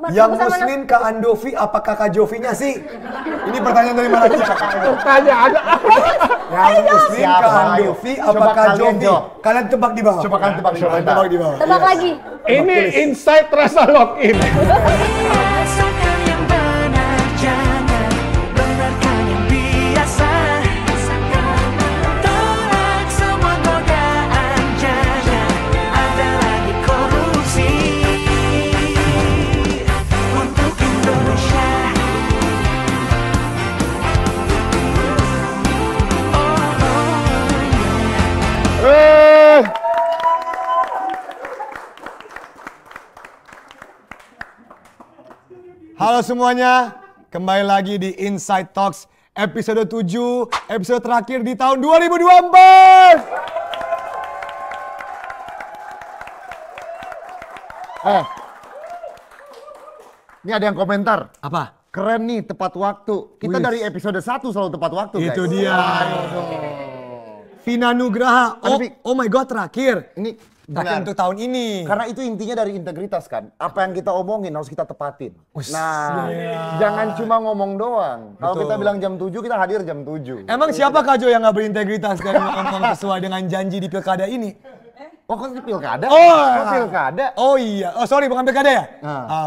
Yang muslim Kak Andovi apa Kakak Jovinya sih? Ini pertanyaan dari mana kita? Pertanyaan. Yang muslim Kak Andovi apa Kak Jovi? Kalian tebak di bawah. Coba kalian tebak di bawah. Tebak lagi. Ini Insight Rasa Login. Halo semuanya, kembali lagi di Inside Talks episode 7, episode terakhir di tahun 2024. Ini ada yang komentar. Apa? Keren nih, tepat waktu. Kita dari episode 1 selalu tepat waktu, guys. Itu dia. Vina Nugraha, oh my god, terakhir. Ini terakhir untuk tahun ini. Karena itu intinya dari integritas kan. Apa yang kita omongin harus kita tepatin. Nah, jangan cuma ngomong doang. Kalau kita bilang jam 7, kita hadir jam 7. Emang siapa Kak Jo yang gak berintegritas dan ngomong sesuai dengan janji di pilkada ini? Oh, kok di pilkada? Oh, pilkada. Oh iya, oh sorry bukan pilkada ya?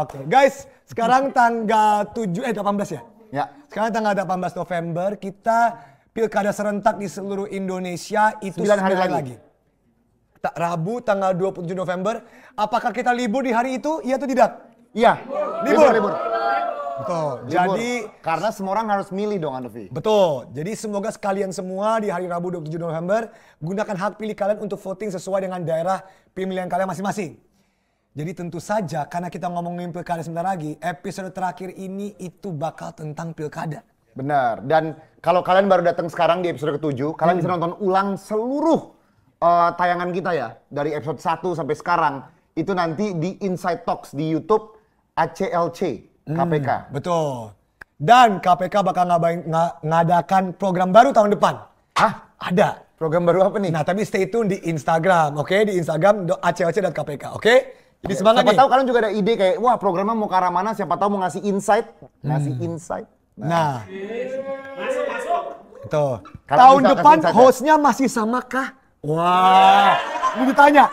Oke. Guys, sekarang tanggal 18 ya? Ya. Sekarang tanggal 18 November kita pilkada serentak di seluruh Indonesia itu 9 hari lagi. Rabu tanggal 27 November. Apakah kita libur di hari itu? Iya atau tidak? Iya. Libur. Betul. Libur. Jadi karena semua orang harus milih dong, Andovi. Betul. Jadi semoga sekalian semua di hari Rabu 27 November gunakan hak pilih kalian untuk voting sesuai dengan daerah pemilihan kalian masing-masing. Jadi tentu saja karena kita ngomongin pilkada sebentar lagi, episode terakhir ini itu bakal tentang pilkada. Benar. Dan kalau kalian baru datang sekarang di episode ke-7, kalian bisa nonton ulang seluruh tayangan kita ya. Dari episode 1 sampai sekarang. Itu nanti di Inside Talks di YouTube ACLC KPK. Betul. Dan KPK bakal ngadakan program baru tahun depan. Ada. Program baru apa nih? Nah tapi stay tune di Instagram, oke? Di Instagram aclc.kpk, oke? Jadi semangat siapa nih. tahu kalian juga ada ide kayak, wah programnya mau ke arah mana, siapa tahu mau ngasih insight. Ngasih insight. Nah. Tuh. Kalian Tahun bisa depan kasih insight hostnya masih sama kah? Wah. Ini ditanya.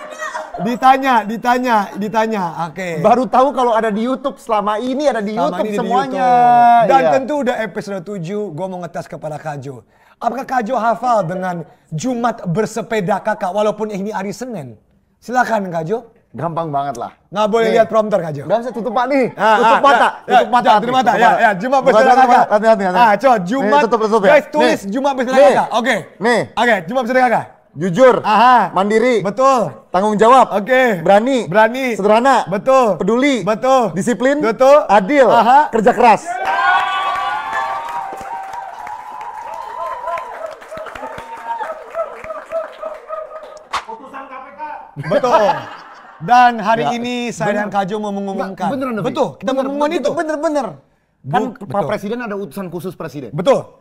Oke. Baru tahu kalau ada di YouTube, selama ini ada di Selama YouTube ini di semuanya. YouTube. Dan Iya. tentu udah episode 7, gue mau ngetes kepada Kak Jo. Apakah Kak Jo hafal dengan Jumat bersepeda kakak walaupun ini hari Senin? Silakan Kak Jo. Gampang banget lah. Nggak boleh Nih. lihat prompter Kak Jo. Udah bisa tutup Pak nih. Tutup mata. Tutup mata. Tutup mata. Ya, Jumat bersepeda kakak. Hati-hati. Coba Jumat. Tutup ya. Guys, tulis Jumat bersepeda kakak. Oke. Nih. Oke, Jumat bersepeda kakak. Jujur. Mandiri. Betul. Tanggung jawab. Oke. Berani. Sederhana. Betul. Peduli. Betul. Disiplin. Betul. Adil. Kerja keras. Betul. Dan hari ini saya dan Kak Jo mau mengumumkan. Beneran, betul, kita mau mengumumkan itu. Bener. Kan Pak betul. Presiden ada utusan khusus Presiden. Betul.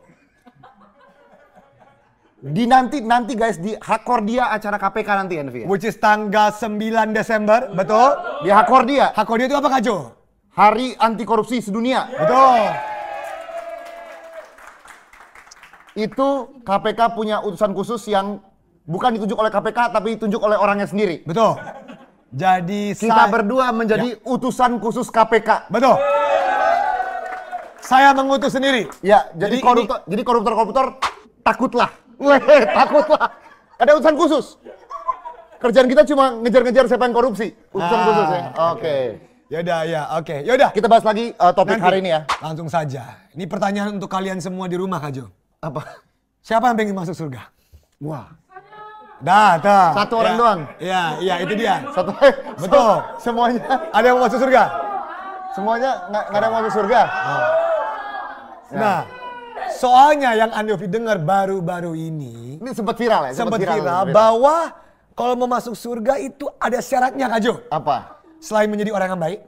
Di nanti guys di Hakordia acara KPK nanti ya, Novi. Which is tanggal 9 Desember, betul? Di Hakordia. Hakordia itu apa Kak Jo? Hari Anti Korupsi Sedunia. Betul. Itu KPK punya utusan khusus yang bukan ditunjuk oleh KPK tapi ditunjuk oleh orangnya sendiri. Betul. Jadi Kita berdua menjadi utusan khusus KPK. Betul. Saya mengutus sendiri. Ya, jadi koruptor takutlah. Takutlah. Ada utusan khusus. Kerjaan kita cuma ngejar-ngejar siapa yang korupsi. Utusan khusus ya. Oke. Yaudah, ya, oke. Yaudah. Kita bahas lagi topik hari ini ya. Langsung saja. Ini pertanyaan untuk kalian semua di rumah Kak Jo. Apa? Siapa yang pengen masuk surga? Wah. Dah. Satu orang doang. Iya, itu dia. Satu. Betul. Semuanya. Ada yang mau masuk surga? Semuanya nggak ada yang mau masuk surga. Nah, soalnya yang Andovi dengar baru-baru ini sempat viral ya? Sempat viral bahwa kalau mau masuk surga itu ada syaratnya Kak Jo. Apa? Selain menjadi orang yang baik,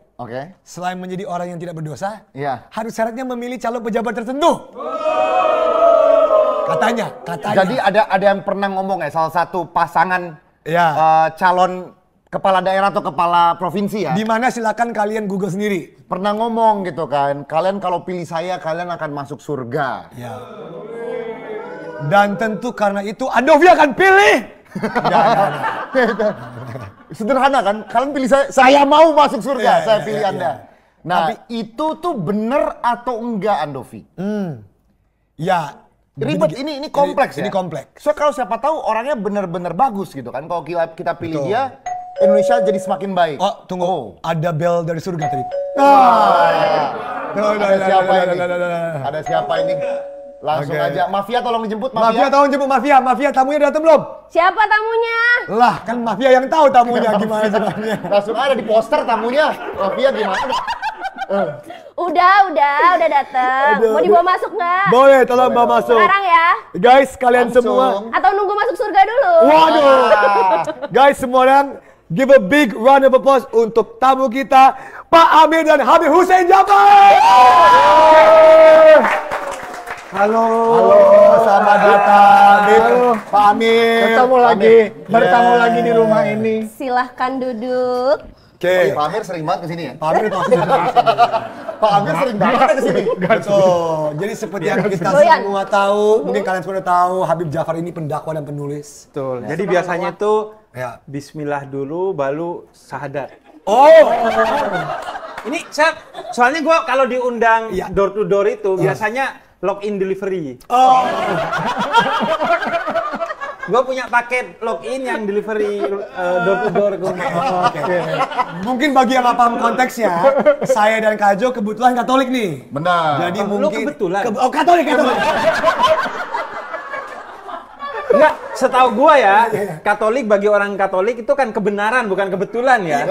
selain menjadi orang yang tidak berdosa, harus syaratnya memilih calon pejabat tertentu. Katanya. Jadi ada yang pernah ngomong ya, salah satu pasangan calon kepala daerah atau kepala provinsi ya. Di mana silakan kalian Google sendiri. Pernah ngomong gitu kan, kalian kalau pilih saya, kalian akan masuk surga. Ya. Dan tentu karena itu Andovi akan pilih. Sederhana kan, kalian pilih saya mau masuk surga, saya pilih Anda. Nah, Tapi, itu tuh bener atau enggak Andovi? Ya. Ribet, ini kompleks ya? Ini kompleks. So kalau siapa tahu orangnya bener-bener bagus gitu kan, kalau kita pilih dia, Indonesia jadi semakin baik. Oh, tunggu. Ada bel dari surga tadi. Ada siapa ini? Ada siapa ini? Langsung aja. Mafia tolong dijemput, Mafia tolong jemput Mafia. Mafia tamunya datang belum? Siapa tamunya? Lah, kan Mafia yang tahu tamunya gimana sebenarnya. Langsung ada di poster tamunya. Mafia gimana? Udah dateng. Mau dibawa masuk nggak? Boleh, tolong bawa masuk. Sekarang ya? Guys, kalian Langsung. semua. Atau nunggu masuk surga dulu? Waduh. Guys, semua orang give a big round of applause untuk tamu kita, Pak Amir dan Habib Hussein Jafar. Halo, selamat datang. Halo, Pak Amir. Bertemu lagi di rumah ini. Silahkan duduk. Oke. Pak Amir sering banget kesini ya? Pak Amir pasti Pak Amir sering banget kesini. Betul. Jadi seperti yang kita Doyan. semua tahu, mungkin kalian semua udah tahu, Habib Jafar ini pendakwa dan penulis. Betul. Jadi biasanya tuh Ya. Bismillah dulu, baru syahadat. Oh. Ini saya, soalnya gua kalau diundang Iya. door to door itu biasanya login delivery. Oh. Gua punya paket login yang delivery door to door ke rumah. Oke. Mungkin bagi yang nggak paham konteksnya, saya dan Kajo kebetulan Katolik nih. Benar. Jadi Lu mungkin kebetulan? Katolik. Enggak, setahu gua ya, Katolik bagi orang Katolik itu kan kebenaran bukan kebetulan ya.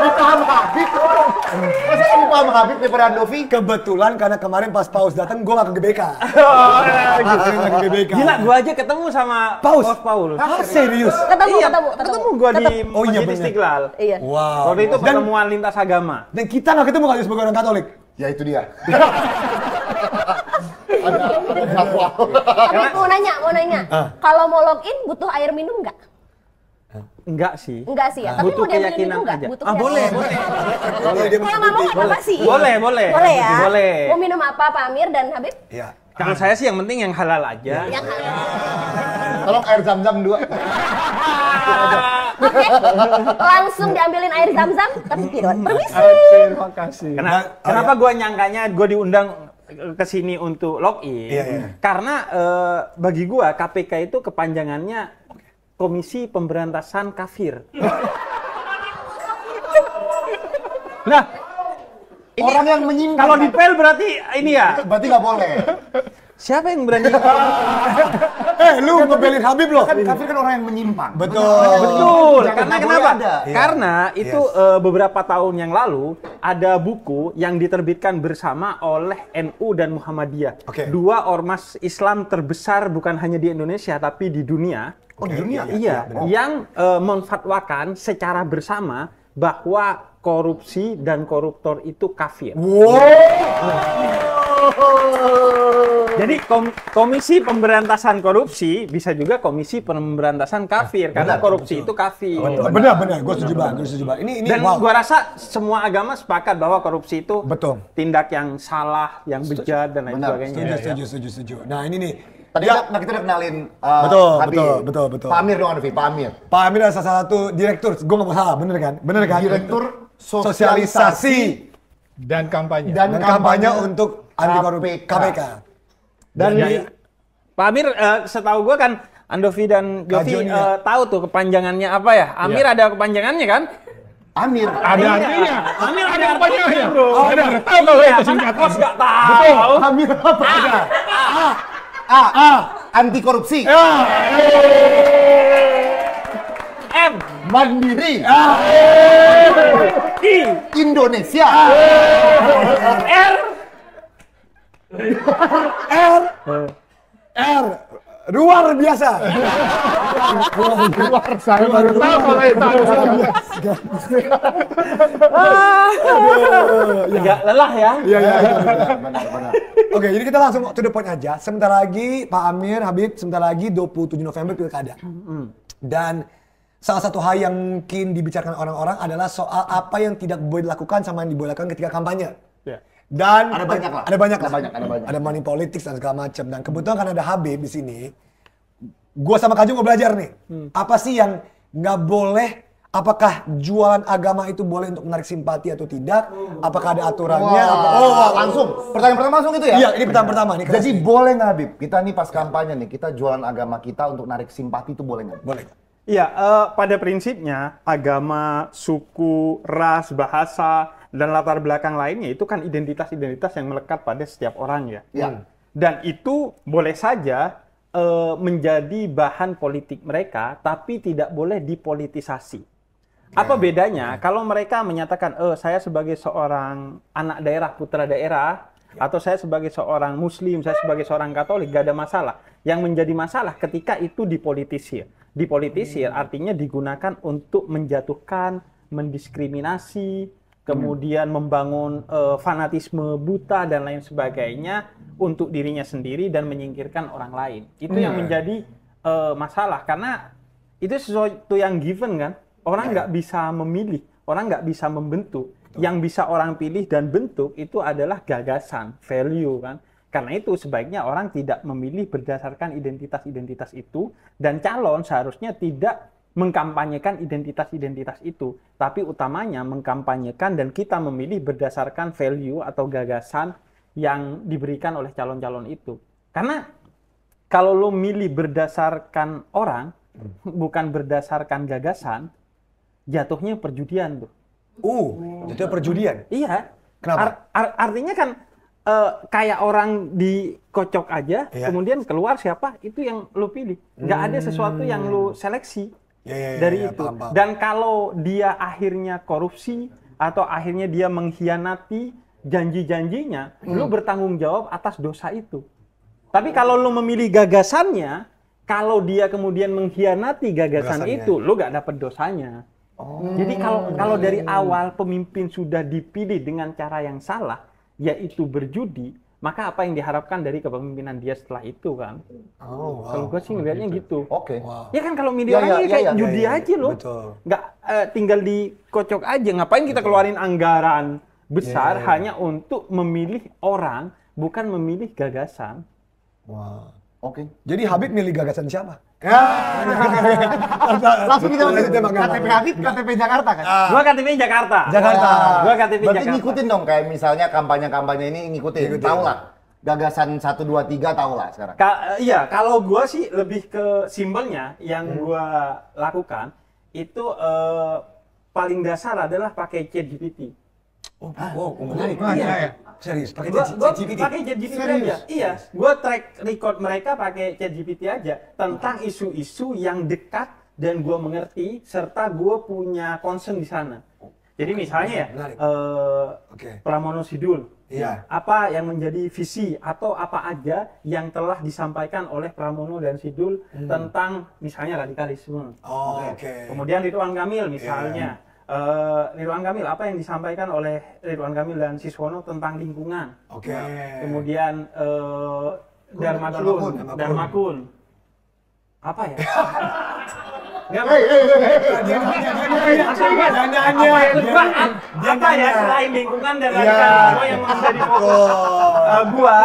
Lebih paham Habib. Masa lebih paham Habib daripada Andovi? Kebetulan karena kemarin pas Paus datang, gue nggak ke GBK. Nggak ke GBK. Gila, gua aja ketemu sama Paus. Paul. Serius? Ketemu gua di Oh iya, Masjid bener. Istiqlal. Iya. Wow. Waktu itu Dan pertemuan lintas agama. kita nggak ketemu kali sebagai orang Katolik. Ya itu dia. Ada fatwa. Tapi mau nanya. Kalau mau login butuh air minum nggak? Enggak sih. Enggak sih ya. Tapi Butuh mau diambilin keyakinan minum nggak? aja. Butuh Boleh, keyakinan. boleh. Kalau dia Kalau nggak mau nggak apa sih? Boleh. Boleh ya. Boleh. Mau minum apa Pak Amir dan Habib? Iya. Kalau saya sih yang penting yang halal aja. Yang halal. Tolong air zam-zam 2. Oke. Langsung diambilin air zam-zam. Tapi tidak. Permisi. Terima kasih. Kenapa gua nyangkanya gua diundang ke sini untuk login? Iya. Karena bagi gua KPK itu kepanjangannya Komisi Pemberantasan Kafir. Nah, Orang yang menyimpang. kalau dipel berarti ini ya. Berarti nggak boleh. Siapa yang berani? Lu ngebelin Habib loh. Kan kafir kan orang yang menyimpang. Betul. Betul. Jangan Karena nggak kenapa? boleh ada. Iya. Karena itu beberapa tahun yang lalu ada buku yang diterbitkan bersama oleh NU dan Muhammadiyah. Oke. Dua ormas Islam terbesar bukan hanya di Indonesia tapi di dunia. Oh di dunia? Iya, yang memfatwakan secara bersama bahwa korupsi dan koruptor itu kafir. Jadi Komisi Pemberantasan Korupsi bisa juga Komisi Pemberantasan Kafir karena korupsi itu kafir. Benar, gue setuju banget. Ini Dan wow. gua rasa semua agama sepakat bahwa korupsi itu Betul. tindak yang salah, yang bejat dan lain Benar, sebagainya. Setuju. Nah ini nih. Tadi Ya, kita udah kenalin Betul, Habib. betul. Pak Amir dong Andovi, Pak Amir. Pak Amir adalah salah satu direktur. Gue nggak mau salah, bener kan? Direktur Sosialisasi Dan kampanye. dan kampanye untuk anti korupsi KPK. Dan Pak Amir, setahu gua kan Andovi dan Jovi Kajo nih ya. tahu tuh kepanjangannya apa ya? Amir ada kepanjangannya kan? Amir. Ada artinya. Amir ada kampanyenya. bro. Ada. Tahu kalau itu Karena singkatan. kos nggak tahu. Amir apa? Anti korupsi. M Mandiri. I Indonesia. R. Luar biasa. Luar saya baru tahu kalau itu. Agak lelah ya. Iya, iya. Benar. Oke, jadi kita langsung to the point aja. Sebentar lagi Pak Amir, Habib, sebentar lagi 27 November pilkada. Dan salah satu hal yang mungkin dibicarakan orang-orang adalah soal apa yang tidak boleh dilakukan sama yang dibolehkan ketika kampanye. Ya. Dan Ada banyak lah. Ada banyak lah. Ada banyak. Ada money politics dan segala macam. Dan kebetulan karena ada Habib di sini, gua sama Kaju mau belajar nih. Apa sih yang nggak boleh? Apakah jualan agama itu boleh untuk menarik simpati atau tidak? Apakah ada aturannya? Langsung. Pertanyaan pertama langsung itu ya? Iya, ini pertanyaan pertama nih. Jadi boleh nggak Habib? Kita nih pas kampanye nih, kita jualan agama kita untuk narik simpati itu boleh nggak? Boleh. Iya, pada prinsipnya agama, suku, ras, bahasa, dan latar belakang lainnya itu kan identitas-identitas yang melekat pada setiap orang ya. Iya. Dan itu boleh saja menjadi bahan politik mereka, tapi tidak boleh dipolitisasi. Apa bedanya kalau mereka menyatakan, saya sebagai seorang anak daerah, putra daerah, atau saya sebagai seorang muslim, saya sebagai seorang katolik, gak ada masalah. Yang menjadi masalah ketika itu dipolitisir. Dipolitisir artinya digunakan untuk menjatuhkan, mendiskriminasi, kemudian membangun fanatisme buta dan lain sebagainya untuk dirinya sendiri dan menyingkirkan orang lain. Itu yang menjadi masalah, karena itu sesuatu yang given kan. Orang nggak bisa memilih, orang nggak bisa membentuk. Yang bisa orang pilih dan bentuk itu adalah gagasan, value kan. Karena itu sebaiknya orang tidak memilih berdasarkan identitas-identitas itu, dan calon seharusnya tidak mengkampanyekan identitas-identitas itu, tapi utamanya mengkampanyekan dan kita memilih berdasarkan value atau gagasan yang diberikan oleh calon-calon itu. Karena kalau lo milih berdasarkan orang, bukan berdasarkan gagasan, jatuhnya perjudian tuh. Jatuhnya perjudian? Iya. Kenapa? Artinya kan kayak orang dikocok aja, kemudian keluar siapa, itu yang lo pilih. Nggak ada sesuatu yang lo seleksi dari itu. Paham. Dan kalau dia akhirnya korupsi, atau akhirnya dia mengkhianati janji-janjinya, lo bertanggung jawab atas dosa itu. Tapi kalau lo memilih gagasannya, kalau dia kemudian mengkhianati gagasan itu, lo nggak dapat dosanya. Jadi kalau dari awal pemimpin sudah dipilih dengan cara yang salah, yaitu berjudi, maka apa yang diharapkan dari kepemimpinan dia setelah itu kan? Kalau gue sih ngeliatnya gitu. Oke. Ya kan kalau milih orang ini kayak judi aja loh. Betul. Nggak tinggal dikocok aja. Ngapain kita keluarin anggaran besar hanya untuk memilih orang, bukan memilih gagasan. Oke. Jadi Habib milih gagasan siapa? Langsung kita masuk KTP Habib, KTP Jakarta kan? Gua KTP Jakarta. Gua KTP Berarti Jakarta. ngikutin dong, kayak misalnya kampanye-kampanye ini ngikutin. Tahu lah. Gagasan 1, 2, 3 tahu lah sekarang. Iya, kalau gua sih lebih ke simbolnya yang gua lakukan itu paling dasar adalah pakai ChatGPT. Menarik. Iya. Serius, pakai Gua ChatGPT. pakai ChatGPT aja. Iya, gua track record mereka pakai ChatGPT aja tentang isu-isu yang dekat dan gua mengerti serta gua punya concern di sana. Jadi misalnya ya, Pramono Sidul, apa yang menjadi visi atau apa aja yang telah disampaikan oleh Pramono dan Sidul tentang misalnya radikalisme. Kemudian Ridwan Kamil misalnya. Ridwan Kamil, apa yang disampaikan oleh Ridwan Kamil dan Siswono tentang lingkungan. Kemudian Darmakun. Apa ya? Apa ya selain lingkungan dan radikalisme yang menjadi fokus gua?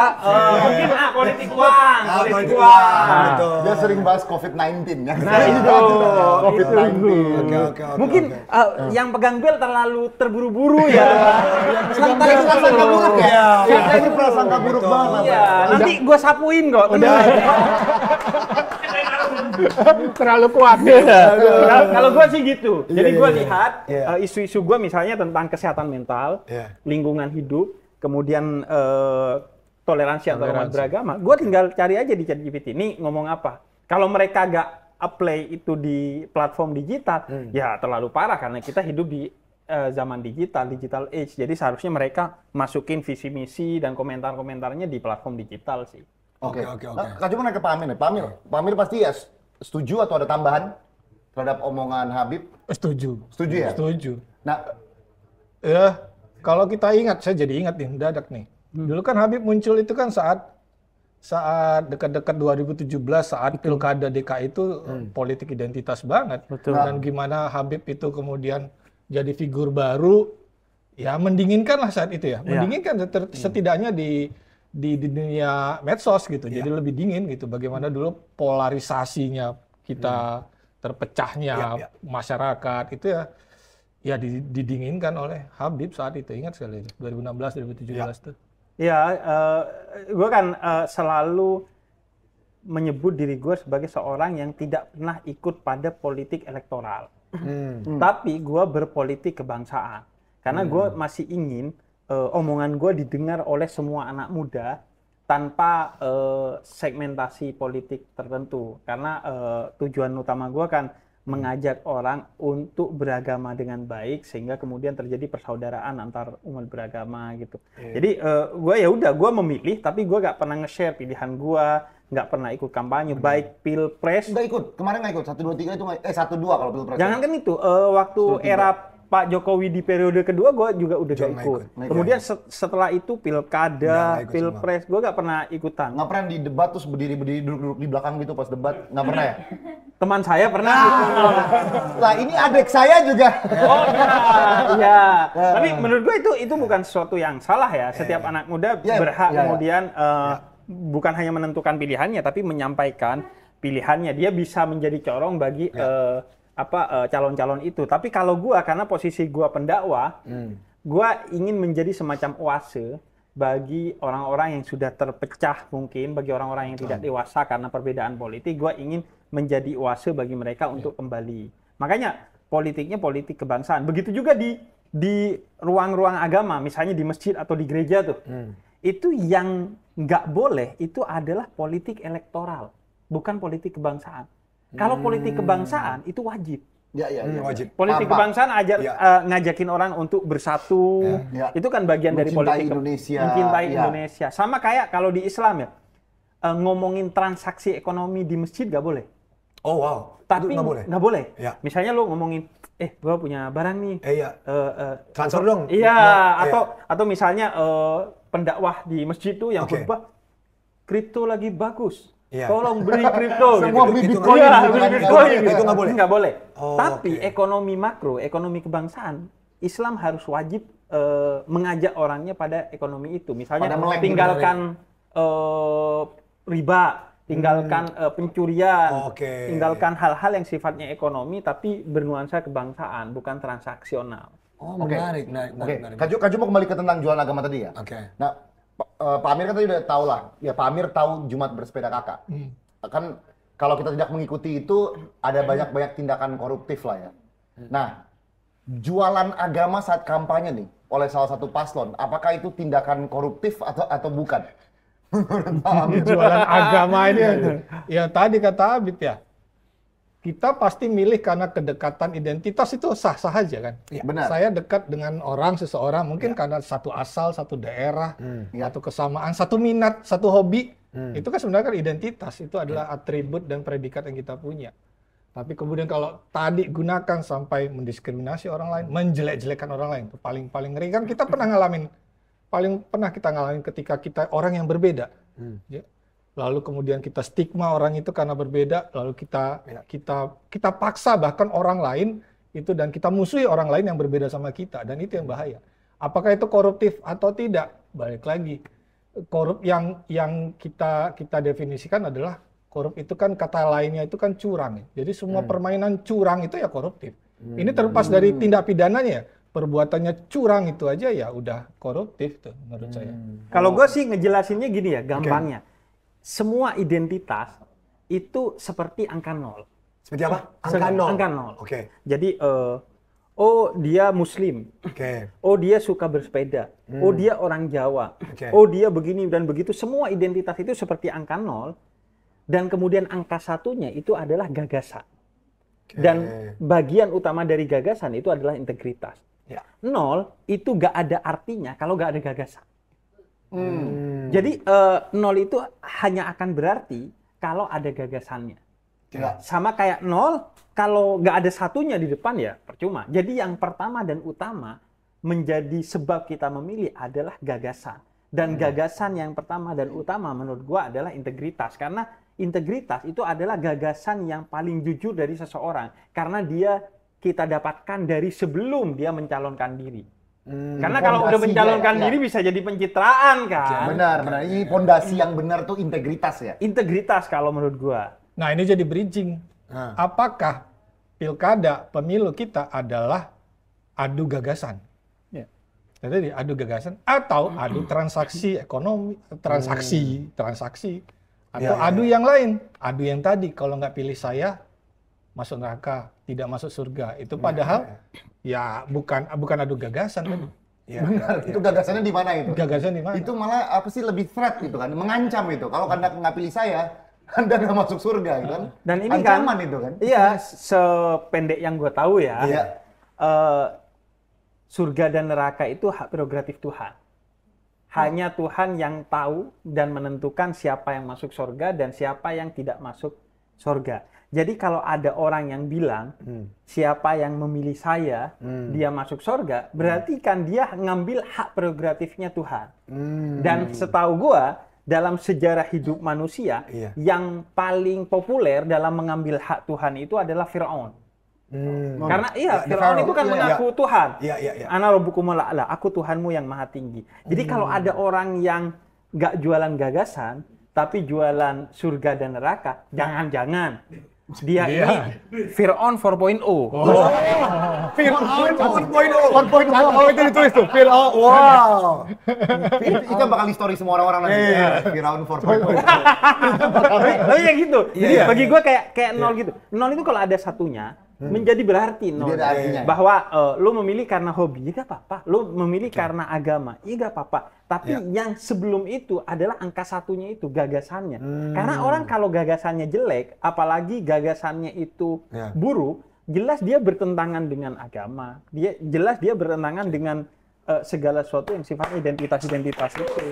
Mungkin politik uang. Dia sering bahas COVID-19 ya. Nah itu. COVID-19. Mungkin yang pegang bel terlalu terburu-buru ya. Santai itu prasangka buruk ya. Santai itu prasangka buruk banget. Iya, nanti gua sapuin kok. Terlalu kuat. Kalau gue sih gitu. Jadi gue lihat isu-isu gue misalnya tentang kesehatan mental, lingkungan hidup, kemudian toleransi antarumat beragama. Gue tinggal cari aja di ChatGPT. Ini ngomong apa? Kalau mereka gak apply itu di platform digital, ya terlalu parah karena kita hidup di zaman digital age. Jadi seharusnya mereka masukin visi misi dan komentar-komentarnya di platform digital sih. Oke. Kak cuma nanya ke Pak Amir nih. Pak Amir pasti ya setuju atau ada tambahan terhadap omongan Habib? Setuju. Setuju ya? Setuju. Nah, Kalau kita ingat, saya jadi ingat nih, mendadak nih. Dulu kan Habib muncul itu kan saat dekat-dekat 2017 saat pilkada DKI itu politik identitas banget. Betul. Dan gimana Habib itu kemudian jadi figur baru, ya mendinginkan lah saat itu ya. Mendinginkan setidaknya di dunia medsos gitu. Jadi lebih dingin gitu. Bagaimana dulu polarisasinya kita terpecahnya masyarakat itu ya didinginkan oleh Habib saat itu. Ingat sekali 2016 2017 tuh. Ya, gue kan selalu menyebut diri gue sebagai seorang yang tidak pernah ikut pada politik elektoral. Tapi gue berpolitik kebangsaan. Karena gue masih ingin omongan gue didengar oleh semua anak muda tanpa segmentasi politik tertentu. Karena tujuan utama gue kan mengajak orang untuk beragama dengan baik sehingga kemudian terjadi persaudaraan antar umat beragama gitu. Jadi gue memilih tapi gue gak pernah nge-share pilihan gue, gak pernah ikut kampanye baik pilpres. Nggak ikut, kemarin nggak ikut 1, 2, 3 itu 1, 2 kalau pilpres. Jangan kan itu waktu era Pak Jokowi di periode kedua gue juga udah gak ikut. Kemudian setelah itu pilkada, pilpres, gue gak pernah ikutan. Nggak pernah di debat terus berdiri duduk di belakang gitu pas debat, nggak pernah ya? Teman saya pernah. Lah ini adik saya juga. Oh iya. Tapi menurut gue itu bukan sesuatu yang salah ya. Setiap anak muda berhak kemudian bukan hanya menentukan pilihannya, tapi menyampaikan pilihannya. Dia bisa menjadi corong bagi calon-calon itu. Tapi kalau gua karena posisi gua pendakwah, gua ingin menjadi semacam oase bagi orang-orang yang sudah terpecah mungkin, bagi orang-orang yang tidak dewasa karena perbedaan politik, gua ingin menjadi oase bagi mereka untuk kembali. Makanya politiknya politik kebangsaan. Begitu juga di ruang-ruang agama, misalnya di masjid atau di gereja tuh. Itu yang nggak boleh itu adalah politik elektoral, bukan politik kebangsaan. Kalau politik kebangsaan itu wajib. Ya, wajib. Politik kebangsaan ngajakin orang untuk bersatu. Itu kan bagian dari politik Indonesia. Mencintai Indonesia. Sama kayak kalau di Islam ya. Ngomongin transaksi ekonomi di masjid nggak boleh. Oh wow. Tapi nggak boleh. Ya. Misalnya lo ngomongin, gua punya barang nih. Transfer dong. Iya. Atau misalnya pendakwah di masjid tuh yang khutbah, kripto lagi bagus. Tolong beli kripto. Semua beli Bitcoin. Beli Bitcoin. Itu nggak boleh. Nggak boleh. Oh, tapi ekonomi makro, ekonomi kebangsaan, Islam harus wajib mengajak orangnya pada ekonomi itu. Misalnya tinggalkan riba, tinggalkan pencurian, tinggalkan hal-hal yang sifatnya ekonomi tapi bernuansa kebangsaan, bukan transaksional. Oh, menarik. Kaju mau kembali ke tentang jualan agama tadi ya. Nah, Pak Amir kan tadi udah tahu lah. Ya Pak Amir tahu Jumat bersepeda kakak. Kan kalau kita tidak mengikuti itu ada banyak tindakan koruptif lah ya. Nah, jualan agama saat kampanye nih oleh salah satu paslon, apakah itu tindakan koruptif atau bukan? Jualan agama ini ya tadi kata Habib ya. Kita pasti milih karena kedekatan identitas itu sah-sah aja kan. Benar. Saya dekat dengan seseorang mungkin karena satu asal, satu daerah, satu kesamaan, satu minat, satu hobi. Itu kan sebenarnya kan identitas, itu adalah atribut dan predikat yang kita punya. Tapi kemudian kalau tadi gunakan sampai mendiskriminasi orang lain, menjelek-jelekan orang lain, itu paling ngeri kan. Kita pernah kita ngalamin ketika kita orang yang berbeda. Ya. Lalu kemudian kita stigma orang itu karena berbeda, lalu kita paksa bahkan orang lain itu dan kita musuhi orang lain yang berbeda sama kita, dan itu yang bahaya. Apakah itu koruptif atau tidak? Balik lagi, korup yang kita definisikan adalah korup itu kan kata lainnya itu kan curang. Jadi semua permainan curang itu ya koruptif. Ini terlepas dari tindak pidananya ya. Perbuatannya curang itu aja ya udah koruptif tuh menurut saya. Kalau gue sih ngejelasinnya gini ya, gampangnya. Semua identitas itu seperti angka 0. Seperti apa? Angka 0. Angka 0. Jadi dia Muslim. Oh dia suka bersepeda. Oh dia orang Jawa. Oh dia begini dan begitu. Semua identitas itu seperti angka 0. Dan kemudian angka 1-nya itu adalah gagasan. Dan bagian utama dari gagasan itu adalah integritas. 0 itu gak ada artinya kalau gak ada gagasan. Jadi 0 itu hanya akan berarti kalau ada gagasannya. Sama kayak 0, kalau nggak ada satunya di depan ya percuma. Jadi yang pertama dan utama menjadi sebab kita memilih adalah gagasan. Dan gagasan yang pertama dan utama menurut gua adalah integritas. Karena integritas itu adalah gagasan yang paling jujur dari seseorang. Karena dia kita dapatkan dari sebelum dia mencalonkan diri. Karena kalau udah mencalonkan diri bisa jadi pencitraan kan. Benar. Ini pondasi yang benar tuh integritas ya. Integritas kalau menurut gua. Nah, ini jadi bridging. Apakah pilkada pemilu kita adalah adu gagasan? Ya. Jadi adu gagasan atau adu transaksi ekonomi, transaksi atau adu yang lain. Adu yang tadi kalau nggak pilih saya masuk neraka, tidak masuk surga. Itu padahal ya bukan adu gagasan tadi. Benar. Itu gagasannya di mana itu? Gagasan di mana? Itu malah apa sih lebih threat gitu kan, mengancam itu. Kalau Anda nggak pilih saya, Anda nggak masuk surga gitu kan. Dan ini ancaman kan, itu kan. Iya, sependek yang gue tahu ya. Iya. Surga dan neraka itu hak prerogatif Tuhan. Hanya Tuhan yang tahu dan menentukan siapa yang masuk surga dan siapa yang tidak masuk surga. Jadi kalau ada orang yang bilang siapa yang memilih saya, dia masuk surga, berarti kan dia ngambil hak prerogatifnya Tuhan. Dan setahu gua dalam sejarah hidup manusia yang paling populer dalam mengambil hak Tuhan itu adalah Firaun. Karena Firaun itu kan mengaku Tuhan. Ana rabbukumul a'la, aku Tuhanmu yang maha tinggi. Jadi kalau ada orang yang nggak jualan gagasan, tapi jualan surga dan neraka, jangan-jangan dia ini Firaun 4.0. Firaun 4.0. Oh, itu ditulis tuh. Firaun. Wow. Itu bakal histori semua orang-orang nanti. Firaun 4.0. Oh ya gitu. Jadi bagi gue kayak nol gitu. Nol itu kalau ada satunya menjadi berarti nol. Jadi ada artinya. Bahwa lu memilih karena hobi, ya gak apa-apa. Lu memilih karena agama, ya gak apa-apa. Tapi yang sebelum itu adalah angka satunya itu gagasannya. Karena orang kalau gagasannya jelek, apalagi gagasannya itu buruk, jelas dia bertentangan dengan agama. Jelas dia bertentangan dengan segala sesuatu yang sifatnya identitas itu.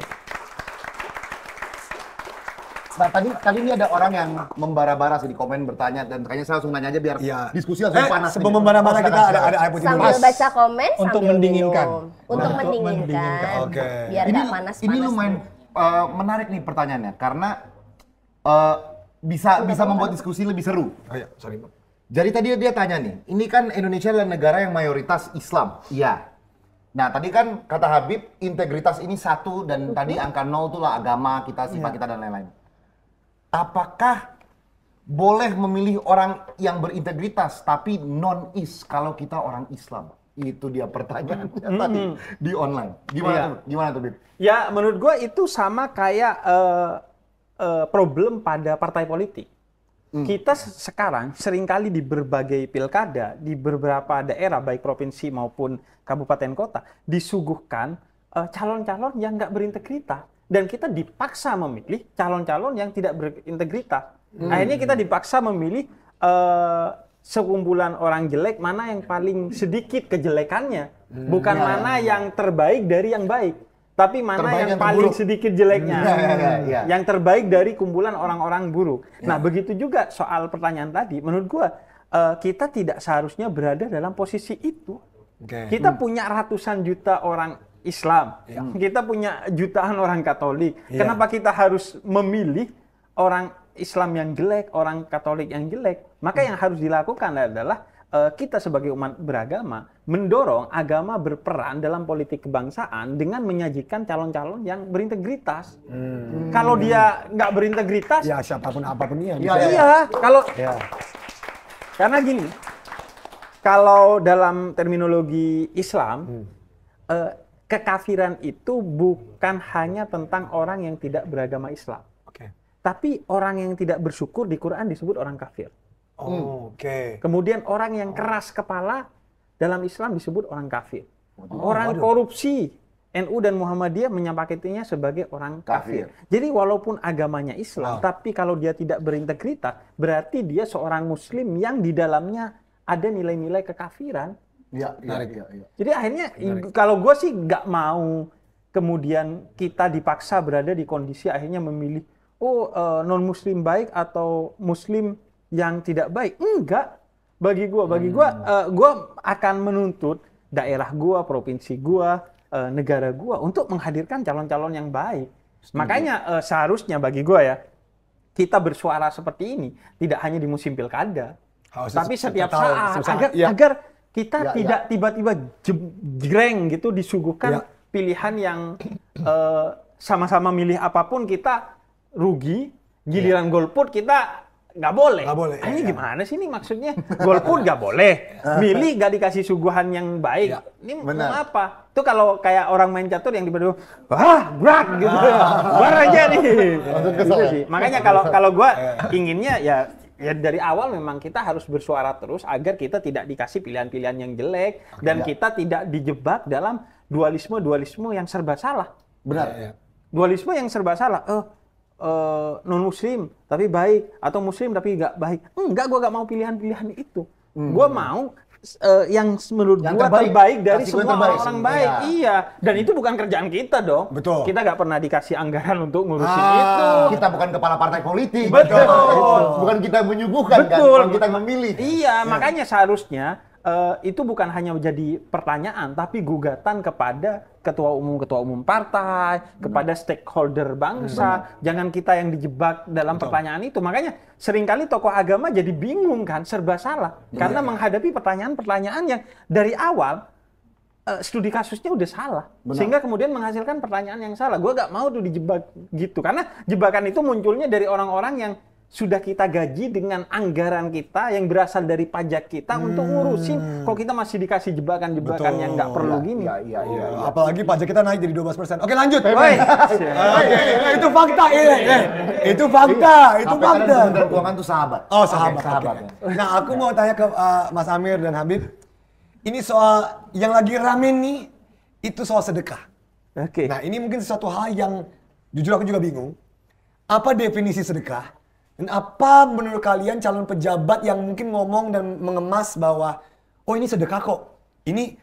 Nah, tadi ini ada orang yang membara-bara sih di komen bertanya dan kayaknya saya langsung nanya aja biar diskusi langsung panas. Sebelum membara-bara kita ada air putih dulu. Sambil baca komen, untuk sambil mendinginkan. minum. Untuk mendinginkan. Oke. Biar nggak panas-panas. Ini lumayan menarik nih pertanyaannya karena bisa membuat diskusi lebih seru. Oh iya, sorry. Jadi tadi dia tanya nih, ini kan Indonesia adalah negara yang mayoritas Islam. Iya. Nah, tadi kan kata Habib, integritas ini satu dan tadi angka 0 itulah agama kita, sifat kita dan lain-lain. Apakah boleh memilih orang yang berintegritas tapi non-is kalau kita orang Islam? Itu dia pertanyaannya tadi di online. Gimana tuh, Bib? Ya, menurut gue itu sama kayak problem pada partai politik. Kita sekarang seringkali di berbagai pilkada, di beberapa daerah, baik provinsi maupun kabupaten kota, disuguhkan calon-calon yang nggak berintegritas. Dan kita dipaksa memilih calon-calon yang tidak berintegritas. Akhirnya kita dipaksa memilih sekumpulan orang jelek, mana yang paling sedikit kejelekannya. Bukan mana yang terbaik dari yang baik. Tapi mana yang paling sedikit jeleknya. Yang terbaik dari kumpulan orang-orang buruk. Nah, begitu juga soal pertanyaan tadi. Menurut gua, kita tidak seharusnya berada dalam posisi itu. Kita punya ratusan juta orang Islam, kita punya jutaan orang Katolik. Kenapa kita harus memilih orang Islam yang jelek, orang Katolik yang jelek? Maka yang harus dilakukan adalah kita sebagai umat beragama mendorong agama berperan dalam politik kebangsaan dengan menyajikan calon-calon yang berintegritas. Kalau dia nggak berintegritas, ya siapapun apapun dia. Karena gini, kalau dalam terminologi Islam, kekafiran itu bukan hanya tentang orang yang tidak beragama Islam. Tapi orang yang tidak bersyukur di Quran disebut orang kafir. Kemudian orang yang keras kepala dalam Islam disebut orang kafir. Orang korupsi, NU dan Muhammadiyah menyepakatinya sebagai orang kafir. Jadi walaupun agamanya Islam, tapi kalau dia tidak berintegritas, berarti dia seorang Muslim yang di dalamnya ada nilai-nilai kekafiran. Jadi akhirnya kalau gue sih nggak mau kemudian kita dipaksa berada di kondisi akhirnya memilih non Muslim baik atau Muslim yang tidak baik. Enggak, bagi gue akan menuntut daerah gua, provinsi gua, negara gua untuk menghadirkan calon-calon yang baik. Makanya seharusnya bagi gua ya, kita bersuara seperti ini tidak hanya di musim pilkada, tapi setiap saat agar kita tidak tiba-tiba jreng gitu disuguhkan pilihan yang sama-sama milih apapun kita rugi, giliran golput kita nggak boleh. Ini gimana sih ini maksudnya? Golput nggak boleh, milih nggak dikasih suguhan yang baik. Ini mau apa? Itu kalau kayak orang main catur yang tiba-tiba, brak gitu, bar aja nih. Gitu sih. Makanya kalau gue inginnya ya dari awal memang kita harus bersuara terus agar kita tidak dikasih pilihan-pilihan yang jelek dan kita tidak dijebak dalam dualisme yang serba salah. Benar. Dualisme yang serba salah. Non muslim tapi baik atau muslim tapi nggak baik. Enggak, gue nggak mau pilihan-pilihan itu. Gue mau yang menurut gue terbaik dari semua orang baik. Iya, dan itu bukan kerjaan kita dong. Betul. Kita nggak pernah dikasih anggaran untuk ngurusin itu. Kita bukan kepala partai politik. Betul. Bukan kita menyuguhkan kan, bukan kita memilih. Iya, makanya seharusnya itu bukan hanya menjadi pertanyaan, tapi gugatan kepada ketua umum partai, kepada stakeholder bangsa. Jangan kita yang dijebak dalam pertanyaan itu. Makanya seringkali tokoh agama jadi bingung kan, serba salah. Karena menghadapi pertanyaan-pertanyaan yang dari awal studi kasusnya udah salah. Sehingga kemudian menghasilkan pertanyaan yang salah. Gue gak mau tuh dijebak gitu. Karena jebakan itu munculnya dari orang-orang yang sudah kita gaji dengan anggaran kita yang berasal dari pajak kita untuk ngurusin. Kok kita masih dikasih jebakan-jebakan yang nggak perlu gini? Iya. Apalagi pajak kita naik jadi 12%. Oke, lanjut. Itu fakta ini. Itu fakta. Itu fakta. Kementerian Keuangan itu sahabat. Oh, sahabat. Nah, aku mau tanya ke Mas Amir dan Habib. Ini soal yang lagi rame nih, itu soal sedekah. Oke. Nah, ini mungkin sesuatu hal yang jujur aku juga bingung. Apa definisi sedekah? Dan apa menurut kalian calon pejabat yang mungkin ngomong dan mengemas bahwa oh ini sedekah kok, ini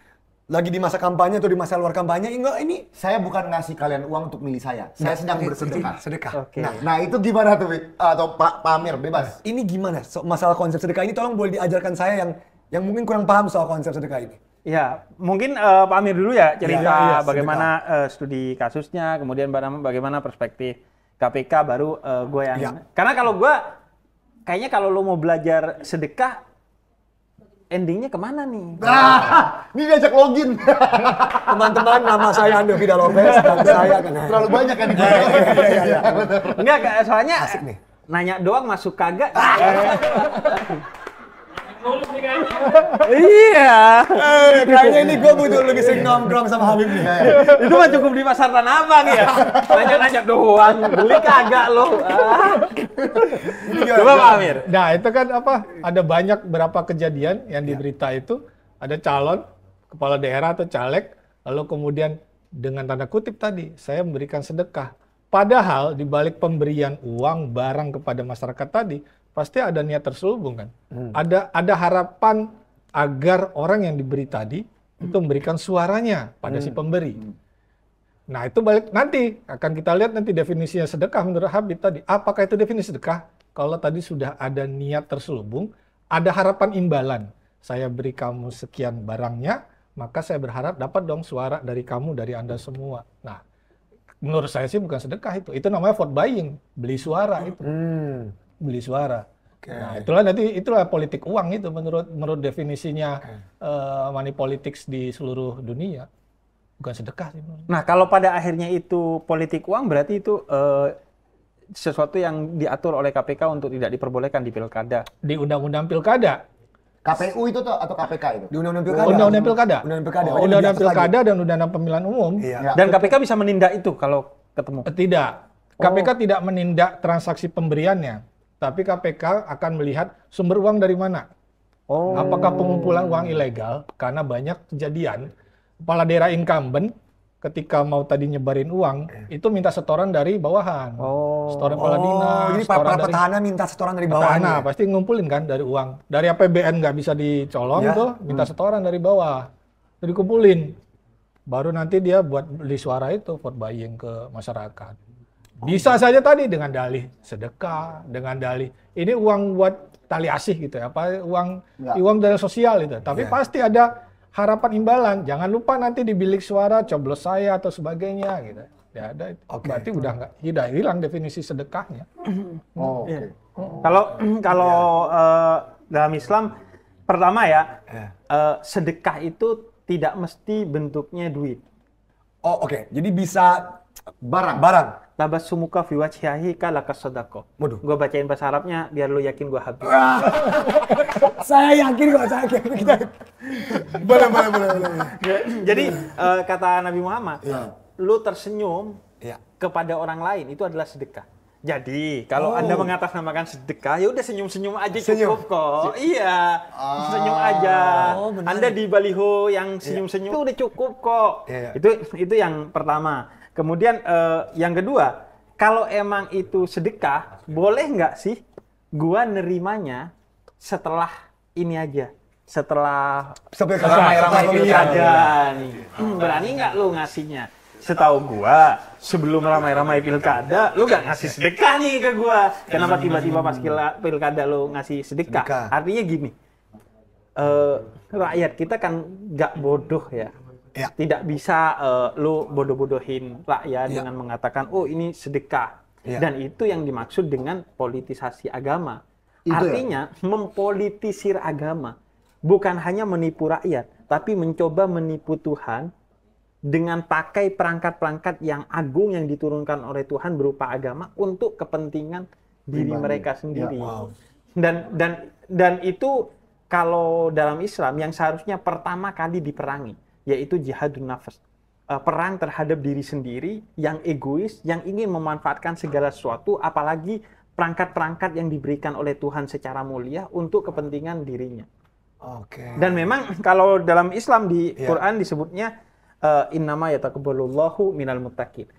lagi di masa kampanye atau di masa luar kampanye, enggak ini Saya bukan ngasih kalian uang untuk milih saya sedang bersedekah. Sedekah. Oke. Nah itu gimana tuh, atau Pak Amir, bebas. Ini gimana masalah konsep sedekah ini, tolong boleh diajarkan saya yang mungkin kurang paham soal konsep sedekah ini. Ya, mungkin Pak Amir dulu ya cerita Iya, bagaimana studi kasusnya, kemudian bagaimana perspektif KPK, baru gue yang... Iya. Karena kalau gue, kayaknya kalau lo mau belajar sedekah, endingnya kemana nih? Ini diajak login. Teman-teman, nama saya Ando Vida Lopez dan saya kan Terlalu banyak kan? Enggak, soalnya Asik nih. nanya doang masuk kagak. Iya. Kayaknya ini gue butuh lebih sering nongkrong sama Habib nih. Itu mah cukup di pasar Tanah Abang ya. Nanya-nanya doang, beli kagak lo. Coba Pak Amir. Nah, itu kan ada banyak berapa kejadian yang di berita itu, ada calon kepala daerah atau caleg, lalu kemudian dengan tanda kutip tadi, saya memberikan sedekah. Padahal di balik pemberian uang, barang kepada masyarakat tadi, pasti ada niat terselubung kan. Ada harapan agar orang yang diberi tadi itu memberikan suaranya pada si pemberi. Nah, itu balik nanti akan kita lihat nanti definisinya sedekah menurut Habib tadi. Apakah itu definisi sedekah? Kalau tadi sudah ada niat terselubung, ada harapan imbalan. Saya beri kamu sekian barangnya, maka saya berharap dapat dong suara dari kamu, dari Anda semua. Nah, menurut saya sih bukan sedekah itu. Itu namanya vote buying, beli suara itu. Beli suara. Nah, itulah politik uang itu menurut definisinya money politics di seluruh dunia. Bukan sedekah sih. Nah, kalau pada akhirnya itu politik uang, berarti itu sesuatu yang diatur oleh KPK untuk tidak diperbolehkan di pilkada. Di undang-undang pilkada. KPU itu tuh atau KPK itu? Di undang-undang pilkada. Undang-undang pilkada. Undang-undang Di atas pilkada lagi. dan undang-undang pemilihan umum. Iya. Dan KPK bisa menindak itu kalau ketemu. Tidak. KPK tidak menindak transaksi pemberiannya. Tapi KPK akan melihat sumber uang dari mana. Apakah pengumpulan uang ilegal? Karena banyak kejadian kepala daerah incumbent ketika mau tadi nyebarin uang itu minta setoran dari bawahan. Setoran kepala dinas. Jadi para petahana minta setoran dari bawahannya. Petahana pasti ngumpulin kan dari uang. Dari APBN nggak bisa dicolong tuh, minta setoran dari bawah. Itu dikumpulin. Baru nanti dia buat beli suara itu, vote buying ke masyarakat. Bisa saja tadi dengan dalih sedekah, dengan dalih ini uang buat tali asih gitu ya, uang dari sosial itu. Tapi pasti ada harapan imbalan. Jangan lupa nanti di bilik suara coblos saya atau sebagainya gitu. Ya ada itu. Oke. Berarti udah hilang definisi sedekahnya. Oh, oke. Iya. Kalau dalam Islam pertama ya, sedekah itu tidak mesti bentuknya duit. Oh, oke. Jadi bisa Barang. Tabassumuka fi wajhihi kalaka sadaqah. Waduh. Gua bacain bahasa Arabnya biar lu yakin gua habis. Saya yakin kok, saya yakin. Boleh. Jadi kata Nabi Muhammad, lu tersenyum Iya. kepada orang lain itu adalah sedekah. Jadi kalau Anda mengatasnamakan sedekah, ya udah senyum-senyum aja cukup kok. Iya, senyum aja. Oh, benar. Anda di baliho yang senyum-senyum itu udah cukup kok. Iya. Itu yang pertama. Kemudian yang kedua, kalau emang itu sedekah, boleh nggak sih gua nerimanya setelah ini aja? Setelah Sampai Ramai-ramai pilkada nih. Berani nggak lu ngasihnya? Setahu gua, sebelum ramai-ramai pilkada, lu gak ngasih sedekah nih ke gua. Kenapa tiba-tiba pas pilkada lu ngasih sedekah? Sedekah. Artinya gini, rakyat kita kan gak bodoh ya. Ya. Tidak bisa lu bodoh-bodohin rakyat dengan mengatakan, oh ini sedekah. Ya. Dan itu yang dimaksud dengan politisasi agama. Itu ya? Artinya mempolitisir agama. Bukan hanya menipu rakyat, tapi mencoba menipu Tuhan dengan pakai perangkat-perangkat yang agung yang diturunkan oleh Tuhan berupa agama untuk kepentingan diri mereka sendiri. Dan itu kalau dalam Islam yang seharusnya pertama kali diperangi, yaitu jihadun nafas. Perang terhadap diri sendiri yang egois, yang ingin memanfaatkan segala sesuatu, apalagi perangkat-perangkat yang diberikan oleh Tuhan secara mulia untuk kepentingan dirinya. Oke. Dan memang kalau dalam Islam di Quran disebutnya innama yataqabbalullahu minal muttaqin.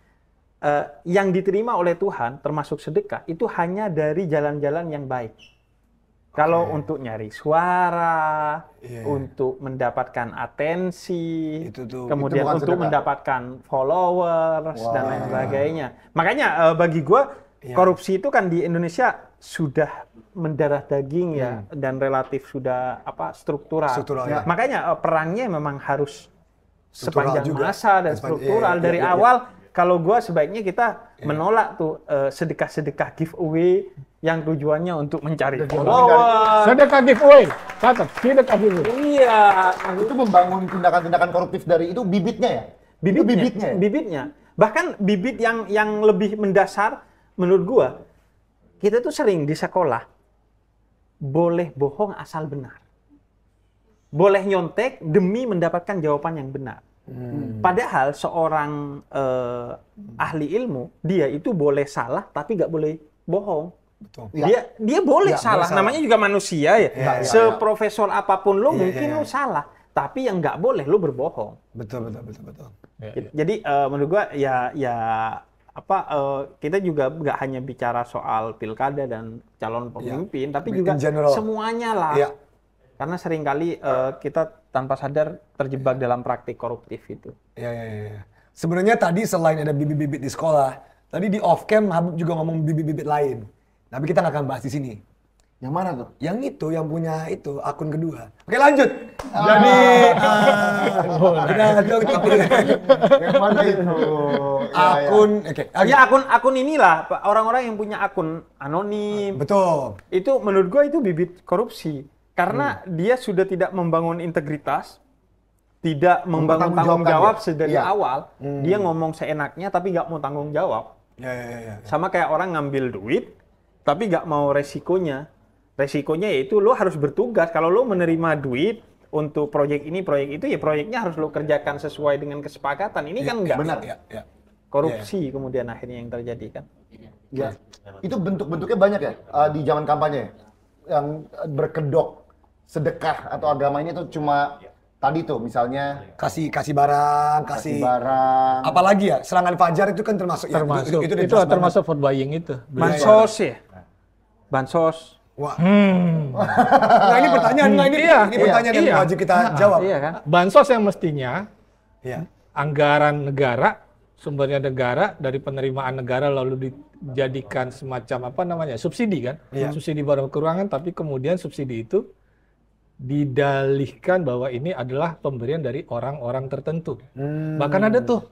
Yang diterima oleh Tuhan termasuk sedekah itu hanya dari jalan-jalan yang baik. Kalau untuk nyari suara, untuk mendapatkan atensi, kemudian bukan untuk sedekah. mendapatkan followers dan lain sebagainya. Makanya bagi gua korupsi itu kan di Indonesia sudah mendarah daging ya dan relatif sudah struktural. Ya. Makanya perangnya memang harus Struktural sepanjang juga. masa dan struktural dari awal. Kalau gua sebaiknya kita menolak tuh sedekah-sedekah giveaway yang tujuannya untuk mencari follower. Sedekah giveaway. Catat, sedekah giveaway. Iya, Itu membangun tindakan-tindakan koruptif dari itu bibitnya ya? Itu bibitnya ya? bibitnya. Bahkan bibit yang lebih mendasar menurut gua, kita tuh sering di sekolah boleh bohong asal benar. Boleh nyontek demi mendapatkan jawaban yang benar. Padahal seorang ahli ilmu, dia itu boleh salah tapi nggak boleh bohong. Betul. Dia boleh salah. boleh salah. Namanya juga manusia ya. Seprofesor apapun lo mungkin iya. lo salah, tapi yang nggak boleh lo berbohong. Betul. Jadi menurut gua kita juga nggak hanya bicara soal pilkada dan calon pemimpin, tapi juga In general. semuanya lah. Iya. Karena seringkali kita tanpa sadar terjebak dalam praktik koruptif itu. Ya. Sebenarnya tadi selain ada bibit-bibit di sekolah, tadi di off cam Habib juga ngomong bibit-bibit lain. Tapi kita nggak akan bahas di sini. Yang mana tuh? Yang itu, yang punya itu, akun kedua. Oke lanjut. Jadi, kita Yang mana itu? akun, oke. Ya akun inilah orang-orang yang punya akun anonim. Betul. Itu menurut gua itu bibit korupsi. Karena dia sudah tidak membangun integritas, tidak membangun tanggung jawab dari awal. Dia ngomong seenaknya tapi nggak mau tanggung jawab. Ya. Sama kayak orang ngambil duit tapi nggak mau resikonya. Resikonya yaitu lo harus bertugas. Kalau lo menerima duit untuk proyek ini, proyek itu, ya proyeknya harus lo kerjakan sesuai dengan kesepakatan. Ini kan enggak. Benar, ya. Korupsi kemudian akhirnya yang terjadi kan. Ya. Itu bentuk-bentuknya banyak ya di zaman kampanye yang berkedok sedekah atau agama ini tuh cuma tadi tuh misalnya Kasih barang, kasih barang. Apalagi ya, serangan fajar itu kan termasuk ya, Itu jelas termasuk vote buying itu. Bansos ya. Bansos. Wah. Nah, ini pertanyaan, ini pertanyaan yang wajib kita jawab. Iya kan? Bansos yang mestinya Iya. anggaran negara, sumbernya negara dari penerimaan negara lalu dijadikan semacam subsidi kan? Iya. Subsidi barang kekurangan, tapi kemudian subsidi itu didalihkan bahwa ini adalah pemberian dari orang-orang tertentu. Bahkan ada tuh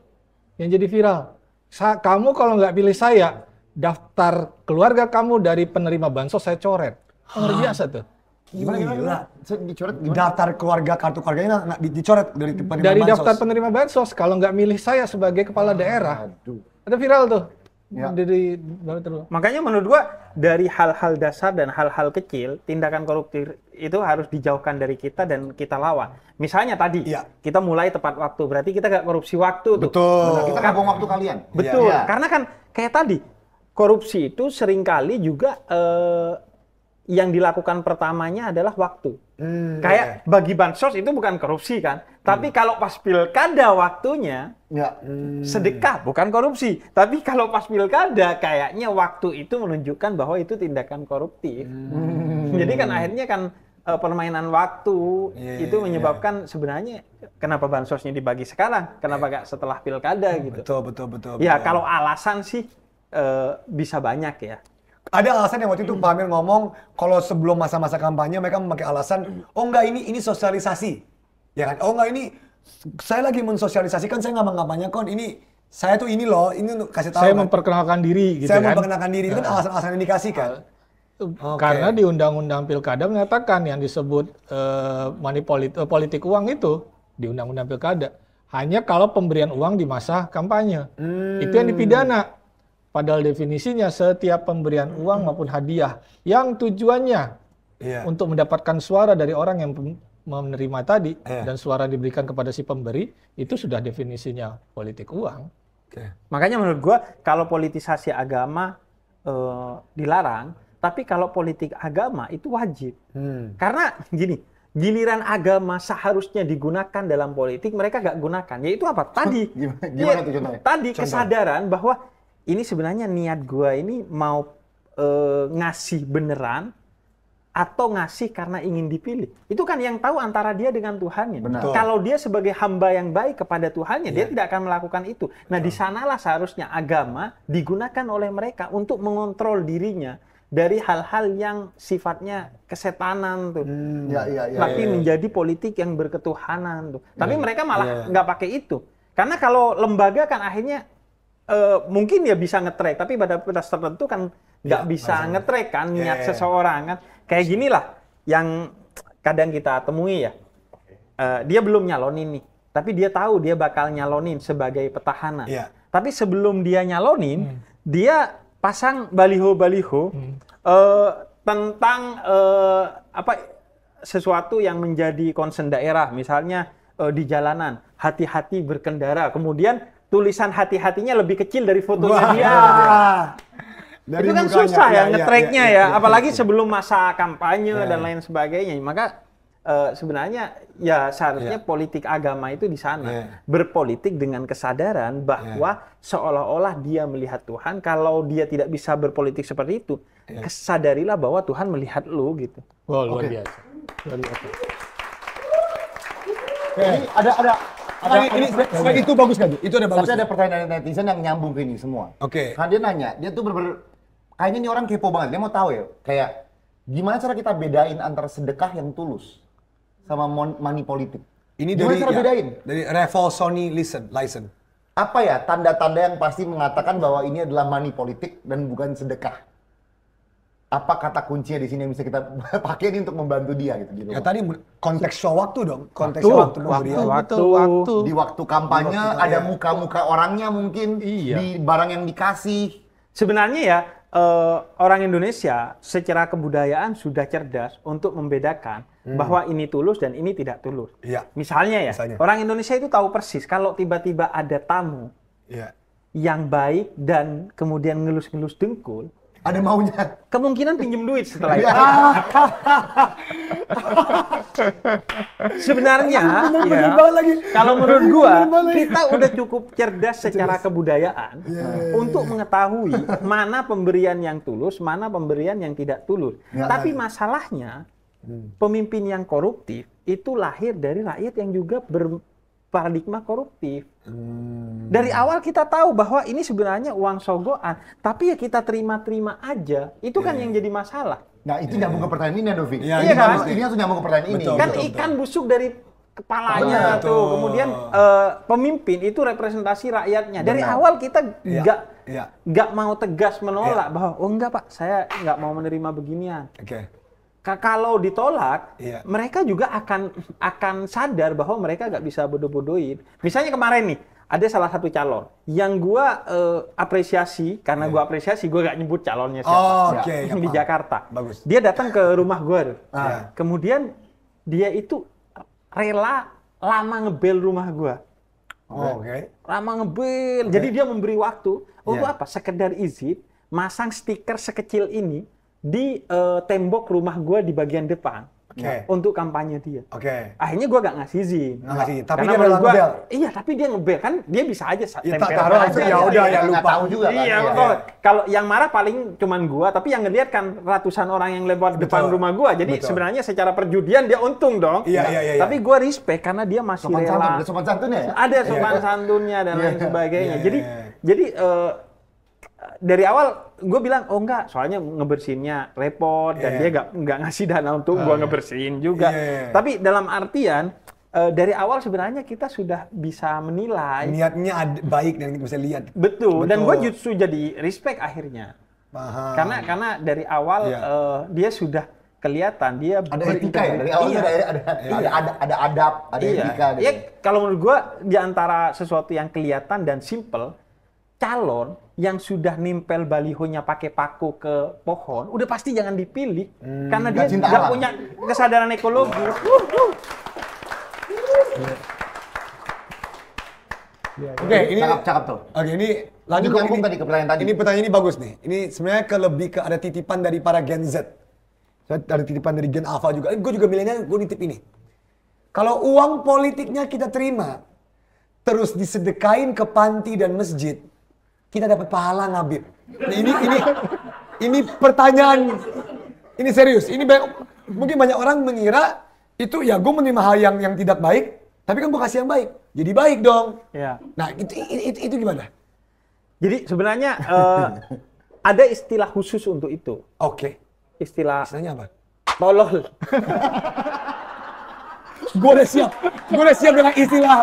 yang jadi viral. Kamu kalau nggak pilih saya, daftar keluarga kamu dari penerima bansos saya coret. Luar biasa tuh. Gimana? Dicoret gimana? Daftar keluarga, kartu keluarganya nggak dicoret dari penerima Dari bansos. daftar penerima bansos, kalau nggak milih saya sebagai kepala daerah. Aduh. Ada viral tuh. Ya. Makanya menurut gua dari hal-hal dasar dan hal-hal kecil, tindakan koruptif itu harus dijauhkan dari kita dan kita lawan. Misalnya tadi, Iya. kita mulai tepat waktu, berarti kita nggak korupsi waktu tuh. Betul. Kita kan buang waktu kalian. Betul, Iya. karena kan kayak tadi, korupsi itu seringkali juga yang dilakukan pertamanya adalah waktu. Kayak bagi bansos itu bukan korupsi kan, tapi kalau pas pilkada waktunya, Ya. sedekah bukan korupsi. Tapi kalau pas pilkada kayaknya waktu itu menunjukkan bahwa itu tindakan koruptif. Jadi kan akhirnya kan permainan waktu itu menyebabkan sebenarnya kenapa bansosnya dibagi sekarang, kenapa nggak setelah pilkada gitu. Betul. Ya kalau alasan sih bisa banyak ya. Ada alasan yang waktu itu Pak Amir ngomong kalau sebelum masa-masa kampanye mereka memakai alasan, oh enggak ini sosialisasi, ya kan? Oh enggak ini saya lagi mensosialisasikan, saya nggak mengampanyekan, ini saya tuh ini loh, ini untuk kasih tahu. Saya kan? memperkenalkan diri gitu Saya kan. memperkenalkan diri, itu kan alasan-alasan yang dikasih kan? Karena di Undang-Undang Pilkada menyatakan yang disebut politik uang itu di Undang-Undang Pilkada hanya kalau pemberian uang di masa kampanye. Itu yang dipidana. Padahal definisinya setiap pemberian uang maupun hadiah yang tujuannya untuk mendapatkan suara dari orang yang menerima tadi dan suara diberikan kepada si pemberi, itu sudah definisinya politik uang. Makanya menurut gua kalau politisasi agama dilarang, tapi kalau politik agama itu wajib. Karena gini, giliran agama seharusnya digunakan dalam politik, mereka nggak gunakan. Yaitu apa? Tadi. Gimana tuh contohnya? Tadi kesadaran bahwa ini sebenarnya niat gua ini mau ngasih beneran atau ngasih karena ingin dipilih. Itu kan yang tahu antara dia dengan Tuhannya. Benar. Kalau dia sebagai hamba yang baik kepada Tuhannya, dia tidak akan melakukan itu. Nah, di sanalah seharusnya agama digunakan oleh mereka untuk mengontrol dirinya dari hal-hal yang sifatnya kesetanan tuh. Tapi menjadi politik yang berketuhanan tuh. Tapi mereka malah nggak pakai itu. Karena kalau lembaga kan akhirnya mungkin ya bisa nge-track, tapi pada batas tertentu kan nggak bisa nge-track kan niat seseorang kan. Kayak ginilah yang kadang kita temui ya. Dia belum nyalonin nih, tapi dia tahu dia bakal nyalonin sebagai petahana. Tapi sebelum dia nyalonin, dia pasang baliho-baliho tentang sesuatu yang menjadi concern daerah, misalnya di jalanan, hati-hati berkendara. Kemudian tulisan hati-hatinya lebih kecil dari fotonya dia. Dari Itu kan mukanya. susah ya nge-tracknya ya, apalagi iya. sebelum masa kampanye dan lain sebagainya. Maka sebenarnya ya seharusnya politik agama itu di sana. Berpolitik dengan kesadaran bahwa seolah-olah dia melihat Tuhan. Kalau dia tidak bisa berpolitik seperti itu, kesadarilah bahwa Tuhan melihat lu gitu. Wah, luar biasa. Luar biasa. Ini ada Itu bagus kan? Itu ada bagus. Tapi ada pertanyaan netizen yang nyambung ke ini semua. Kan dia nanya, dia tuh kayaknya nih orang kepo banget. Dia mau tahu ya, kayak gimana cara kita bedain antara sedekah yang tulus sama money politik? Ini gimana cara bedain? Dari Revolsoni License. Apa ya tanda-tanda yang pasti mengatakan bahwa ini adalah money politik dan bukan sedekah? Apa kata kuncinya di sini yang bisa kita pakai ini untuk membantu dia gitu? Ya tadi kontekstual waktu dong. Kontekstual Waktu. Di waktu kampanye ada muka-muka orangnya mungkin di barang yang dikasih. Sebenarnya ya orang Indonesia secara kebudayaan sudah cerdas untuk membedakan bahwa ini tulus dan ini tidak tulus. Misalnya orang Indonesia itu tahu persis kalau tiba-tiba ada tamu yang baik dan kemudian ngelus-ngelus dengkul, ada maunya. Kemungkinan pinjem duit setelah itu. Sebenarnya, kalau menurut gua, kita udah cukup cerdas secara kebudayaan untuk mengetahui mana pemberian yang tulus, mana pemberian yang tidak tulus. Tapi masalahnya, pemimpin yang koruptif itu lahir dari rakyat yang juga berparadigma koruptif. Dari awal kita tahu bahwa ini sebenarnya uang sogokan, tapi ya kita terima-terima aja. Itu kan yang jadi masalah. Nah, itu nyambung ke pertanyaan ini, Novi. Iya, Iya kan? Ini langsung nyambung ke pertanyaan ini. Betul. Kan ikan busuk dari kepalanya Betul. tuh. Kemudian pemimpin itu representasi rakyatnya. Dari Benar. awal kita Iya. nggak mau tegas menolak bahwa oh enggak Pak, saya nggak mau menerima beginian. Oke. Kalau ditolak, Iya. mereka juga akan sadar bahwa mereka nggak bisa bodoh-bodohin. Misalnya kemarin nih, ada salah satu calon yang gua apresiasi, karena gua apresiasi, gua nggak nyebut calonnya siapa. Oh, oke. Yang di Paham. Jakarta. Bagus. Dia datang ke rumah gua tuh. Ah. Kemudian dia itu rela lama ngebel rumah gua. Oh, oke. Lama ngebel. Jadi dia memberi waktu untuk Iya. apa? Sekedar izin masang stiker sekecil ini di tembok rumah gua di bagian depan. Oke. Untuk kampanye dia. Oke. Akhirnya gua gak ngasih izin. Nggak ngasih izin. Tapi Karena dia menurut rela gua, ngebel. iya, tapi dia ngebel kan dia bisa aja Ya, tempel taruh aja. langsung, ya udah, ya Nggak lupa. tahu juga kan. Iya, betul. Kalau yang marah paling cuman gua, tapi yang ngelihat kan ratusan orang yang lewat depan rumah gua. Jadi Betul. sebenarnya secara perjudian dia untung dong. Iya. Tapi gua respect karena dia masih Sopan santun, rela. ada sopan santunnya ya? Ada sopan santunnya dan lain sebagainya. Iya, Jadi dari awal gue bilang oh enggak, soalnya ngebersihinnya repot dan dia nggak ngasih dana untuk gue ngebersihin juga. Iya. Tapi dalam artian dari awal sebenarnya kita sudah bisa menilai. Niatnya baik dan kita bisa lihat. Betul. Dan gue Betul. justru jadi respect akhirnya. Paham. Karena dari awal Iya. dia sudah kelihatan dia Ada etika ya? Dari awal Iya. ada adab, ada etika. Gitu. Iya, kalau menurut gua di antara sesuatu yang kelihatan dan simple, calon yang sudah nimpel balihonya pakai paku ke pohon, udah pasti jangan dipilih karena dia nggak cinta nggak alam. punya kesadaran ekologi. Oke, ini Cakep tuh. Oke, ini lanjut Ini nyambung tadi ke pertanyaan tadi. Ini pertanyaan ini bagus nih. Ini sebenarnya lebih ke ada titipan dari para Gen Z. Ada titipan dari Gen Alpha juga. Gue juga milenial, gue nitip ini. Kalau uang politiknya kita terima, terus disedekain ke panti dan masjid, kita dapat pahala Ngabib. Nah, ini pertanyaan, ini serius. Ini mungkin banyak orang mengira itu ya gue menerima hal yang tidak baik, tapi kan gue kasih yang baik. Jadi baik dong. Ya. Nah, itu gimana? Jadi sebenarnya ada istilah khusus untuk itu. Oke. Istilah Istilahnya apa? tolol. Gue udah siap dengan istilah.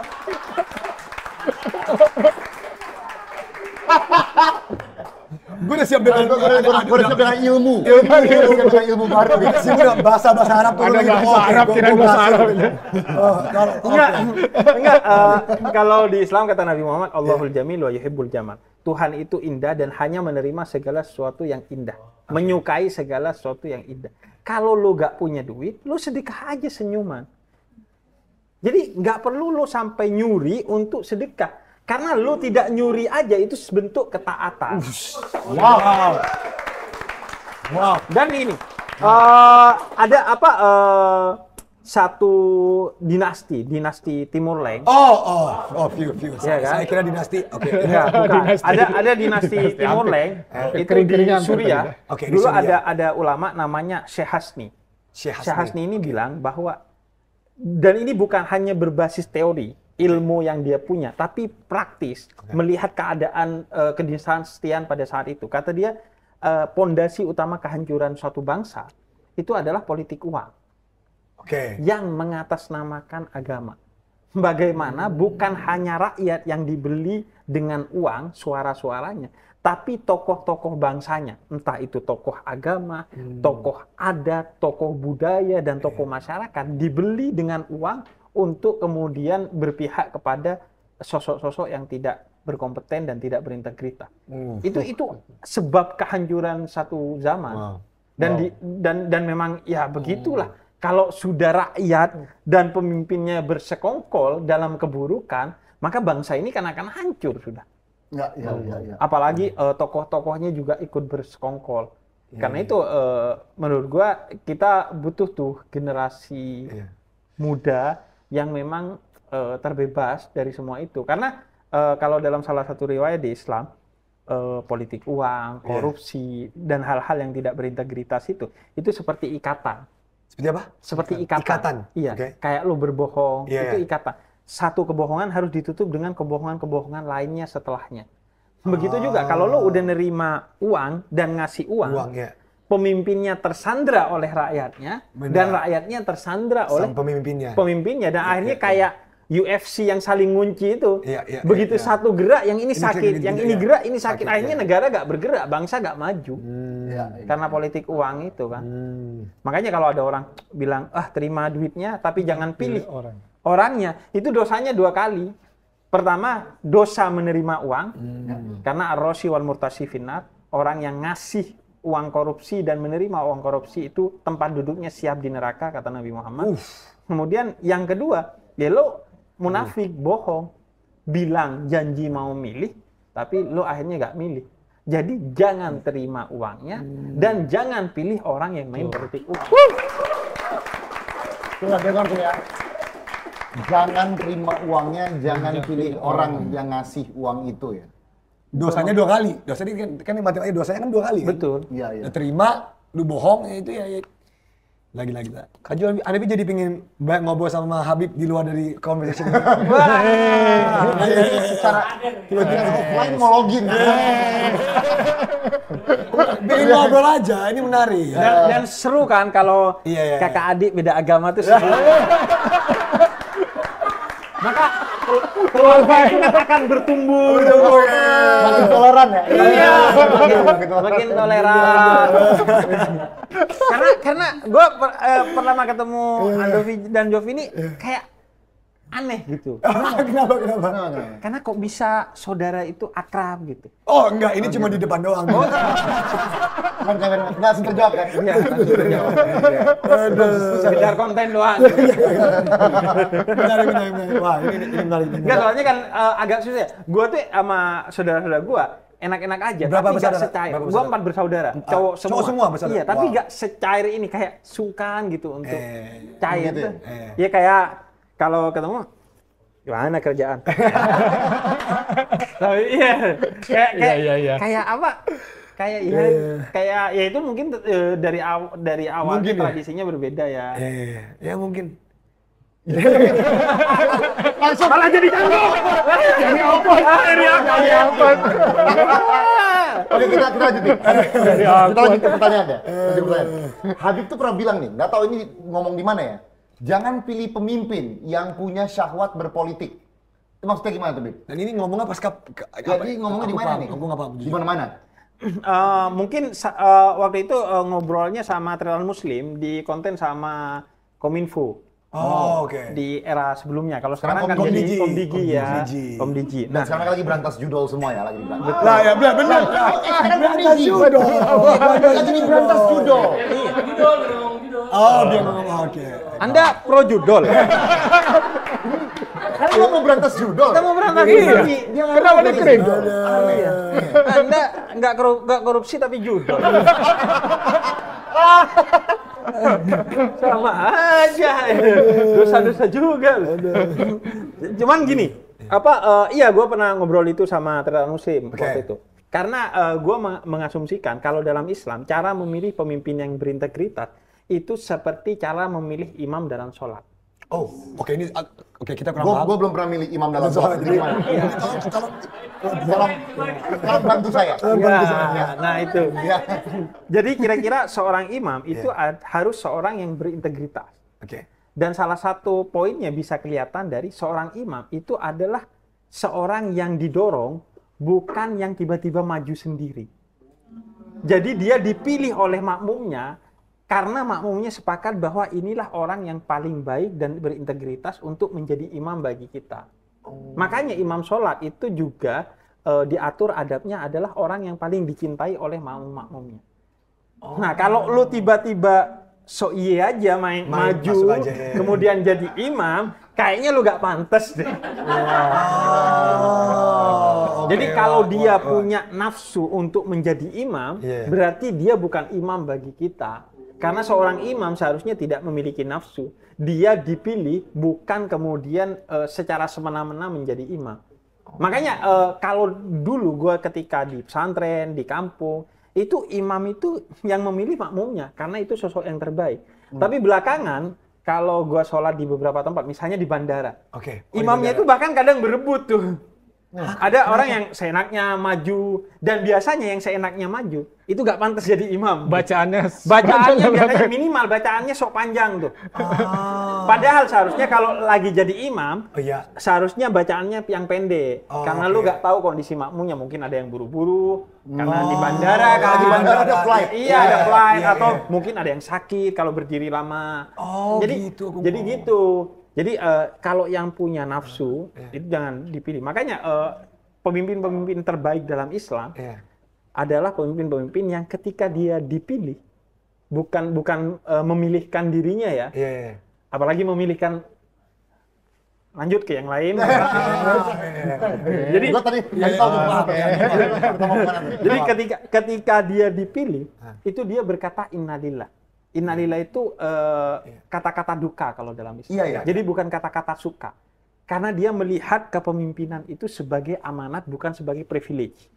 Gue udah siap dengan ilmu. Dengan ilmu baru. Sih udah bahasa Arab tuh. Ada bahasa Arab, kira bahasa Arab. Enggak, kalau di Islam kata Nabi Muhammad, Allahul Jamil wa yuhibbul jamal. Tuhan itu indah dan hanya menerima segala sesuatu yang indah. Menyukai segala sesuatu yang indah. Kalau lo gak punya duit, lo sedekah aja senyuman. Jadi nggak perlu lo sampai nyuri untuk sedekah. Karena lo tidak nyuri aja itu bentuk ketaatan. Wow. Dan ini ada apa satu dinasti Timur Leng. View. Iya kan? Saya kira dinasti. Oke. Enggak, bukan. Ada dinasti Timur Leng itu di Kering-keringan Suriah. Oke, di Dulu Suriah. ada ulama namanya Syekh Hasni. Syekh Syekh Hasni ini bilang bahwa dan ini bukan hanya berbasis teori ilmu yang dia punya, tapi praktis melihat keadaan kedinastian pada saat itu. Kata dia, pondasi utama kehancuran suatu bangsa itu adalah politik uang Oke. yang mengatasnamakan agama. Bagaimana bukan hanya rakyat yang dibeli dengan uang suara-suaranya, tapi tokoh-tokoh bangsanya, entah itu tokoh agama, tokoh adat, tokoh budaya, dan tokoh masyarakat dibeli dengan uang untuk kemudian berpihak kepada sosok-sosok yang tidak berkompeten dan tidak berintegritas. Itu sebab kehancuran satu zaman. Dan memang ya begitulah. Kalau sudah rakyat dan pemimpinnya bersekongkol dalam keburukan, maka bangsa ini kan akan hancur sudah. Ya. Apalagi tokoh-tokohnya juga ikut bersekongkol. Karena itu menurut gua kita butuh tuh generasi muda yang memang terbebas dari semua itu. Karena kalau dalam salah satu riwayat di Islam, politik uang, korupsi, dan hal-hal yang tidak berintegritas itu seperti ikatan. Seperti apa? Seperti ikatan. Iya, Oke. kayak lo berbohong, Iya, itu iya. ikatan. Satu kebohongan harus ditutup dengan kebohongan-kebohongan lainnya setelahnya. Begitu juga kalau lo udah nerima uang dan ngasih uang, Uang, ya. pemimpinnya tersandra oleh rakyatnya dan rakyatnya tersandra oleh pemimpinnya dan akhirnya kayak UFC yang saling ngunci itu. Begitu satu gerak yang ini sakit, yang ini gerak ini sakit. Akhirnya negara gak bergerak, bangsa gak maju. Karena politik uang itu kan. Makanya kalau ada orang bilang, terima duitnya tapi jangan pilih orangnya. Itu dosanya 2 kali. Pertama, dosa menerima uang. Karena ar-rashi wal murtashi finnar. Orang yang ngasih uang korupsi dan menerima uang korupsi itu tempat duduknya siap di neraka, kata Nabi Muhammad. Kemudian yang kedua, ya lo munafik, bohong, bilang janji mau milih, tapi lo akhirnya nggak milih. Jadi jangan terima uangnya dan jangan pilih orang yang main politik uang. Dengar tuh ya. Jangan terima uangnya, jangan pilih orang yang ngasih uang itu ya. Dosanya 2 kali. Dosanya kan matematika dosanya kan 2 kali. Betul. Iya. Terima, lu bohong, itu ya. Lagi-lagi lah. Kaju, Anda jadi pengen ngobrol sama Habib di luar dari conversation. Secara tiba-tiba offline mau login. Pengen ngobrol aja, ini menarik. Dan seru kan kalau kakak adik beda agama tuh seru. Maka keluarga itu akan bertumbuh. Makin toleran ya? Iya, makin toleran. Karena gue pertama ketemu Andovi dan Jovi ini kayak aneh gitu. Kenapa? Karena kok bisa saudara itu akrab gitu. Oh enggak, ini cuma di depan doang. Nggak terjawab kan? Iya, sekedar konten doang. Benar. Wah, ini menarik. Enggak, soalnya kan agak susah ya. Gue tuh sama saudara-saudara gue enak-enak aja, berapa tapi nggak secair. Gue 4 bersaudara, cowok semua bersaudara. Iya, tapi nggak secair ini, kayak sungkan gitu untuk cair gitu tuh. Ya kayak kalau ketemu, gimana kerjaan? Tapi kayak apa? Kayak ya itu mungkin dari awal mungkin tradisinya berbeda ya. Ya mungkin. Langsung malah jadi canggung. Jadi apa? Oke, kita lanjutin. Kita lanjutin pertanyaannya. Habib tuh pernah bilang nih, nggak tahu ini ngomong di mana ya. Jangan pilih pemimpin yang punya syahwat berpolitik. Itu maksudnya gimana tuh, Bib? Dan ini ngomongnya pas Jadi ngomongnya di mana nih? Aku nggak paham. Di mana-mana? Mungkin waktu itu ngobrolnya sama Trilawan Muslim di konten sama Kominfo. Oke. Di era sebelumnya. Kalau sekarang kan Komdigi. jadi Komdigi ya. Komdigi. Nah, sekarang lagi berantas judol semua ya, lagi berantas. Lah ya benar. Berantas judol. Lagi nih berantas judol. Oh, dia ngomong oke. Anda pro judol. Kan lo mau berantas judol. Kita mau berantas judol. Kenapa dia keren? Anda nggak korupsi tapi judol. Sama aja, dosa-dosa juga. Cuman gini, iya gue pernah ngobrol itu sama Trilawan Muslim waktu itu. Karena gue mengasumsikan kalau dalam Islam cara memilih pemimpin yang berintegritas itu seperti cara memilih imam dalam sholat. Oh, oke ini kita kurang paham. Gue belum pernah milih imam dalam sholat. Tolong bantu saya. Nah itu. Jadi kira-kira seorang imam itu harus seorang yang berintegritas. Oke. Dan salah satu poinnya bisa kelihatan dari seorang imam itu adalah seorang yang didorong, bukan yang tiba-tiba maju sendiri. Jadi dia dipilih oleh makmumnya karena makmumnya sepakat bahwa inilah orang yang paling baik dan berintegritas untuk menjadi imam bagi kita. Makanya imam sholat itu juga diatur adabnya adalah orang yang paling dicintai oleh makmum-makmumnya. Nah kalau lu tiba-tiba iye aja maju, aja, kemudian jadi imam, kayaknya lu gak pantas deh. Jadi kalau dia punya nafsu untuk menjadi imam, berarti dia bukan imam bagi kita. Karena seorang imam seharusnya tidak memiliki nafsu. Dia dipilih bukan kemudian secara semena-mena menjadi imam. Makanya kalau dulu gue ketika di pesantren, di kampung, itu imam itu yang memilih makmumnya. Karena itu sosok yang terbaik. Tapi belakangan, kalau gue sholat di beberapa tempat, misalnya di bandara. Imamnya itu bahkan kadang berebut tuh. Ada orang yang seenaknya maju, dan biasanya yang seenaknya maju itu nggak pantas jadi imam. Bacaannya Biasanya minimal bacaannya sok panjang tuh. Padahal seharusnya kalau lagi jadi imam, seharusnya bacaannya yang pendek. Karena lu nggak tahu kondisi makmumnya, mungkin ada yang buru-buru, karena di bandara kan. Di bandara ada flight. Iya, ada flight, atau mungkin ada yang sakit kalau berdiri lama. Jadi gitu. Jadi kalau yang punya nafsu itu jangan dipilih. Makanya pemimpin-pemimpin terbaik dalam Islam adalah pemimpin-pemimpin yang ketika dia dipilih bukan memilihkan dirinya ya. Apalagi memilihkan lanjut ke yang lain. Jadi ketika dia dipilih itu dia berkata innalillah. Innalillah itu kata-kata duka kalau dalam Islam. Jadi bukan kata-kata suka. Karena dia melihat kepemimpinan itu sebagai amanat, bukan sebagai privilege.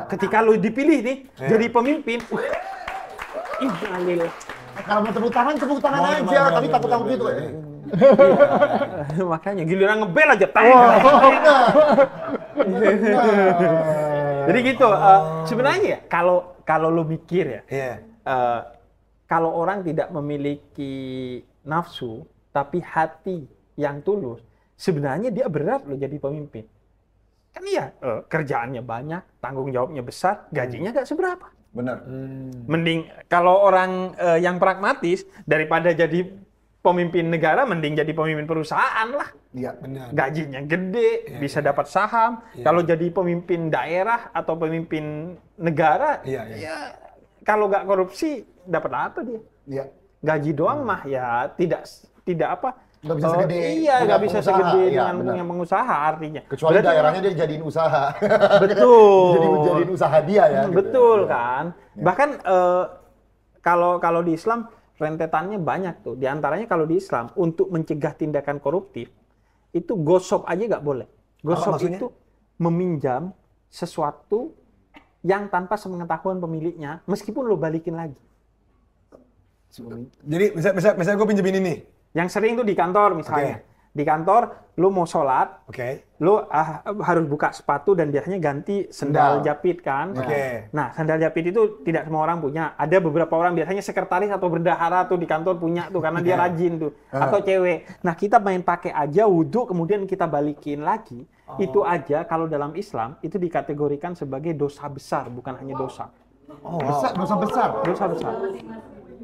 Ketika lo dipilih nih jadi pemimpin, innalillah. Kalau mau tepuk tangan aja. Tapi takut-takut gitu. Makanya giliran ngebel aja. Jadi gitu. Sebenarnya kalau lo mikir ya. Kalau orang tidak memiliki nafsu, tapi hati yang tulus, sebenarnya dia berat loh jadi pemimpin. Kan iya, kerjaannya banyak, tanggung jawabnya besar, gajinya nggak seberapa. Benar. Mending kalau orang yang pragmatis, daripada jadi pemimpin negara, mending jadi pemimpin perusahaan lah. Iya, benar. Gajinya gede, bisa dapat saham. Kalau jadi pemimpin daerah atau pemimpin negara, ya kalau nggak korupsi, dapat apa dia? Gaji doang mah ya tidak apa? Nggak bisa segede. Iya, nggak bisa segede dengan yang pengusaha artinya. Kecuali daerahnya dia jadiin usaha. Betul. Jadiin usaha dia ya. Betul gitu. Kan. Bahkan kalau di Islam rentetannya banyak tuh. Di antaranya kalau di Islam untuk mencegah tindakan koruptif itu gosop aja nggak boleh. Gosop itu meminjam sesuatu yang tanpa sepengetahuan pemiliknya, meskipun lo balikin lagi. Jadi misalnya gue pinjemin ini. Yang sering tuh di kantor misalnya. Di kantor, lo mau sholat, lo harus buka sepatu dan biasanya ganti sendal japit kan. Nah, sendal japit itu tidak semua orang punya. Ada beberapa orang biasanya sekretaris atau bendahara tuh di kantor punya tuh karena dia rajin tuh. Atau cewek. Nah, kita main pakai aja wudhu kemudian kita balikin lagi. Itu aja kalau dalam Islam itu dikategorikan sebagai dosa besar, bukan hanya dosa. Dosa besar. Dosa besar.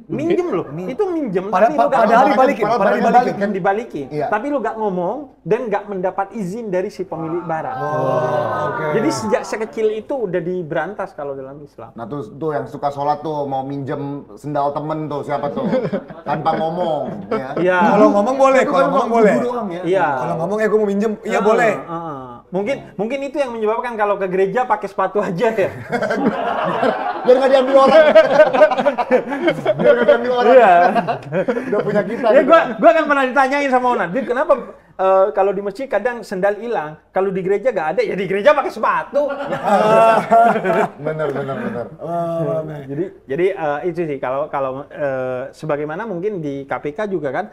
Minjem loh, itu minjem. Padahal dibalikin. Tapi lo nggak ngomong dan nggak mendapat izin dari si pemilik barang. Jadi sejak sekecil itu udah diberantas kalau dalam Islam. Nah tuh yang suka sholat tuh mau minjem sendal temen tuh siapa tuh tanpa ngomong. Kalau ngomong boleh, Kalau ngomong gue mau minjem, iya boleh. Mungkin itu yang menyebabkan kalau ke gereja pakai sepatu aja ya. Biar nggak diambil orang. Udah punya kita. Ya gua kan pernah ditanyain sama Onan, "Dir, kenapa kalau di masjid kadang sendal hilang, kalau di gereja nggak ada?" Ya di gereja pakai sepatu. Bener. Jadi itu sih kalau sebagaimana mungkin di KPK juga kan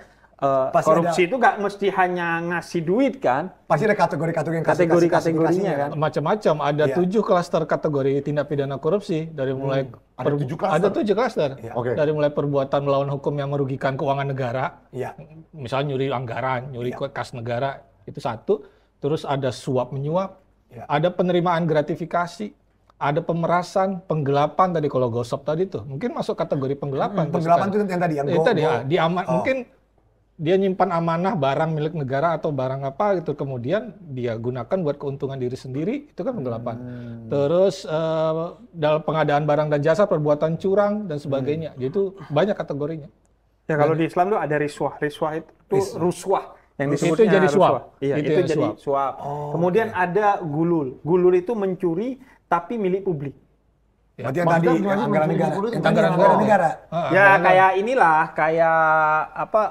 korupsi itu nggak mesti hanya ngasih duit kan? Pasti ada kategorinya kan. Macam-macam. Ada 7 klaster kategori tindak pidana korupsi dari mulai ada 7 klaster. Dari mulai perbuatan melawan hukum yang merugikan keuangan negara. Misalnya nyuri anggaran, nyuri kas negara itu satu. Terus ada suap menyuap. Ada penerimaan gratifikasi. Ada pemerasan, penggelapan tadi kalau gosop tadi tuh. Mungkin masuk kategori penggelapan. Penggelapan itu yang tadi yang mungkin dia nyimpan amanah barang milik negara atau barang apa gitu, kemudian dia gunakan buat keuntungan diri sendiri, itu kan penggelapan. Terus dalam pengadaan barang dan jasa, perbuatan curang dan sebagainya, itu banyak kategorinya. Ya kalau di Islam tuh ada riswah itu ruswah yang disebutnya itu jadi suap. Iya, itu jadi suap. Kemudian ada gulul. Gulul itu mencuri tapi milik publik. Berarti yang tadi anggaran negara. Ya kayak inilah, kayak apa?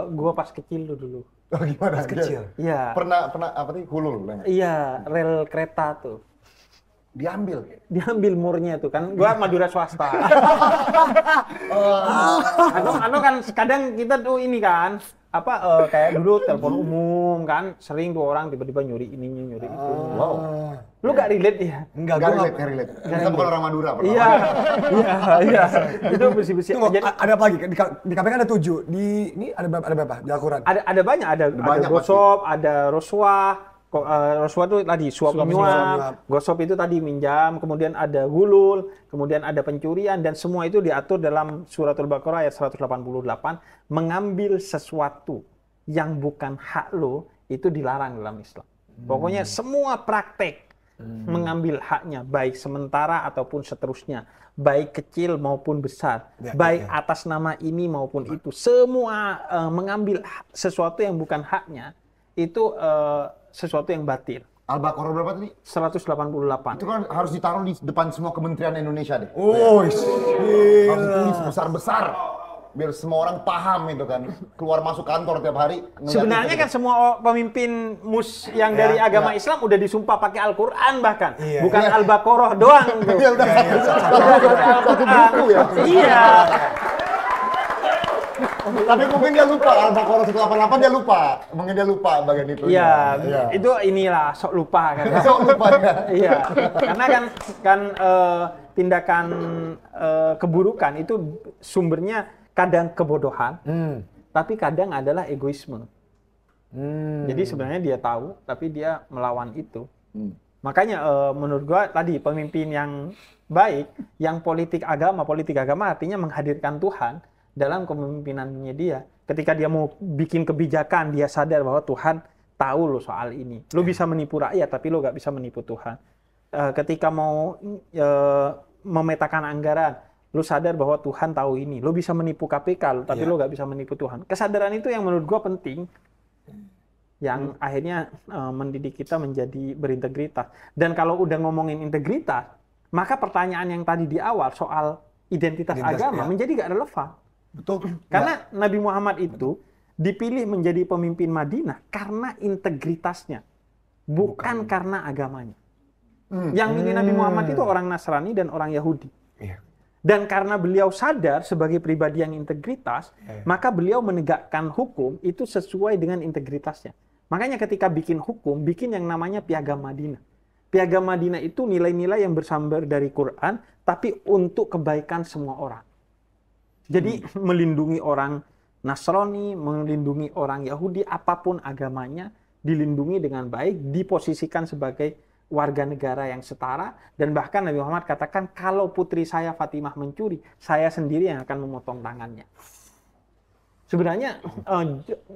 Gua pas kecil dulu. Oh gimana? Pas kecil. Iya. Pernah apa nih hulul? Iya, rel kereta tuh. Diambil murnya tuh kan. Gua Madura swasta. Ano kan kadang kita tuh ini kan kayak dulu telepon umum kan, sering tuh orang tiba-tiba nyuri ini, nyuri itu. Wow. Lu gak relate ya? Enggak, Gak gua relate. Kita bukan orang Madura. pertama. Iya. Itu besi-besi. Tunggu, Jadi ada apa lagi? Di KPK ada 7. Ini ada berapa? Di Al-Quran. ada banyak, ada banyak gosop, ada roswah. Roswah itu tadi suap Suap menyuap, menyuap. gosop itu tadi minjam, kemudian ada gulul, kemudian ada pencurian, dan semua itu diatur dalam Suratul Baqarah ayat 188, mengambil sesuatu yang bukan hak lo itu dilarang dalam Islam. Pokoknya semua praktek mengambil haknya, baik sementara ataupun seterusnya, baik kecil maupun besar, baik atas nama ini maupun itu, semua mengambil sesuatu yang bukan haknya itu sesuatu yang batil. Al-Baqarah berapa tadi? 188. Itu kan harus ditaruh di depan semua kementerian Indonesia deh. Oh, Harus ditulis besar-besar. Biar semua orang paham itu kan. Keluar masuk kantor tiap hari. Sebenarnya kan semua pemimpin yang dari agama Islam udah disumpah pakai Al-Quran bahkan. Bukan Al-Baqarah doang. Iya udah. Satu buku ya. Iya. Tapi mungkin dia lupa, Al-Baqarah 188 dia lupa. Mungkin dia lupa bagian itu. Iya, itu inilah sok lupa kan. Sok lupa ya. Iya, karena kan tindakan keburukan itu sumbernya kadang kebodohan, tapi kadang adalah egoisme. Jadi sebenarnya dia tahu, tapi dia melawan itu. Makanya menurut gua tadi pemimpin yang baik, yang politik agama artinya menghadirkan Tuhan dalam kepemimpinannya dia. Ketika dia mau bikin kebijakan, dia sadar bahwa Tuhan tahu lo soal ini. Lo bisa menipu rakyat, tapi lo gak bisa menipu Tuhan. Ketika mau memetakan anggaran, lo sadar bahwa Tuhan tahu ini. Lo bisa menipu KPK, tapi lo gak bisa menipu Tuhan. Kesadaran itu yang menurut gua penting. Yang akhirnya mendidik kita menjadi berintegritas. Dan kalau udah ngomongin integritas, maka pertanyaan yang tadi di awal soal identitas agama menjadi gak relevan. Betul. Karena Nabi Muhammad itu dipilih menjadi pemimpin Madinah karena integritasnya, bukan karena agamanya. Yang milih Nabi Muhammad itu orang Nasrani dan orang Yahudi. Dan karena beliau sadar sebagai pribadi yang integritas, maka beliau menegakkan hukum itu sesuai dengan integritasnya. Makanya ketika bikin hukum, bikin yang namanya Piagam Madinah. Piagam Madinah itu nilai-nilai yang bersumber dari Quran, tapi untuk kebaikan semua orang. Jadi melindungi orang Nasrani, melindungi orang Yahudi, apapun agamanya, dilindungi dengan baik, diposisikan sebagai warga negara yang setara, dan bahkan Nabi Muhammad katakan, kalau putri saya Fatimah mencuri, saya sendiri yang akan memotong tangannya. Sebenarnya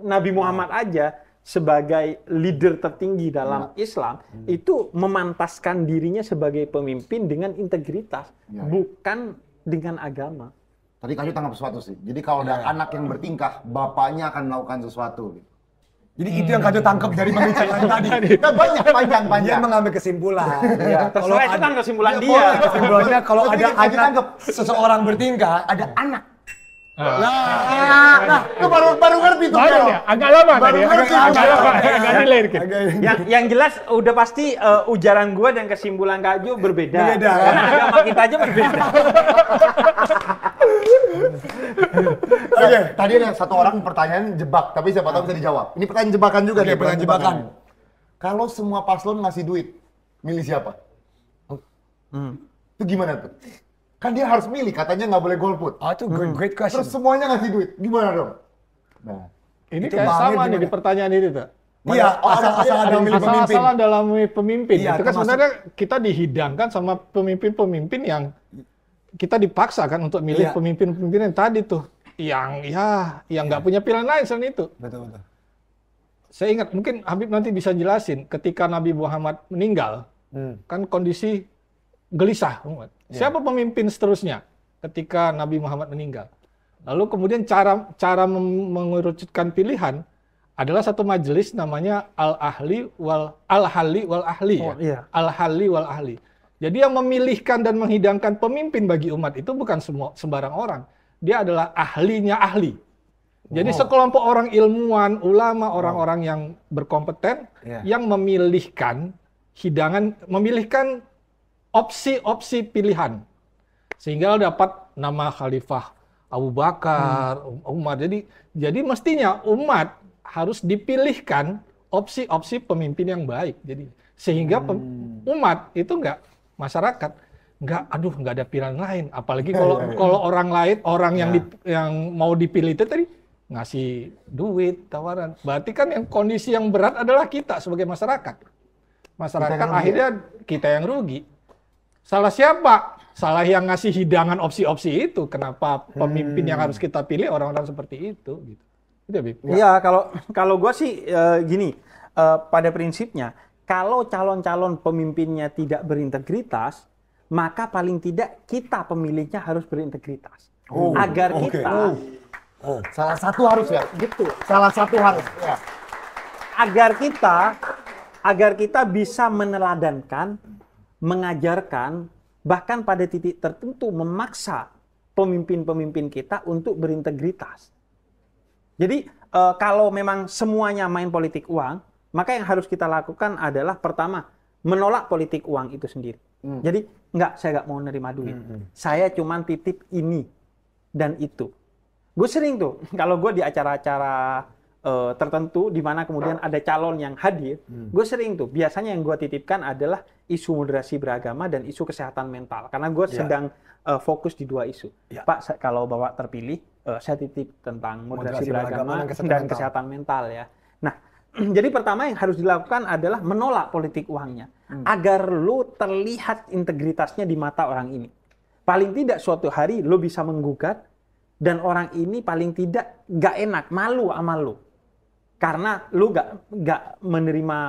Nabi Muhammad aja sebagai leader tertinggi dalam Islam, itu memantaskan dirinya sebagai pemimpin dengan integritas, bukan dengan agama. Tadi Kak Jo tangkap sesuatu sih. Jadi kalau ada anak yang bertingkah, bapaknya akan melakukan sesuatu. Jadi itu yang Kak Jo tangkap dari pembicaraan tadi. Nah, banyak panjang. Dia mengambil kesimpulan. Terserah itu kan kesimpulan dia. Kesimpulannya kalau ada anak seseorang bertingkah, ada anak. Nah, itu baru ngerti tuh. Baru ya, agak lama tadi ya. Agak delay dikit. Yang jelas udah pasti ujaran gua dan kesimpulan Kak Jo berbeda. Karena agama kita aja berbeda. Oke, tadi ada satu orang pertanyaan jebak, tapi siapa tahu bisa dijawab. Ini pertanyaan jebakan juga nih, pertanyaan jebakan. Kalau semua paslon ngasih duit, milih siapa? Itu gimana tuh? Kan dia harus milih, katanya nggak boleh golput. Itu great question. Terus semuanya ngasih duit, gimana dong? Nah, Ini Itu kayak Bang sama Mir nih di gimana? pertanyaan ini tuh. Iya, asal-asalan dalam milih pemimpin. Asal-asalan dalam memilih pemimpin. Iya, Itu kan termasuk- sebenarnya kita dihidangkan sama pemimpin-pemimpin yang kita dipaksa kan untuk milih Iya. pemimpin-pemimpin yang tadi tuh. Yang nggak punya pilihan lain selain itu. Betul. Saya ingat, mungkin Habib nanti bisa jelasin, ketika Nabi Muhammad meninggal, kan kondisi gelisah. Siapa pemimpin seterusnya ketika Nabi Muhammad meninggal? Lalu kemudian cara mengerucutkan pilihan adalah satu majelis namanya Al-Ahli wal Ahli. Oh, iya. Al-Ahli wal Ahli. Jadi yang memilihkan dan menghidangkan pemimpin bagi umat itu bukan sembarang orang. Dia adalah ahlinya ahli. Jadi sekelompok orang ilmuwan, ulama, orang-orang yang berkompeten yang memilihkan memilihkan opsi-opsi pilihan. Sehingga dapat nama Khalifah Abu Bakar, Umar. Jadi mestinya umat harus dipilihkan opsi-opsi pemimpin yang baik. Jadi sehingga umat itu masyarakat nggak ada pilihan lain. Apalagi kalau orang lain, orang yang mau dipilih itu tadi ngasih duit, tawaran. Berarti kan yang kondisi yang berat adalah kita sebagai masyarakat. Masyarakat akhirnya kita yang rugi. Salah siapa? Salah yang ngasih hidangan opsi-opsi itu. Kenapa pemimpin yang harus kita pilih orang-orang seperti itu? Gitu. Iya, kalau gue sih gini, pada prinsipnya, kalau calon-calon pemimpinnya tidak berintegritas, maka paling tidak kita pemilihnya harus berintegritas. Agar kita... salah satu harus ya? Gitu. Salah satu harus, ya. Agar kita bisa meneladankan, mengajarkan, bahkan pada titik tertentu memaksa pemimpin-pemimpin kita untuk berintegritas. Jadi kalau memang semuanya main politik uang, maka yang harus kita lakukan adalah pertama, menolak politik uang itu sendiri. Jadi saya nggak mau nerima duit. Saya cuman titip ini dan itu. Gue sering tuh, kalau gue di acara-acara tertentu di mana kemudian ada calon yang hadir, gue sering tuh, biasanya yang gue titipkan adalah isu moderasi beragama dan isu kesehatan mental. Karena gue sedang fokus di dua isu. Pak, kalau Bapak terpilih, saya titip tentang moderasi beragama dan kesehatan mental ya. Nah, jadi pertama yang harus dilakukan adalah menolak politik uangnya. Agar lu terlihat integritasnya di mata orang ini. Paling tidak suatu hari lu bisa menggugat, dan orang ini paling tidak nggak enak, malu sama lu. Karena lu nggak menerima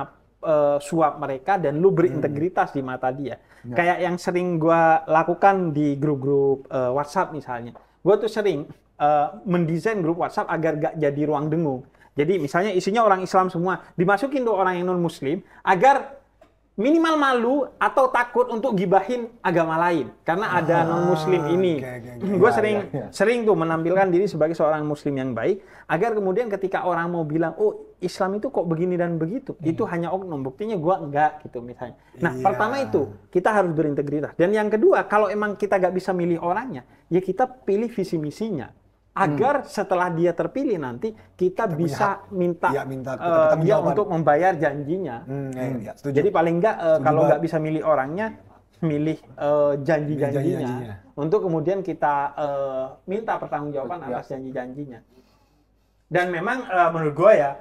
suap mereka dan lu berintegritas di mata dia. Kayak yang sering gue lakukan di grup-grup WhatsApp misalnya. Gue tuh sering mendesain grup WhatsApp agar nggak jadi ruang dengung. Jadi misalnya isinya orang Islam semua, dimasukin tuh orang yang non-Muslim agar minimal malu atau takut untuk gibahin agama lain karena ada non-Muslim ini. Gue sering tuh menampilkan diri sebagai seorang Muslim yang baik agar kemudian ketika orang mau bilang, oh Islam itu kok begini dan begitu, itu hanya oknum, buktinya gue enggak gitu misalnya. Nah pertama itu kita harus berintegritas, dan yang kedua kalau emang kita nggak bisa milih orangnya, ya kita pilih visi misinya. Agar setelah dia terpilih nanti kita bisa minta dia untuk membayar janjinya. Jadi paling enggak kalau nggak bisa milih orangnya, milih janji-janjinya untuk kemudian kita minta pertanggungjawaban atas janji-janjinya. Dan memang menurut gue ya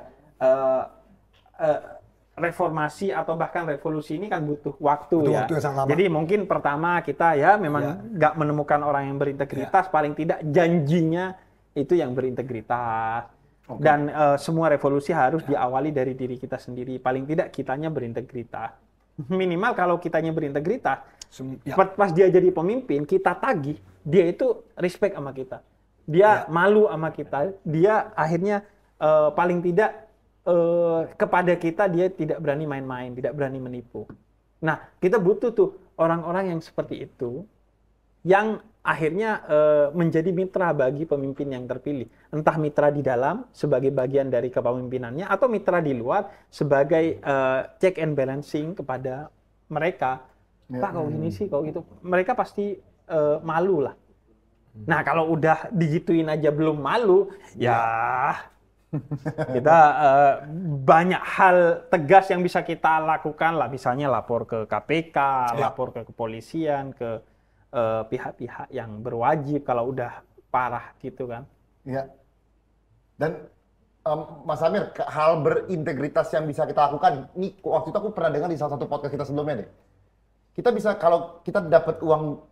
reformasi atau bahkan revolusi ini kan butuh waktu ya. Jadi mungkin pertama kita ya memang nggak menemukan orang yang berintegritas, paling tidak janjinya itu yang berintegritas. Dan semua revolusi harus diawali dari diri kita sendiri. Paling tidak kitanya berintegritas. Minimal kalau kitanya berintegritas, pas dia jadi pemimpin, kita tagih, dia itu respect sama kita. Dia malu sama kita, dia akhirnya paling tidak kepada kita dia tidak berani main-main, tidak berani menipu. Nah, kita butuh tuh orang-orang yang seperti itu, yang akhirnya menjadi mitra bagi pemimpin yang terpilih. Entah mitra di dalam sebagai bagian dari kepemimpinannya, atau mitra di luar sebagai check and balancing kepada mereka. Pak, kalau gini sih, kalau gitu. Mereka pasti malu lah. Nah, kalau udah digituin aja belum malu, ya kita banyak hal tegas yang bisa kita lakukan lah, misalnya lapor ke KPK, lapor ke kepolisian, ke pihak-pihak yang berwajib kalau udah parah gitu kan. Iya. Dan Mas Amir, hal berintegritas yang bisa kita lakukan, ini waktu itu aku pernah dengar di salah satu podcast kita sebelumnya deh. Kita bisa, kalau kita dapat uang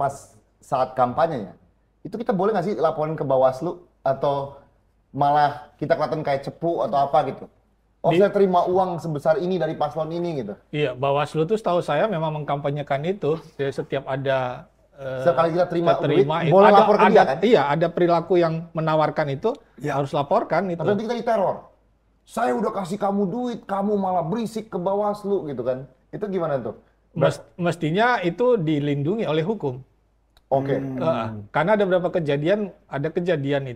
pas saat kampanye ya, itu kita boleh nggak sih laporin ke Bawaslu, atau malah kita kelihatan kayak cepu atau apa gitu? Saya terima uang sebesar ini dari paslon ini gitu. Iya, Bawaslu tuh setahu saya memang mengkampanyekan itu. Jadi setiap ada sekali kita terima duit, boleh lapor ke dia kan? Iya, ada perilaku yang menawarkan itu, harus laporkan itu. Tapi nanti kita diteror. Saya udah kasih kamu duit, kamu malah berisik ke Bawaslu gitu kan. Itu gimana tuh? Mestinya itu dilindungi oleh hukum. Oke. Karena ada beberapa kejadian,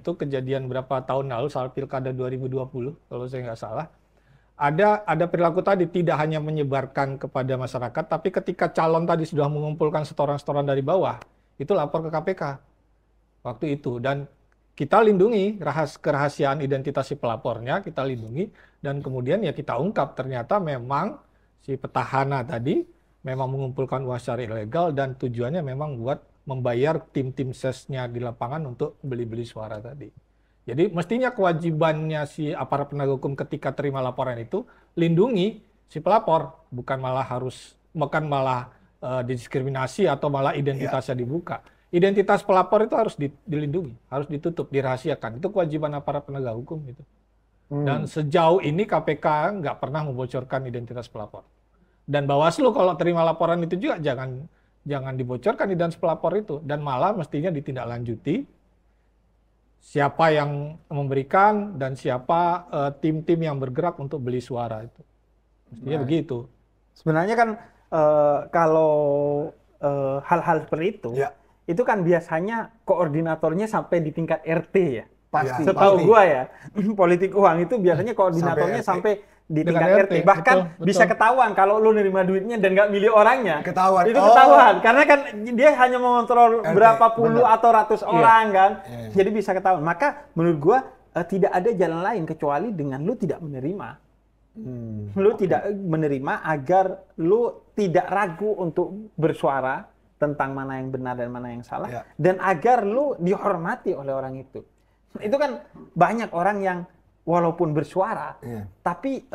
kejadian berapa tahun lalu soal Pilkada 2020 kalau saya nggak salah. Ada perilaku tadi, tidak hanya menyebarkan kepada masyarakat, tapi ketika calon tadi sudah mengumpulkan setoran-setoran dari bawah, itu lapor ke KPK. waktu itu. Dan kita lindungi kerahasiaan identitas si pelapornya, kita lindungi, dan kemudian ya kita ungkap ternyata memang si petahana tadi memang mengumpulkan uang secara ilegal dan tujuannya memang buat membayar tim-tim sesnya di lapangan untuk beli-beli suara tadi. Jadi mestinya kewajibannya si aparat penegak hukum ketika terima laporan itu lindungi si pelapor, bukan malah didiskriminasi atau malah identitasnya dibuka. Identitas pelapor itu harus dilindungi, harus ditutup, dirahasiakan. Itu kewajiban aparat penegak hukum itu. Dan sejauh ini KPK nggak pernah membocorkan identitas pelapor. Dan Bawaslu kalau terima laporan itu juga jangan dibocorkan identitas pelapor itu, dan malah mestinya ditindaklanjuti siapa yang memberikan dan siapa tim-tim yang bergerak untuk beli suara itu. Mestinya begitu. Sebenarnya kan kalau hal-hal seperti itu kan biasanya koordinatornya sampai di tingkat RT ya. Pasti. Setahu gua ya, politik uang itu biasanya koordinatornya sampai di tingkat RT. Bahkan betul. bisa ketahuan kalau lu nerima duitnya dan nggak milih orangnya. Ketahuan. Itu ketahuan. Karena kan dia hanya mengontrol RT, berapa puluh atau ratus orang kan. Iya. Jadi bisa ketahuan. Maka menurut gua tidak ada jalan lain kecuali dengan lu tidak menerima. Lu tidak menerima agar lu tidak ragu untuk bersuara tentang mana yang benar dan mana yang salah, dan agar lu dihormati oleh orang itu. Itu kan banyak orang yang walaupun bersuara, tapi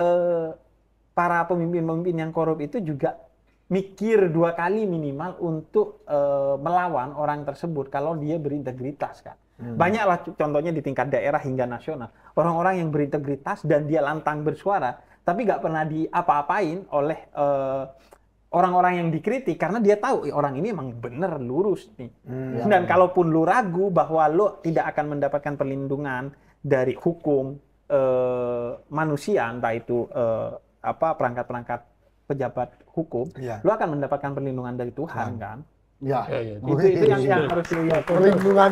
para pemimpin-pemimpin yang korup itu juga mikir 2 kali minimal untuk melawan orang tersebut kalau dia berintegritas kan. Banyaklah contohnya di tingkat daerah hingga nasional. Orang-orang yang berintegritas dan dia lantang bersuara, tapi nggak pernah diapa-apain oleh orang-orang yang dikritik karena dia tahu orang ini emang bener lurus nih. Dan kalaupun lu ragu bahwa lu tidak akan mendapatkan perlindungan dari hukum manusia, entah itu perangkat-perangkat pejabat hukum, lu akan mendapatkan perlindungan dari Tuhan kan. Ya. Itu yang harus dilihat. Perlindungan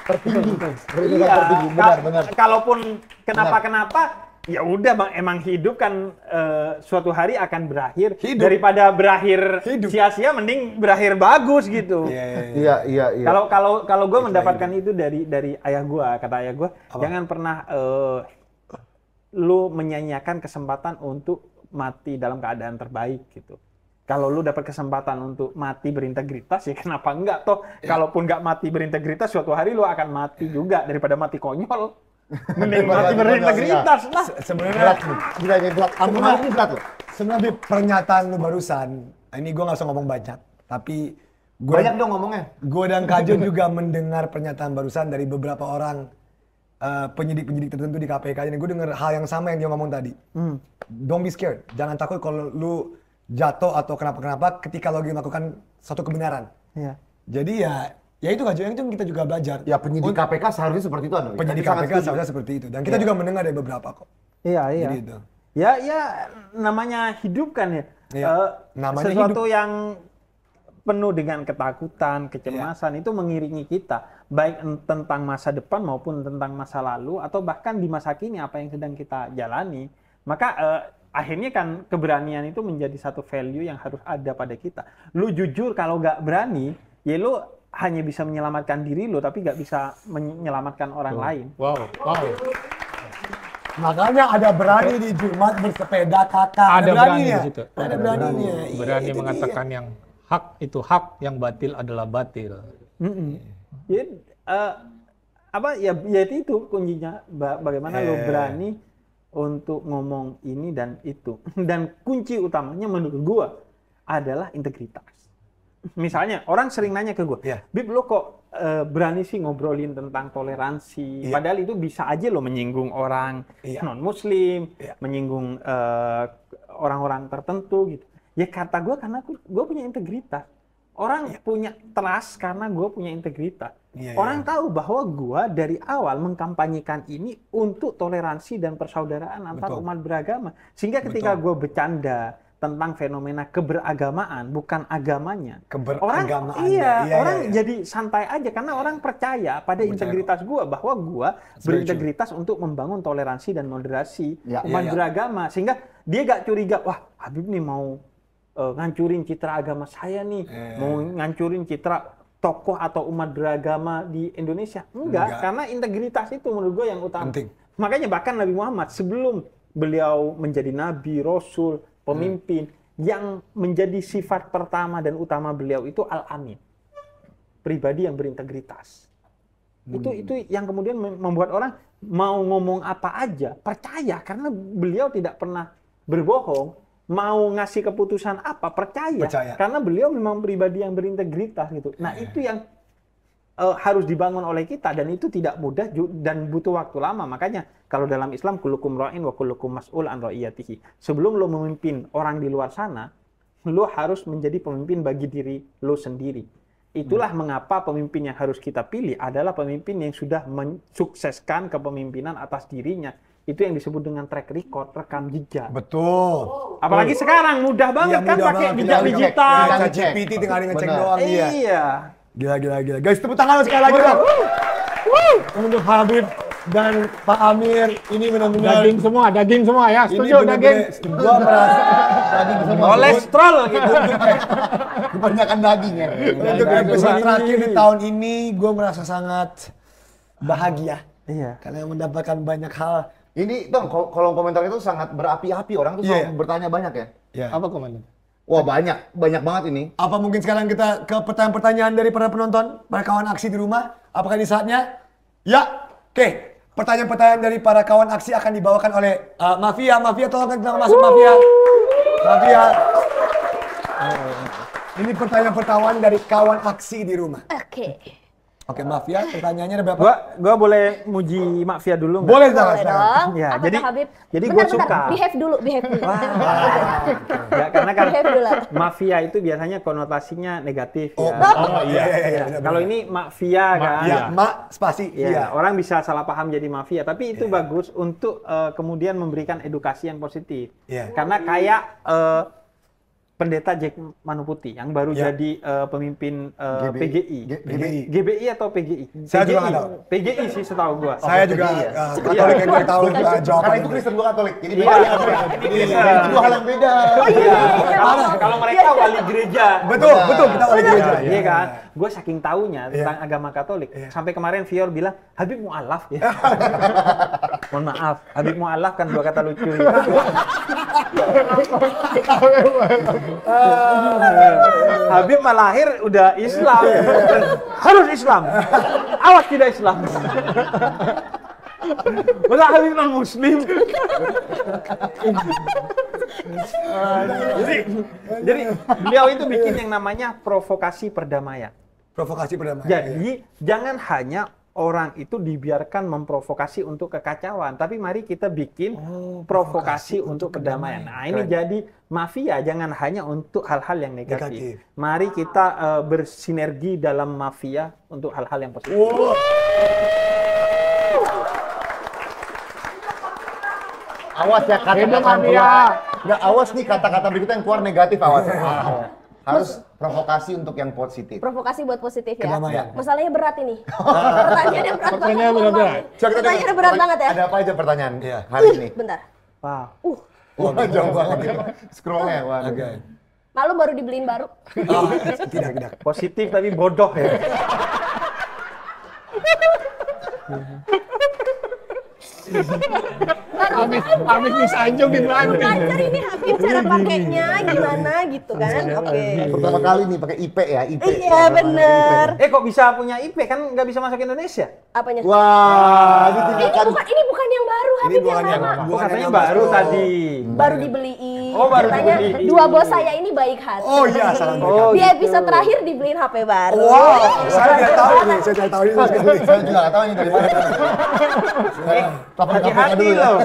tertinggi. Iya. Benar. Kalaupun kenapa ya udah emang hidup kan suatu hari akan berakhir. Daripada berakhir sia-sia mending berakhir bagus gitu. Iya. Kalau gue mendapatkan itu dari ayah gue, kata ayah gue, jangan pernah lu menyanyiakan kesempatan untuk mati dalam keadaan terbaik gitu. Kalau lu dapat kesempatan untuk mati berintegritas ya kenapa enggak toh? Kalaupun enggak mati berintegritas suatu hari lu akan mati juga daripada mati konyol. Mending mati berintegritas lah. Sebenarnya berat. Sebenarnya pernyataan lu barusan, ini gue nggak usah ngomong banyak, tapi banyak dong ngomongnya. Gue dan Kajo juga mendengar pernyataan barusan dari beberapa orang penyidik-penyidik tertentu di KPK. Gue dengar hal yang sama yang dia ngomong tadi. Don't be scared, jangan takut kalau lu jatuh atau kenapa-kenapa ketika lo lagi melakukan suatu kebenaran. Jadi ya itu Kajo, yang itu kita juga belajar. Ya penyidik KPK seharusnya seperti itu. Penyidik KPK seharusnya seperti itu. Dan kita juga mendengar dari beberapa kok. Iya. Jadi itu. Ya namanya hidup kan ya. Namanya sesuatu hidup. yang penuh dengan ketakutan, kecemasan itu mengiringi kita. Baik tentang masa depan maupun tentang masa lalu atau bahkan di masa kini apa yang sedang kita jalani. Maka akhirnya kan keberanian itu menjadi satu value yang harus ada pada kita. Lu jujur kalau nggak berani, ya lu hanya bisa menyelamatkan diri lu, tapi nggak bisa menyelamatkan orang lain. Wow. Makanya ada berani di Jumat bersepeda kakak. Ada berani di situ. Ada beraninya. Berani mengatakan yang hak itu hak, yang batil adalah batil. Jadi, ya itu kuncinya. Bagaimana lu berani untuk ngomong ini dan itu. Dan kunci utamanya menurut gua adalah integritas. Misalnya orang sering nanya ke gua, Bib lo kok berani sih ngobrolin tentang toleransi, padahal itu bisa aja lo menyinggung orang non-muslim, menyinggung orang-orang tertentu gitu. Ya kata gua karena gua punya integritas. Orang punya trust karena gue punya integritas. Orang tahu bahwa gue dari awal mengkampanyekan ini untuk toleransi dan persaudaraan antar umat beragama. Sehingga ketika gue bercanda tentang fenomena keberagamaan, bukan agamanya. Keberagamaan. Orang jadi santai aja karena orang percaya pada integritas gue, bahwa gue berintegritas untuk membangun toleransi dan moderasi umat beragama. Sehingga dia gak curiga, wah Habib nih mau ngancurin citra agama saya nih, mau ngancurin citra tokoh atau umat beragama di Indonesia? Enggak, karena integritas itu menurut gue yang utama. Penting. Makanya bahkan Nabi Muhammad sebelum beliau menjadi nabi, rasul, pemimpin, yang menjadi sifat pertama dan utama beliau itu al-amin. Pribadi yang berintegritas. Itu yang kemudian membuat orang mau ngomong apa aja percaya, karena beliau tidak pernah berbohong. Mau ngasih keputusan apa percaya. Karena beliau memang pribadi yang berintegritas gitu. Nah, itu yang harus dibangun oleh kita, dan itu tidak mudah dan butuh waktu lama. Makanya kalau dalam Islam kullukum ra'in wa kullukum mas'ul an ra'iyatihi. Sebelum lo memimpin orang di luar sana, lo harus menjadi pemimpin bagi diri lo sendiri. Itulah mengapa pemimpin yang harus kita pilih adalah pemimpin yang sudah mensukseskan kepemimpinan atas dirinya. Itu yang disebut dengan track record, rekam jejak. Betul. Apalagi sekarang mudah banget kan pakai jejak digital. GPT tinggal ngecek doang dia. Iya. Gila. Guys, tepuk tangan sekali lagi dong. Untuk Habib dan Pak Amir, ini benar-benar daging semua ya. Setuju daging. Gua merasa daging semua. Kolesterol gitu. Kebanyakan daging ya. Untuk episode terakhir di tahun ini, gue merasa sangat bahagia. Iya. Karena mendapatkan banyak hal. Ini Bang, kolom komentar itu sangat berapi-api, orang tuh selalu bertanya banyak ya. Ya. Apa komentar? Wah banyak banget ini. Apa mungkin sekarang kita ke pertanyaan-pertanyaan dari para penonton, para kawan aksi di rumah? Apakah ini saatnya? Ya, oke. Pertanyaan-pertanyaan dari para kawan aksi akan dibawakan oleh Mafia. Mafia, tolong kita masuk Mafia. Mafia. Ini pertanyaan-pertanyaan dari kawan aksi di rumah. Oke, Mafia, pertanyaannya ada berapa? Gua boleh muji Mafia dulu nggak? Boleh, Boleh dong. Ya, Apa jadi tuh, Habib? jadi gue Bentar, suka. Behave dulu. Ya, karena kan Behave dulu. mafia itu biasanya konotasinya negatif Oh, ya. iya. Kalau ini mafia kan. Ya, spasi. Ya, Iya. orang bisa salah paham jadi mafia, tapi itu bagus untuk kemudian memberikan edukasi yang positif. Iya. Karena kayak Pendeta Jack Manuputi yang baru jadi pemimpin PGI. GBI atau PGI? Saya juga nggak tahu. PGI sih setahu gua. Saya juga Katolik yang gue tahu Karena jawaban itu Kristen, gue Katolik. Jadi Iya. beda. Itu dua hal yang beda. Kalau mereka wali gereja. Betul, kita oleh gereja. Iya kan? Gue saking taunya tentang agama Katolik. Sampai kemarin Fior bilang, Habib mu'alaf ya. Mohon maaf, Habib mu'alaf kan dua kata lucu. Habib mah lahir udah Islam. Harus Islam. Awas tidak Islam. Masa Habib non Muslim. Jadi beliau itu bikin yang namanya provokasi perdamaian. Provokasi perdamaian. Jadi jangan hanya orang itu dibiarkan memprovokasi untuk kekacauan, tapi mari kita bikin provokasi untuk perdamaian. Nah, ini jadi mafia jangan hanya untuk hal-hal yang negatif. Mari kita bersinergi dalam mafia untuk hal-hal yang positif. Awas ya kata-kata keluar. Nggak, awas nih kata-kata berikutnya yang keluar negatif, awas. Harus provokasi untuk yang positif. Provokasi buat positif ya. Kedamaian. Masalahnya berat ini. Pertanyaannya berat banget. Pertanyaannya berat banget ya. Ada apa aja pertanyaan hari ini? Bentar. Wow. Wah, jauh banget. Scrollnya, waduh. Malu baru dibeliin baru. Tidak. Positif tapi bodoh ya. Habis disanjung di belakang. Belajar ini Habib cara pakainya gimana gitu kan. Oke. Pertama kali nih pakai IP ya, IP. Iya bener. Kok bisa punya IP kan nggak bisa masuk Indonesia? Apanya? Wah, Ini bukan yang baru Habib, yang lama. Katanya baru tadi. Baru dibeliin. Oh, baru Katanya dibeliin. dua bos saya ini baik hati. Oh iya, salam Di episode terakhir dibeliin HP baru. Wow, saya tidak tahu nih, saya tidak tahu ini. saya juga nggak tahu ini dari mana. Hati-hati loh.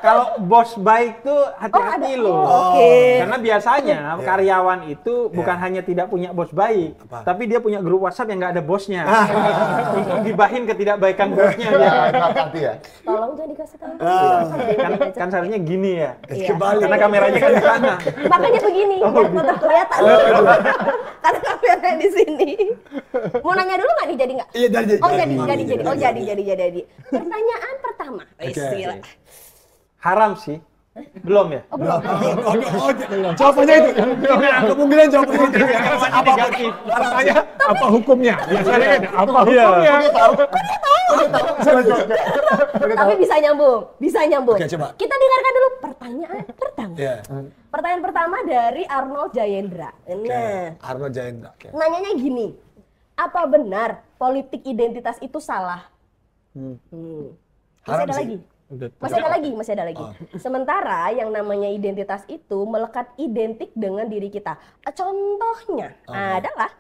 Kalau bos baik tuh hati-hati loh. Oke. Karena biasanya karyawan itu bukan hanya tidak punya bos baik, tapi dia punya grup WhatsApp yang nggak ada bosnya. Untuk gibahin ketidakbaikan bosnya dia. Hati-hati ya. Tolong jangan dikasih tahu. Kan seharusnya gini ya. Kembali. Karena kameranya kan di sana. Makanya begini, biar tetap kelihatan. Karena kameranya di sini. Mau nanya dulu nggak nih, jadi nggak? Iya, jadi. Oh jadi. Pertanyaan pertama. Istilah. Haram sih. Belum ya? Oh, belum. Jawabannya itu. Kemungkinan jawabannya itu. Negatif. Pertanyaan apa hukumnya? Biasanya kan apa hukumnya? Tapi bisa nyambung, bisa nyambung. Oke, coba. Kita dengarkan dulu pertanyaan pertama. Iya. Pertanyaan pertama dari Arnold Jayendra. Nah, Arnold Jayendra. Oke. nanyanya gini, apa benar politik identitas itu salah? Masih Haram ada sih. lagi? Masih ada lagi. Sementara yang namanya identitas itu melekat identik dengan diri kita. Contohnya adalah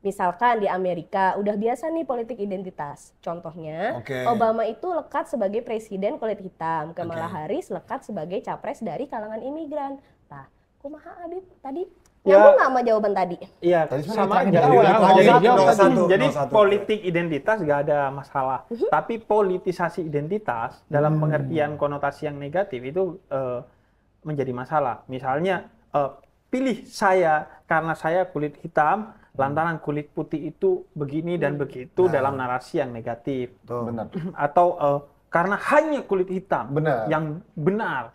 misalkan di Amerika udah biasa nih politik identitas. Contohnya Oke. Obama itu lekat sebagai presiden kulit hitam, Kamala Harris lekat sebagai capres dari kalangan imigran. Nah, kumaha Habib tadi? Ya. Nyambung nggak sama jawaban tadi? Iya, Tadi sama sebenarnya aja. terakhir Jadi 01. politik identitas nggak ada masalah. Tapi politisasi identitas dalam pengertian konotasi yang negatif itu menjadi masalah. Misalnya pilih saya karena saya kulit hitam, lantaran kulit putih itu begini dan begitu dalam narasi yang negatif. Benar. Atau karena hanya kulit hitam Benar. yang benar.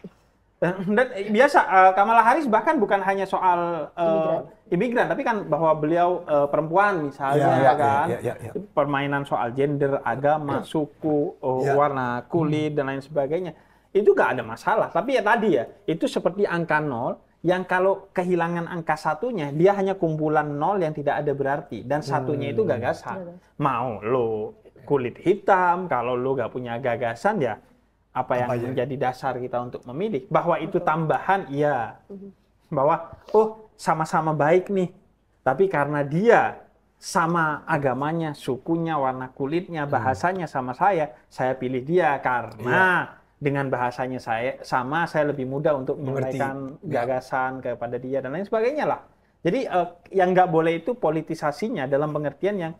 Dan biasa Kamala Harris bahkan bukan hanya soal imigran, tapi kan bahwa beliau perempuan misalnya kan, permainan soal gender, agama, suku, warna kulit dan lain sebagainya, itu nggak ada masalah. Tapi ya tadi ya, itu seperti angka 0 yang kalau kehilangan angka satunya, dia hanya kumpulan 0 yang tidak ada berarti dan satunya itu gagasan. Mau lo kulit hitam, kalau lo nggak punya gagasan ya. Apa yang menjadi dasar kita untuk memilih, bahwa itu tambahan, iya, bahwa sama-sama baik nih, tapi karena dia sama agamanya, sukunya, warna kulitnya, bahasanya sama saya pilih dia karena dengan bahasanya saya lebih mudah untuk menyampaikan gagasan kepada dia dan lain sebagainya lah. Jadi yang nggak boleh itu politisasinya dalam pengertian yang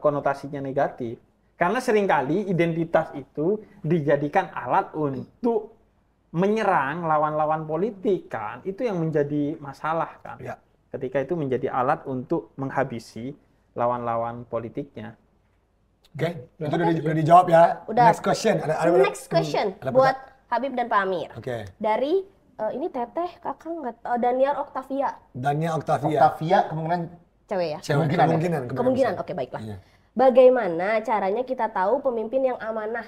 konotasinya negatif. Karena seringkali identitas itu dijadikan alat untuk menyerang lawan-lawan politik kan. Itu yang menjadi masalah kan. Ya. Ketika itu menjadi alat untuk menghabisi lawan-lawan politiknya. Oke, itu udah dijawab ya. Udah. Next question. Next question buat Habib dan Pak Amir. Oke. Dari ini Teteh, Kakak nggak tahu, Daniar Octavia. Dania Octavia. Octavia kemungkinan Cewek ya? Cewek. Kemungkinan, oke baiklah. Iya. Bagaimana caranya kita tahu pemimpin yang amanah?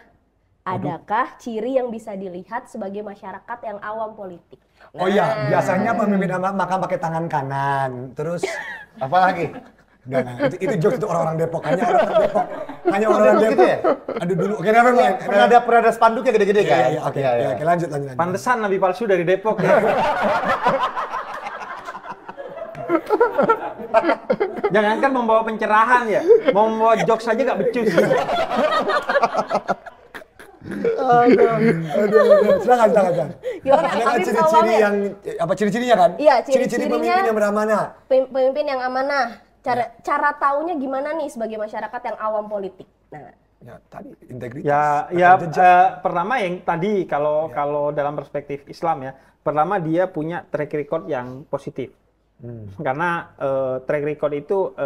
Adakah ciri yang bisa dilihat sebagai masyarakat yang awam politik? Oh iya, biasanya pemimpin makan pakai tangan kanan. Terus apa lagi? Enggak. Itu jokes itu orang-orang Depok. Hanya orang-orang Depok. Hanya orang-orang Depok. Gitu ya? Aduh dulu. Oke, never mind. Pernah ada spanduknya gede-gede kan? Iya, oke. Oke, lanjut. Pantesan nabi palsu dari Depok ya. Jangankan membawa pencerahan ya, mau membawa jokes saja nggak becus. Aduh. Silakan. Gimana? Ada kan Habib ciri-ciri awalnya? yang apa ciri-cirinya kan? Iya, ciri-ciri pemimpin yang beramanah. Pemimpin yang amanah. Cara taunya gimana nih sebagai masyarakat yang awam politik? Nah, Ya, tadi integritas. Pertama yang tadi kalau dalam perspektif Islam ya, pertama dia punya track record yang positif. Karena track record itu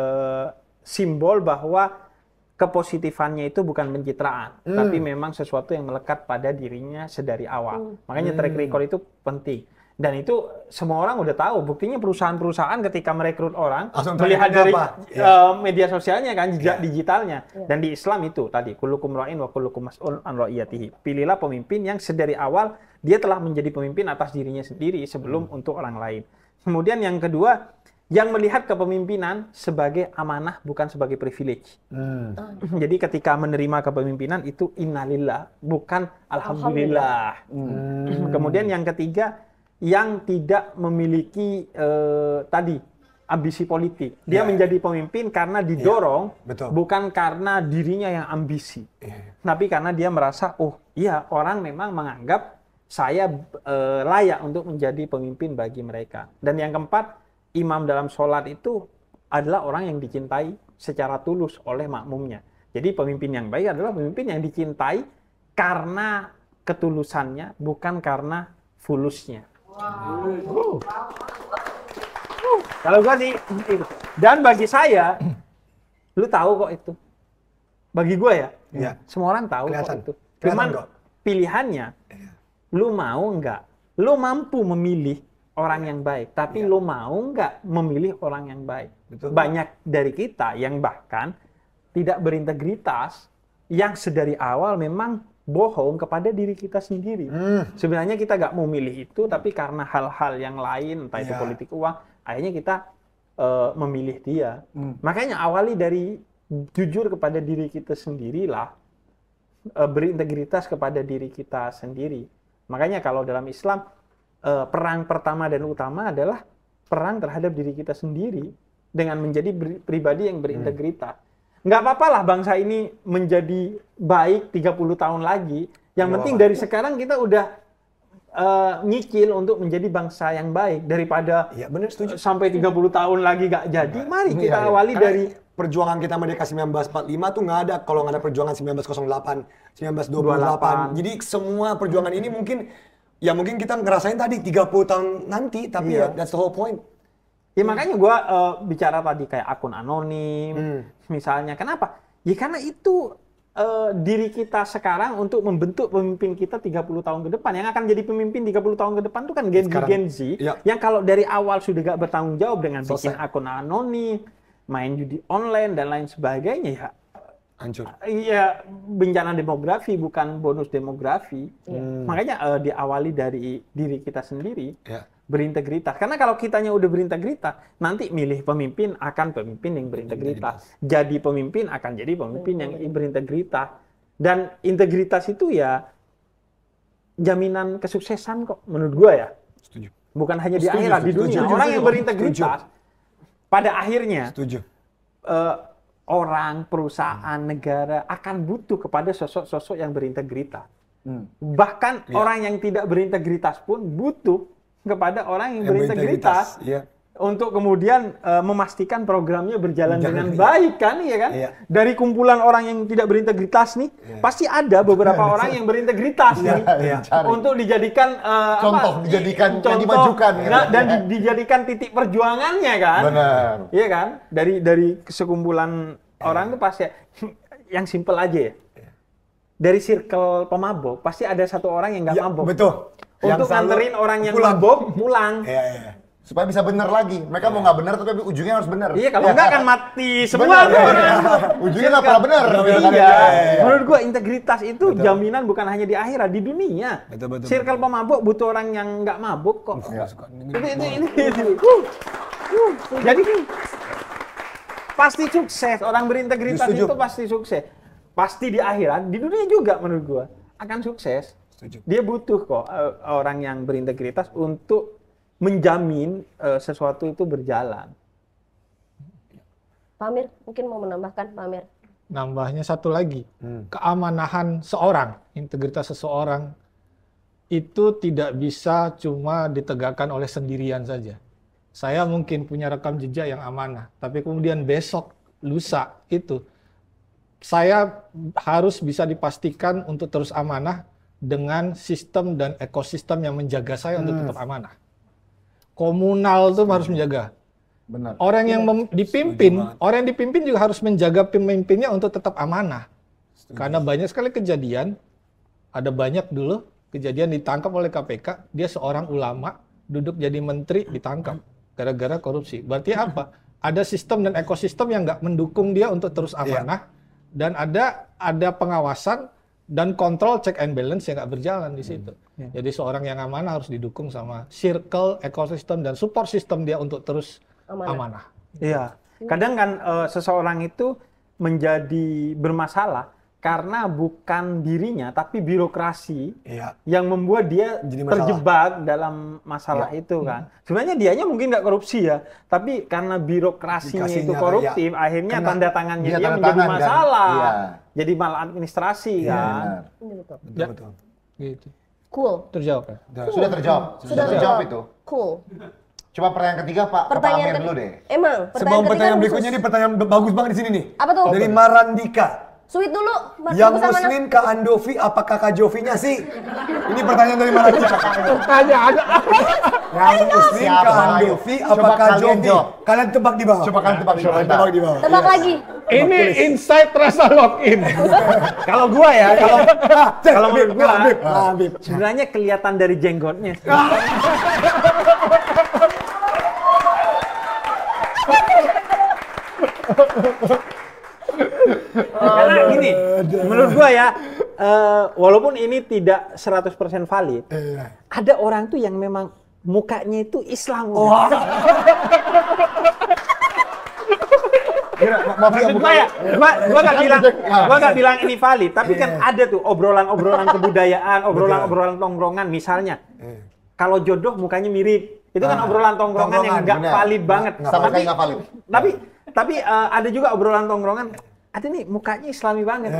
simbol bahwa kepositifannya itu bukan pencitraan, tapi memang sesuatu yang melekat pada dirinya sedari awal. Makanya track record itu penting. Dan itu semua orang udah tahu. Buktinya perusahaan-perusahaan ketika merekrut orang langsung melihat dari media sosialnya kan, jejak Iya. digitalnya. Dan di Islam itu tadi kullukum ra'in wa kullukum mas'ul an ra'iyatihi. Pilihlah pemimpin yang sedari awal dia telah menjadi pemimpin atas dirinya sendiri sebelum untuk orang lain. Kemudian yang kedua, yang melihat kepemimpinan sebagai amanah bukan sebagai privilege. Jadi ketika menerima kepemimpinan itu innalillah, bukan alhamdulillah. Kemudian yang ketiga, yang tidak memiliki tadi ambisi politik. Dia menjadi pemimpin karena didorong, bukan karena dirinya yang ambisi. Tapi karena dia merasa, oh iya orang memang menganggap saya layak untuk menjadi pemimpin bagi mereka. Dan yang keempat, imam dalam sholat itu adalah orang yang dicintai secara tulus oleh makmumnya. Jadi pemimpin yang baik adalah pemimpin yang dicintai karena ketulusannya, bukan karena fulusnya. Kalau gua sih itu. Dan bagi saya, lu tahu kok itu. Bagi gua ya, semua orang tahu kok itu. Cuman pilihannya lu mau nggak? Lu mampu memilih orang yang baik, tapi lu mau nggak memilih orang yang baik? Betul. Banyak dari kita yang bahkan tidak berintegritas, yang sedari awal memang bohong kepada diri kita sendiri. Sebenarnya kita nggak mau milih itu, tapi karena hal-hal yang lain, entah itu politik uang, akhirnya kita memilih dia. Makanya awali dari jujur kepada diri kita sendirilah, berintegritas kepada diri kita sendiri. Makanya kalau dalam Islam, perang pertama dan utama adalah perang terhadap diri kita sendiri dengan menjadi pribadi yang berintegritas. Nggak apa-apa lah bangsa ini menjadi baik 30 tahun lagi. Yang penting dari sekarang kita udah nyicil untuk menjadi bangsa yang baik daripada benar, setuju. sampai 30 tahun lagi nggak jadi. Mari kita awali Karena dari perjuangan kita merdeka 1945 tuh nggak ada kalau nggak ada perjuangan 1908, 1928. Jadi semua perjuangan ini mungkin kita ngerasain tadi 30 tahun nanti, tapi that's the whole point. Ya makanya gue bicara tadi kayak akun anonim, misalnya. Kenapa? Ya karena itu diri kita sekarang untuk membentuk pemimpin kita 30 tahun ke depan. Yang akan jadi pemimpin 30 tahun ke depan itu kan Gen Z. Yang kalau dari awal sudah gak bertanggung jawab dengan bikin akun anonim, main judi online, dan lain sebagainya, ya hancur. Iya, bencana demografi bukan bonus demografi. Makanya diawali dari diri kita sendiri. Berintegritas. Karena kalau kitanya udah berintegritas, nanti milih pemimpin akan pemimpin yang berintegritas. Jadi pemimpin akan jadi pemimpin yang berintegritas. Dan integritas itu ya jaminan kesuksesan kok menurut gua ya. Setuju. Bukan hanya di akhirat, di dunia. Orang yang berintegritas pada akhirnya orang, perusahaan, negara akan butuh kepada sosok-sosok yang berintegritas. Bahkan orang yang tidak berintegritas pun butuh kepada orang yang berintegritas untuk kemudian memastikan programnya berjalan dengan baik kan, ya kan? Dari kumpulan orang yang tidak berintegritas nih, pasti ada beberapa orang yang berintegritas nih untuk dijadikan contoh, dijadikan contoh, dimajukan dan dijadikan titik perjuangannya kan? Benar. Iya kan? Dari sekumpulan orang itu pasti yang simple aja ya. Dari circle pemabok pasti ada satu orang yang nggak mabok. Betul. Untuk nganterin orang yang mabok pulang. Supaya bisa benar lagi. Mereka mau nggak benar tapi ujungnya harus benar. Iya, kalau nggak kan mati semua tuh orang. Ujungnya nggak pernah benar. Iya. Menurut gua integritas itu jaminan bukan hanya di akhirat, di dunia. Circle pemabok butuh orang yang nggak mabuk kok. Ini. Jadi pasti sukses. Orang berintegritas itu pasti sukses. Pasti di akhirat, di dunia juga menurut gua akan sukses. Dia butuh kok orang yang berintegritas untuk menjamin sesuatu itu berjalan. Pak Amir, mungkin mau menambahkan, Pak Amir? Nambahnya satu lagi, keamanahan seorang, integritas seseorang itu tidak bisa cuma ditegakkan oleh sendirian saja. Saya mungkin punya rekam jejak yang amanah, tapi kemudian besok, lusa itu, saya harus bisa dipastikan untuk terus amanah dengan sistem dan ekosistem yang menjaga saya untuk tetap amanah. Komunal itu harus menjaga. Benar. Orang yang orang yang dipimpin juga harus menjaga pemimpinnya untuk tetap amanah. Karena banyak sekali kejadian, ada banyak dulu kejadian ditangkap oleh KPK, dia seorang ulama, duduk jadi menteri, ditangkap gara-gara korupsi. Berarti apa? Ada sistem dan ekosistem yang nggak mendukung dia untuk terus amanah, dan ada pengawasan dan kontrol check and balance yang nggak berjalan di situ. Jadi seorang yang amanah harus didukung sama circle, ekosistem, dan support system dia untuk terus amanah. Iya. Kadang kan seseorang itu menjadi bermasalah karena bukan dirinya, tapi birokrasi yang membuat dia terjebak dalam masalah itu kan. Sebenarnya dianya mungkin nggak korupsi ya, tapi karena birokrasinya itu koruptif, akhirnya tanda tangannya dia menjadi masalah. Jadi maladministrasi kan. Betul. Gitu. Cool. Terjawab ya? Sudah terjawab. Sudah terjawab itu. Cool. Coba pertanyaan ketiga Pak, Pertanyaan Amir dulu deh. Emang, Sebelum pertanyaan berikutnya ini pertanyaan bagus banget di sini nih. Apa tuh? Dari Marandika. Sweet dulu. Yang bagus sama muslim Kak Andovi apa kakak Jovinya sih? Ini pertanyaan dari mana? Pertanyaan. Yang muslim Siapa? Kak Andovi Ayo. apa Coba Kak kalian Jovi? jawab. Kalian tebak di bawah. Coba kalian tebak di bawah. Tebak di bawah. Tebak lagi. Ini inside terasa login. Kalau gua ya, kalau menurut gua, Habib. sebenarnya kelihatan dari jenggotnya. Karena gini, menurut gua ya, walaupun ini tidak 100% valid, ada orang tuh yang memang mukanya itu Islam. Maksud gua ya, gua nggak bilang ini valid, tapi kan ada tuh obrolan-obrolan kebudayaan, obrolan-obrolan tongkrongan misalnya. Kalau jodoh mukanya mirip, itu kan obrolan tongkrongan yang nggak benar. valid banget. Sama kayak nggak valid. Tapi ada juga obrolan tongkrongan. Ada nih mukanya Islami banget.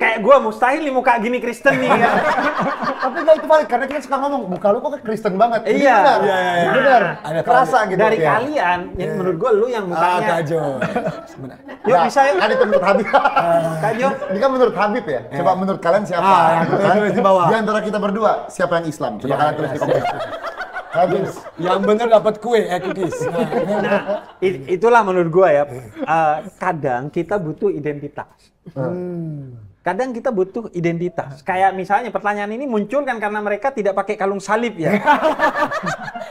Kayak gua mustahil nih muka gini Kristen nih kan. Tapi nggak itu valid karena kita suka ngomong muka lu kok kayak Kristen banget. Jadi Iya. benar. Iya. Benar. Ada Kerasa gitu. Dari Iya. kalian, yang menurut gua lu yang Ah, mukanya. Kak Jo. Sebenarnya. Yuk bisa ya. Kan itu menurut Habib. Kak Jo. Ini kan menurut Habib ya. Coba menurut kalian siapa? Yang tulis di bawah. Di antara kita berdua siapa yang Islam? Coba kalian tulis di komentar. Habib. Yang benar dapat kue, cookies. Itulah menurut gua ya. Kadang kita butuh identitas. Kadang kita butuh identitas. Kayak misalnya pertanyaan ini muncul kan karena mereka tidak pakai kalung salib ya.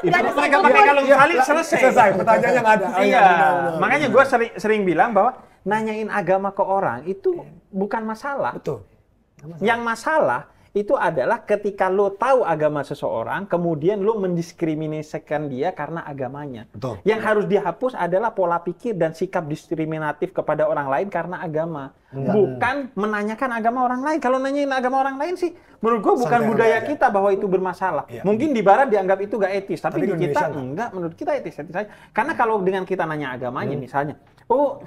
Nggak ada Mereka salib. pakai kalung salib selesai. Selesai, pertanyaan yang ada. Iya, benar. makanya gue sering bilang bahwa nanyain agama ke orang itu bukan masalah. Betul. Yang masalah itu adalah ketika lo tahu agama seseorang, kemudian lo mendiskriminasikan dia karena agamanya. Betul. Yang harus dihapus adalah pola pikir dan sikap diskriminatif kepada orang lain karena agama. Bukan menanyakan agama orang lain. Kalau nanyain agama orang lain sih, menurut gue bukan Santai budaya aja. kita bahwa itu bermasalah. Iya. Mungkin di barat dianggap itu gak etis, tapi Tapi di di kita Indonesia enggak. Menurut kita etis aja. Karena kalau dengan kita nanya agamanya misalnya, lo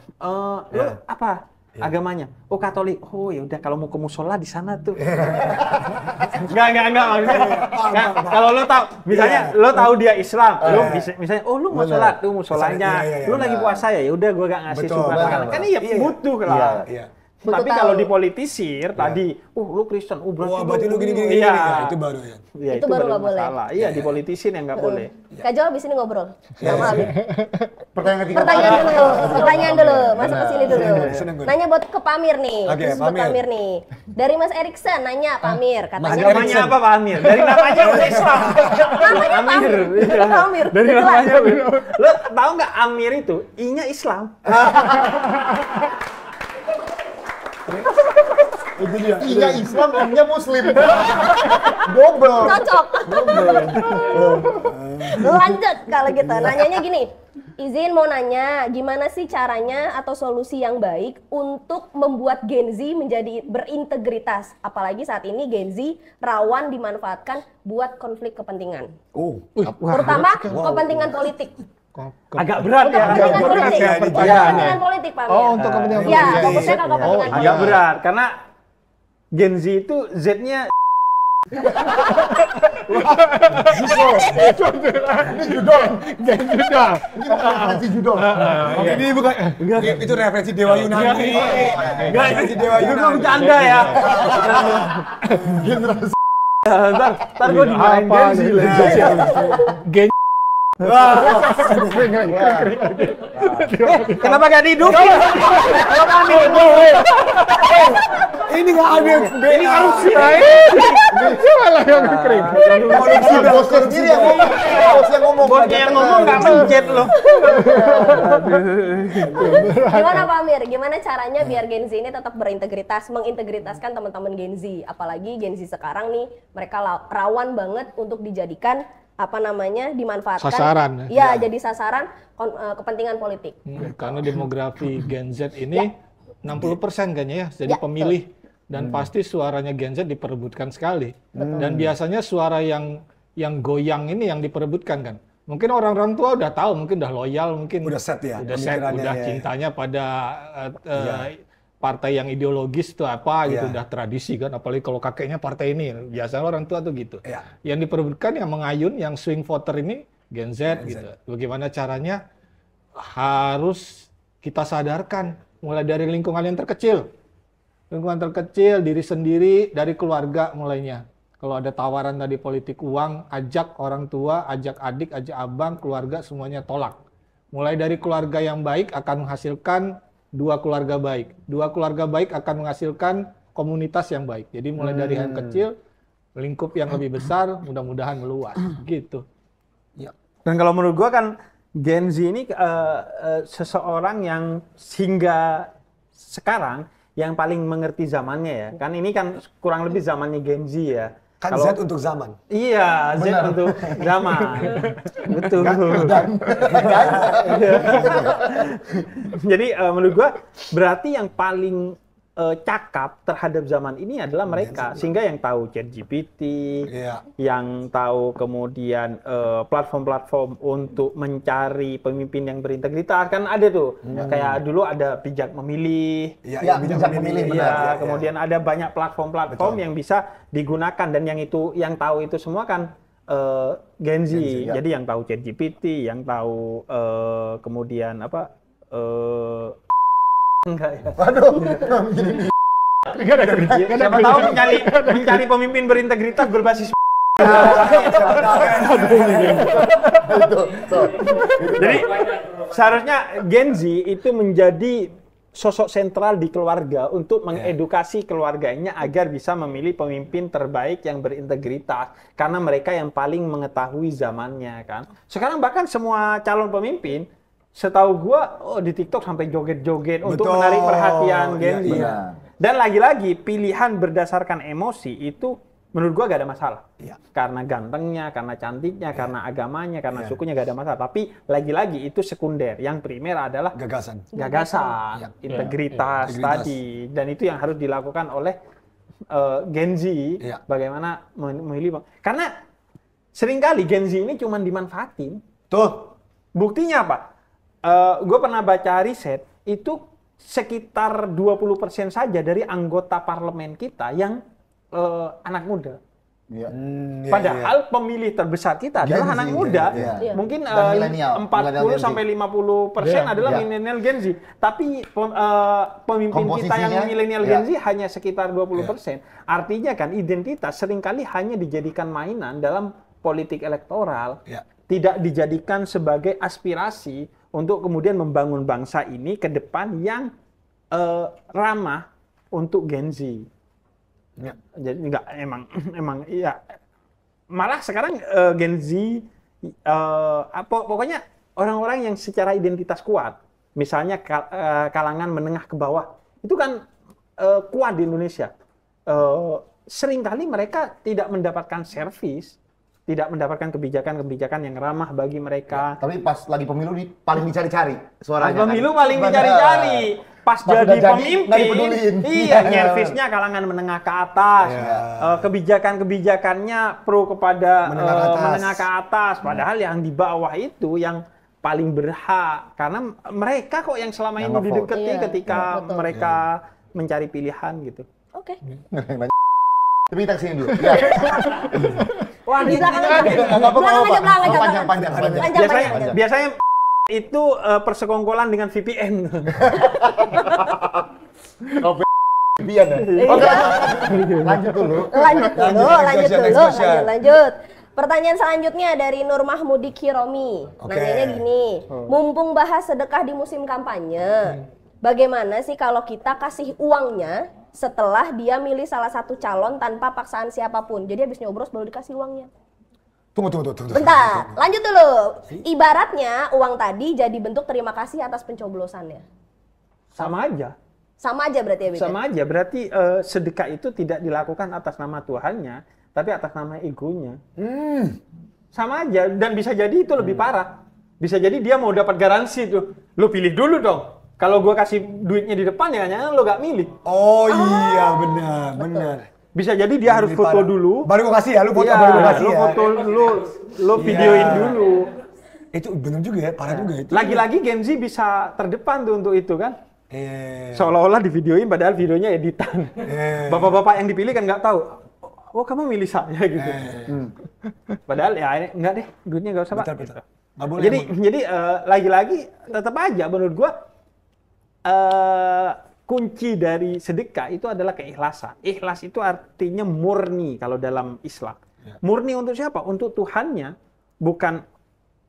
apa? Agamanya, oh Katolik, oh ya udah kalau mau ke musola di sana tuh. Enggak maksudnya. Kalau lo tahu, misalnya lo tahu dia Islam, lo misalnya, oh lu mau sholat tuh musolanya, Iya, lo lagi puasa ya, udah gue gak ngasih Betul, sumbangan. betul. Kan iya butuh lah. Iya. Tapi Butuh kalau tahu. dipolitisir tadi, lu Kristen, Wah, berarti lu gini-gini. Iya, Ya, itu baru ya. Iya, Itu baru nggak boleh. masalah. Iya, dipolitisin yang nggak boleh. Kak Jo abis ini ngobrol. Sama Habib. Pertanyaan ketiga. Pertanyaan dulu. Masuk ke sini dulu. Seneng gue. Nanya buat ke Pamir nih. Oke, Khusus buat Pamir. Pamir nih. Dari Mas Erikson nanya Pamir. Katanya Namanya apa Pak Amir? Dari namanya udah Islam. namanya Pamir. Iya. Pamir. Dari Jelas. namanya. Lo tahu nggak Amir itu I-nya Islam? Itu dia. Iya Islam, M-nya Muslim. Double. Cocok. Lanjut kalau gitu. Nanyanya gini. Izin mau nanya, gimana sih caranya atau solusi yang baik untuk membuat Gen Z menjadi berintegritas? Apalagi saat ini Gen Z rawan dimanfaatkan buat konflik kepentingan. Oh. Terutama kepentingan politik. Agak berat ya. Kepentingan politik. ya, Kepentingan politik, Pak Amir. Oh, untuk kepentingan Ya, politik. fokusnya ke kepentingan Agak politik. berat karena Gen Z itu Z-nya Gen sudah. Ini referensi judul. Ini bukan. Itu referensi Dewa Yunani. enggak Referensi Dewa itu gue Yunani. bercanda ya. Ntar gue dimarahin Gen Z lagi. Gen Kenapa gak dihidupin? Ini nggak ambil Ini korupsi. Ini malah yang kering. Bosnya sendiri yang ngomong. Bos yang ngomong. Bosnya yang ngomong gak mencet loh. Gimana Pak Amir? Gimana caranya biar Gen Z ini tetap berintegritas, mengintegritaskan teman-teman Gen Z? Apalagi Gen Z sekarang nih, mereka rawan banget untuk dijadikan dimanfaatkan. Sasaran, Iya, jadi sasaran kepentingan politik. Karena demografi Gen Z ini 60% kayaknya ya, jadi pemilih. Dan pasti suaranya Gen Z diperebutkan sekali. Dan biasanya suara yang goyang ini yang diperebutkan kan. Mungkin orang-orang tua udah tahu, mungkin udah loyal, mungkin Udah set ya, udah set, pemikirannya udah ya. cintanya pada partai yang ideologis tuh apa gitu, Iya. udah tradisi kan. Apalagi kalau kakeknya partai ini, biasanya orang tua tuh gitu. Iya. Yang diperebutkan yang mengayun, yang swing voter ini Gen Z gitu. Bagaimana caranya? Harus kita sadarkan mulai dari lingkungan yang terkecil. Lingkungan terkecil, diri sendiri, dari keluarga mulainya. Kalau ada tawaran tadi politik uang, ajak orang tua, ajak adik, ajak abang, keluarga semuanya tolak. Mulai dari keluarga yang baik akan menghasilkan 2 keluarga baik. 2 keluarga baik akan menghasilkan komunitas yang baik. Jadi mulai dari yang kecil, lingkup yang lebih besar, mudah-mudahan meluas. Gitu. Ya. Dan kalau menurut gua kan Gen Z ini seseorang yang hingga sekarang yang paling mengerti zamannya ya. Kan ini kan kurang lebih zamannya Gen Z ya. Kan Z untuk zaman. Iya, Z untuk zaman. Betul. Jadi menurut gua berarti yang paling cakap terhadap zaman ini adalah mereka, sehingga yang tahu ChatGPT, yang tahu kemudian platform-platform untuk mencari pemimpin yang berintegritas, kan ada tuh, kayak dulu ada Bijak Memilih, Bijak Memilih, benar. kemudian ada banyak platform-platform yang bisa digunakan, dan yang tahu itu semua kan Gen Z, jadi yang tahu ChatGPT, yang tahu kemudian apa enggak ya. Waduh. Siapa tahu mencari pemimpin berintegritas berbasis. Jadi seharusnya Gen Z itu menjadi sosok sentral di keluarga untuk mengedukasi keluarganya agar bisa memilih pemimpin terbaik yang berintegritas, karena mereka yang paling mengetahui zamannya kan. Sekarang bahkan semua calon pemimpin setahu gua di TikTok sampai joget-joget untuk menarik perhatian Gen Z. Dan lagi-lagi pilihan berdasarkan emosi itu menurut gua gak ada masalah. Karena gantengnya, karena cantiknya, karena agamanya, karena sukunya gak ada masalah. Tapi lagi-lagi itu sekunder. Yang primer adalah Gagasan. Integritas tadi. Dan itu yang harus dilakukan oleh Gen Z. Bagaimana memilih. Karena seringkali Gen Z ini cuma dimanfaatin. Tuh. Buktinya apa? Gue pernah baca riset, itu sekitar 20% saja dari anggota parlemen kita yang anak muda. Padahal pemilih terbesar kita adalah anak muda. Mungkin 40 sampai 50% adalah milenial Gen Z. Tapi pemimpin kita yang milenial Gen Z hanya sekitar 20%. Artinya kan identitas seringkali hanya dijadikan mainan dalam politik elektoral. Tidak dijadikan sebagai aspirasi untuk kemudian membangun bangsa ini ke depan yang ramah untuk Gen Z. Jadi enggak, emang iya. Malah sekarang Gen Z pokoknya orang-orang yang secara identitas kuat, misalnya kalangan menengah ke bawah, itu kan kuat di Indonesia. Seringkali mereka tidak mendapatkan servis, tidak mendapatkan kebijakan-kebijakan yang ramah bagi mereka. Tapi pas lagi pemilu paling dicari-cari suaranya. Pemilu paling dicari-cari. Pas jadi pemimpin, nyervisnya kalangan menengah ke atas. Kebijakan-kebijakannya pro kepada menengah ke atas. Padahal yang di bawah itu yang paling berhak. Karena mereka kok yang selama ini didekati ketika mereka mencari pilihan gitu. Oke. Tapi kita kesini dulu. Wah, di belakang aja. Panjang. Biasanya itu persekongkolan dengan VPN. VPN ya? Oke. Lanjut. Pertanyaan selanjutnya dari Nur Mahmudi Kiromi. Nanyanya gini, mumpung bahas sedekah di musim kampanye, bagaimana sih kalau kita kasih uangnya setelah dia milih salah satu calon tanpa paksaan siapapun? Jadi habis nyobros baru dikasih uangnya. Tunggu. Bentar, lanjut dulu. Ibaratnya uang tadi jadi bentuk terima kasih atas pencoblosannya. Sama aja. Sama aja berarti ya, Sama aja, berarti sedekah itu tidak dilakukan atas nama Tuhannya, tapi atas nama egonya. Sama aja, dan bisa jadi itu lebih parah. Bisa jadi dia mau dapat garansi tuh. Lo pilih dulu dong. Kalau gua kasih duitnya di depan, ya jangan lo gak milih. Oh iya, benar. Bisa jadi dia harus foto dulu. Baru gua kasih ya, lu foto baru gua kasih ya. Lo foto, lo videoin dulu. Itu benar juga ya, parah juga itu. Lagi-lagi Gen Z bisa terdepan tuh untuk itu kan. Seolah-olah di videoin, padahal videonya editan. Bapak-bapak yang dipilih kan nggak tahu. Oh, kamu milih saya gitu. Padahal ya enggak deh, duitnya nggak usah Pak. Betul. Jadi lagi-lagi tetap aja menurut gua kunci dari sedekah itu adalah keikhlasan. Ikhlas itu artinya murni kalau dalam Islam. Murni untuk siapa? Untuk Tuhannya, bukan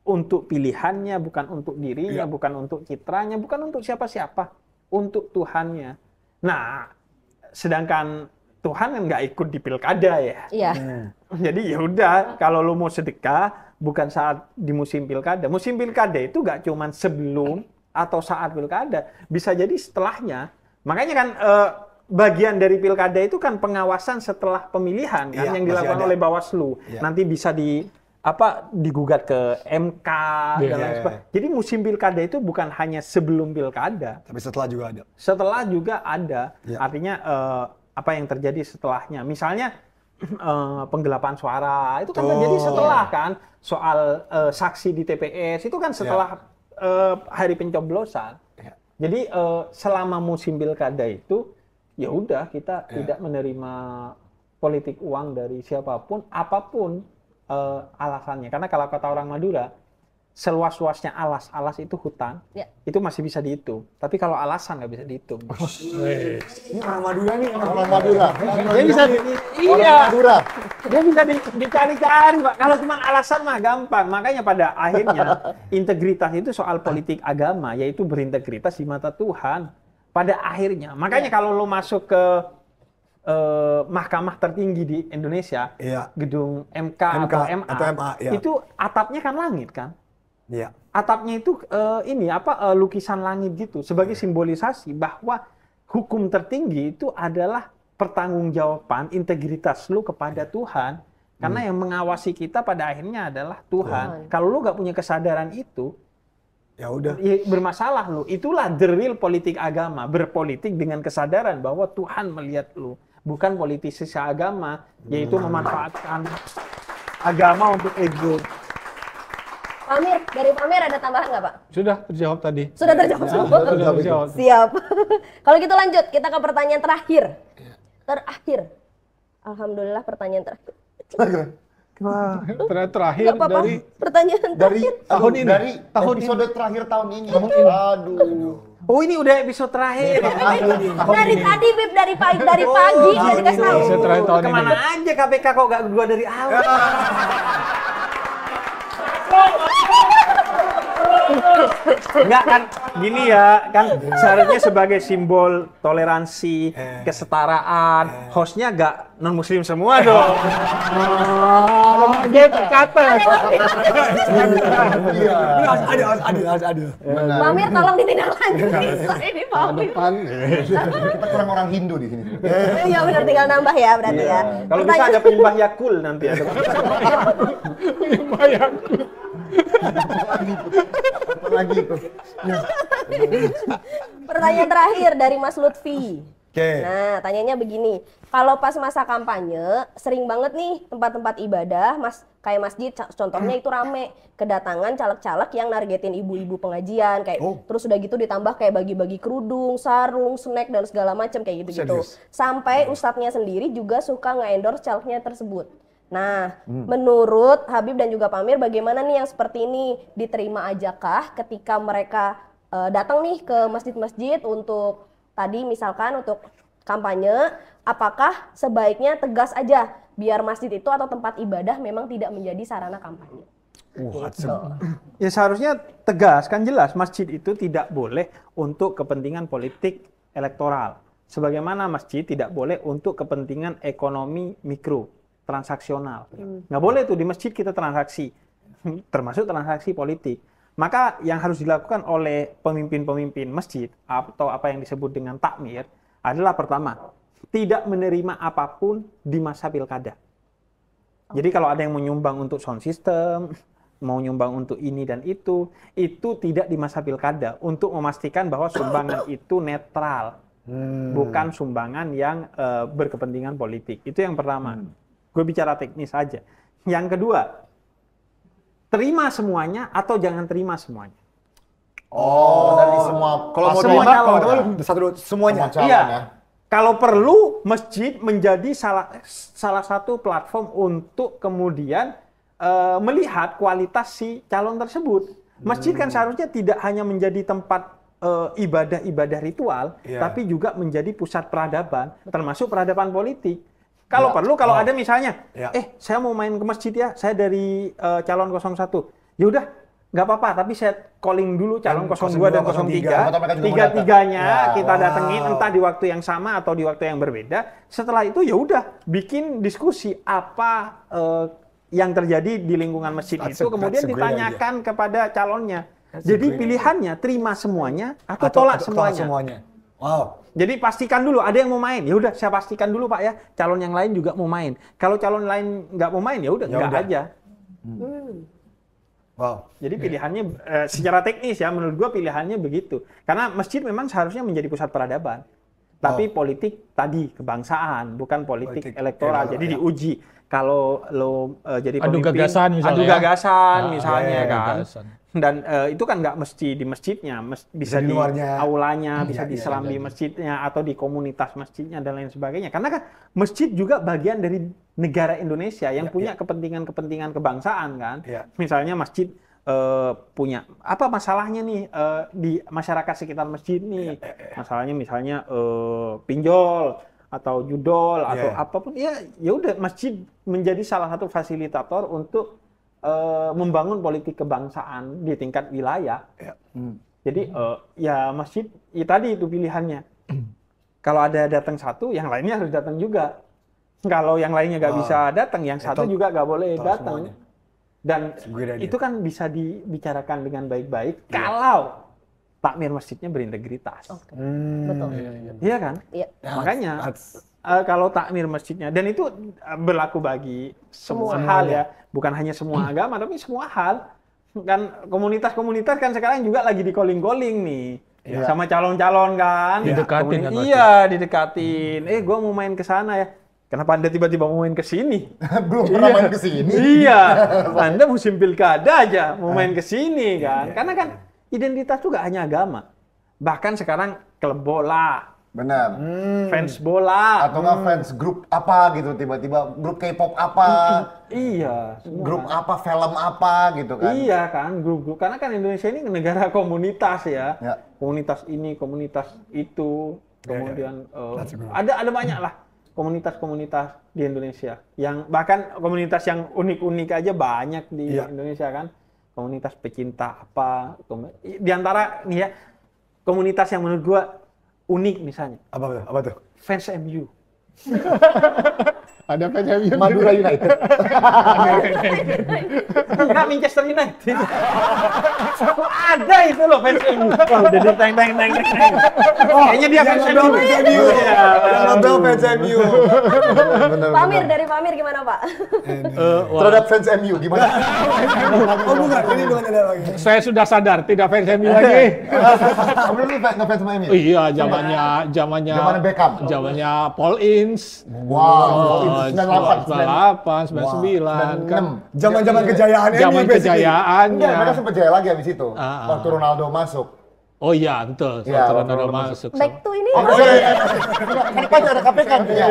untuk pilihannya, bukan untuk dirinya, bukan untuk citranya, bukan untuk siapa-siapa, untuk Tuhannya. Nah, sedangkan Tuhan kan nggak ikut di pilkada ya. Iya. Jadi ya udah, kalau lo mau sedekah bukan saat di musim pilkada. Musim pilkada itu nggak cuman sebelum atau saat pilkada, bisa jadi setelahnya. Makanya kan bagian dari pilkada itu kan pengawasan setelah pemilihan kan yang dilakukan oleh Bawaslu. Nanti bisa digugat ke MK dan lain sebagainya. Jadi musim pilkada itu bukan hanya sebelum pilkada, Tapi setelah juga ada. setelah juga ada. Artinya apa yang terjadi setelahnya. Misalnya penggelapan suara itu kan terjadi setelah kan, soal saksi di TPS itu kan setelah hari pencoblosan. Jadi selama musim pilkada itu ya udah kita tidak menerima politik uang dari siapapun, apapun alasannya. Karena kalau kata orang Madura, seluas-luasnya alas itu hutan, itu masih bisa dihitung. Tapi kalau alasan nggak bisa dihitung. Ini orang Madura nih, Orang Madura. Dia bisa Madura. dia bisa dicari-cari, Pak. Kalau cuma alasan mah gampang. Makanya pada akhirnya integritas itu soal politik agama, yaitu berintegritas di mata Tuhan. Pada akhirnya. Makanya kalau lo masuk ke mahkamah tertinggi di Indonesia, gedung MK atau MA, itu atapnya kan langit kan? Iya. Atapnya itu lukisan langit gitu, sebagai simbolisasi bahwa hukum tertinggi itu adalah pertanggungjawaban integritas lu kepada Tuhan, karena yang mengawasi kita pada akhirnya adalah Tuhan. Kalau lu nggak punya kesadaran itu, ya udah, bermasalah lu. Itulah the real politik agama, berpolitik dengan kesadaran bahwa Tuhan melihat lu, bukan politisasi agama, yaitu memanfaatkan agama untuk ego. Pamir, dari Pamir ada tambahan nggak, Pak? Sudah terjawab tadi. Sudah terjawab semua. Sudah terjawab. Siap. Kalau gitu lanjut, kita ke pertanyaan terakhir. Alhamdulillah pertanyaan terakhir. Terakhir Nggak apa-apa. dari Pertanyaan terakhir. tahun ini. Dari Tahun episode terakhir tahun ini. Tahun ini. Aduh. Oh, ini udah episode terakhir. Dari tadi, Bib, dari pagi udah dikasih tahu. Episode terakhir tahun ini. Kemana aja KPK kok gak gua dari awal? Enggak kan, gini ya, kan seharusnya sebagai simbol toleransi, kesetaraan, hostnya gak non-muslim semua dong. Gitu kata. Harus adil. Pamir tolong ditindaklanjuti. Ini Pamir. Depan. Kita kurang orang Hindu di sini. Iya benar, tinggal nambah ya berarti ya. Kalau bisa ada penyembah Yakul nanti ada. Lagi itu. Pertanyaan terakhir dari Mas Lutfi. Oke. Nah, tanyanya begini. Kalau pas masa kampanye, sering banget nih tempat-tempat ibadah, kayak masjid, contohnya itu rame. Kedatangan caleg-caleg yang nargetin ibu-ibu pengajian. Kayak terus udah gitu ditambah kayak bagi-bagi kerudung, sarung, snack, dan segala macam kayak gitu-gitu. Sampai ustadznya sendiri juga suka nge-endorse calegnya tersebut. Nah, menurut Habib dan juga Pamir, bagaimana nih yang seperti ini? Diterima ajakah ketika mereka datang nih ke masjid-masjid untuk tadi misalkan untuk kampanye, apakah sebaiknya tegas aja biar masjid itu atau tempat ibadah memang tidak menjadi sarana kampanye? Gitu. Ya seharusnya tegas, kan jelas masjid itu tidak boleh untuk kepentingan politik elektoral. Sebagaimana masjid tidak boleh untuk kepentingan ekonomi mikro, transaksional. Nggak boleh tuh di masjid kita transaksi, termasuk transaksi politik. Maka yang harus dilakukan oleh pemimpin-pemimpin masjid atau apa yang disebut dengan takmir adalah pertama, tidak menerima apapun di masa pilkada. Jadi kalau ada yang mau nyumbang untuk sound system, mau nyumbang untuk ini dan itu tidak di masa pilkada untuk memastikan bahwa sumbangan itu netral, bukan sumbangan yang berkepentingan politik. Itu yang pertama. Gue bicara teknis aja. Yang kedua, terima semuanya atau jangan terima semuanya. Dari semua. Kalau mau Semua terima, calon. semuanya. Semua calon, Iya. ya. Kalau perlu, masjid menjadi salah satu platform untuk kemudian melihat kualitas si calon tersebut. Masjid kan seharusnya tidak hanya menjadi tempat ibadah-ibadah ritual, Iya. tapi juga menjadi pusat peradaban, termasuk peradaban politik. Kalau perlu, kalau ada misalnya, Ya. saya mau main ke masjid ya, saya dari calon 01. Ya udah, nggak apa-apa, tapi saya calling dulu calon 02 dan 03. Atau mereka juga mau Tiga-tiganya datang. kita Wow. datengin entah di waktu yang sama atau di waktu yang berbeda. Setelah itu ya udah bikin diskusi apa yang terjadi di lingkungan masjid That's itu, a- kemudian that's a great ditanyakan kepada calonnya. That's a Jadi great pilihannya terima semuanya atau tolak semuanya. Wow. Jadi pastikan dulu ada yang mau main, ya udah saya pastikan dulu Pak ya, calon yang lain juga mau main. Kalau calon lain nggak mau main ya udah Ya nggak udah. aja. Wow. Jadi pilihannya secara teknis ya menurut gua pilihannya begitu. Karena masjid memang seharusnya menjadi pusat peradaban. Tapi politik tadi kebangsaan, bukan politik Politik elektoral. elektoral, Jadi ya. diuji kalau lo jadi Adu pemimpin, gagasan misalnya adu ya. gagasan Ah, misalnya iya, kan. gagasan. Dan itu kan nggak mesti di masjidnya, bisa di di luarnya. aulanya, bisa Iya, di iya, serambi masjidnya atau di komunitas masjidnya dan lain sebagainya. Karena kan masjid juga bagian dari negara Indonesia yang punya kepentingan-kepentingan kebangsaan kan. Iya. Misalnya masjid punya apa masalahnya nih di masyarakat sekitar masjid nih. Masalahnya misalnya pinjol atau judol atau apapun ya udah masjid menjadi salah satu fasilitator untuk membangun politik kebangsaan di tingkat wilayah. Jadi ya masjid ya tadi itu pilihannya. Kalau ada datang satu, yang lainnya harus datang juga. Kalau yang lainnya nggak bisa datang, yang satu juga nggak boleh datang. semuanya. Dan Great idea. itu kan bisa dibicarakan dengan baik-baik kalau takmir masjidnya berintegritas. Betul. Iya kan? Iya. Makanya That's- kalau takmir masjidnya, dan itu berlaku bagi semua hal ya, bukan hanya semua agama tapi semua hal. Kan komunitas-komunitas kan sekarang juga lagi di calling-calling nih sama calon-calon kan. Didekatin kan pasti. Iya, didekatin. Gue mau main ke sana ya. Kenapa Anda tiba-tiba mau main ke sini? Belum pernah main ke sini. Iya, Anda musim pilkada aja mau main ke sini kan. Karena kan identitas juga hanya agama. Bahkan sekarang klub bola, Benar. fans bola. Atau nggak fans grup apa gitu, tiba-tiba grup K-pop apa, Iya, semua grup kan. apa, film apa gitu kan. Iya kan, grup-grup. Karena kan Indonesia ini negara komunitas ya. Ya. Komunitas ini, komunitas itu. Kemudian That's a good one. ada banyak lah komunitas-komunitas di Indonesia. Yang bahkan komunitas yang unik-unik aja banyak di Iya. Indonesia kan. Komunitas pecinta apa. Di antara nih ya, komunitas yang menurut gua unik misalnya. Apa tuh? Fans MU. Ada PSMU. Madura United. Enggak, Manchester United. Ada itu loh fans MU. Wah, udah diteng. Kayaknya dia fans MU. Iya. Nobel fans MU. Benar. Pamir, dari Pamir gimana Pak? Terhadap fans MU gimana? Oh bukan, ini bukan ada lagi. Saya sudah sadar tidak fans MU lagi. Kamu dulu ngefans sama MU? Iya, zamannya Zamannya Beckham. Zamannya Paul Ince. Wow, 98, 99 kan. Zaman-zaman kejayaan MU Zaman basically. kejayaannya. Enggak, mereka sempat jaya lagi habis itu. Ah. Waktu Ronaldo masuk. Oh iya, betul. Iya, Waktu waktu Ronaldo Ronaldo masuk. Back to ini. Oh, iya. Kenapa ada KPK? Iya.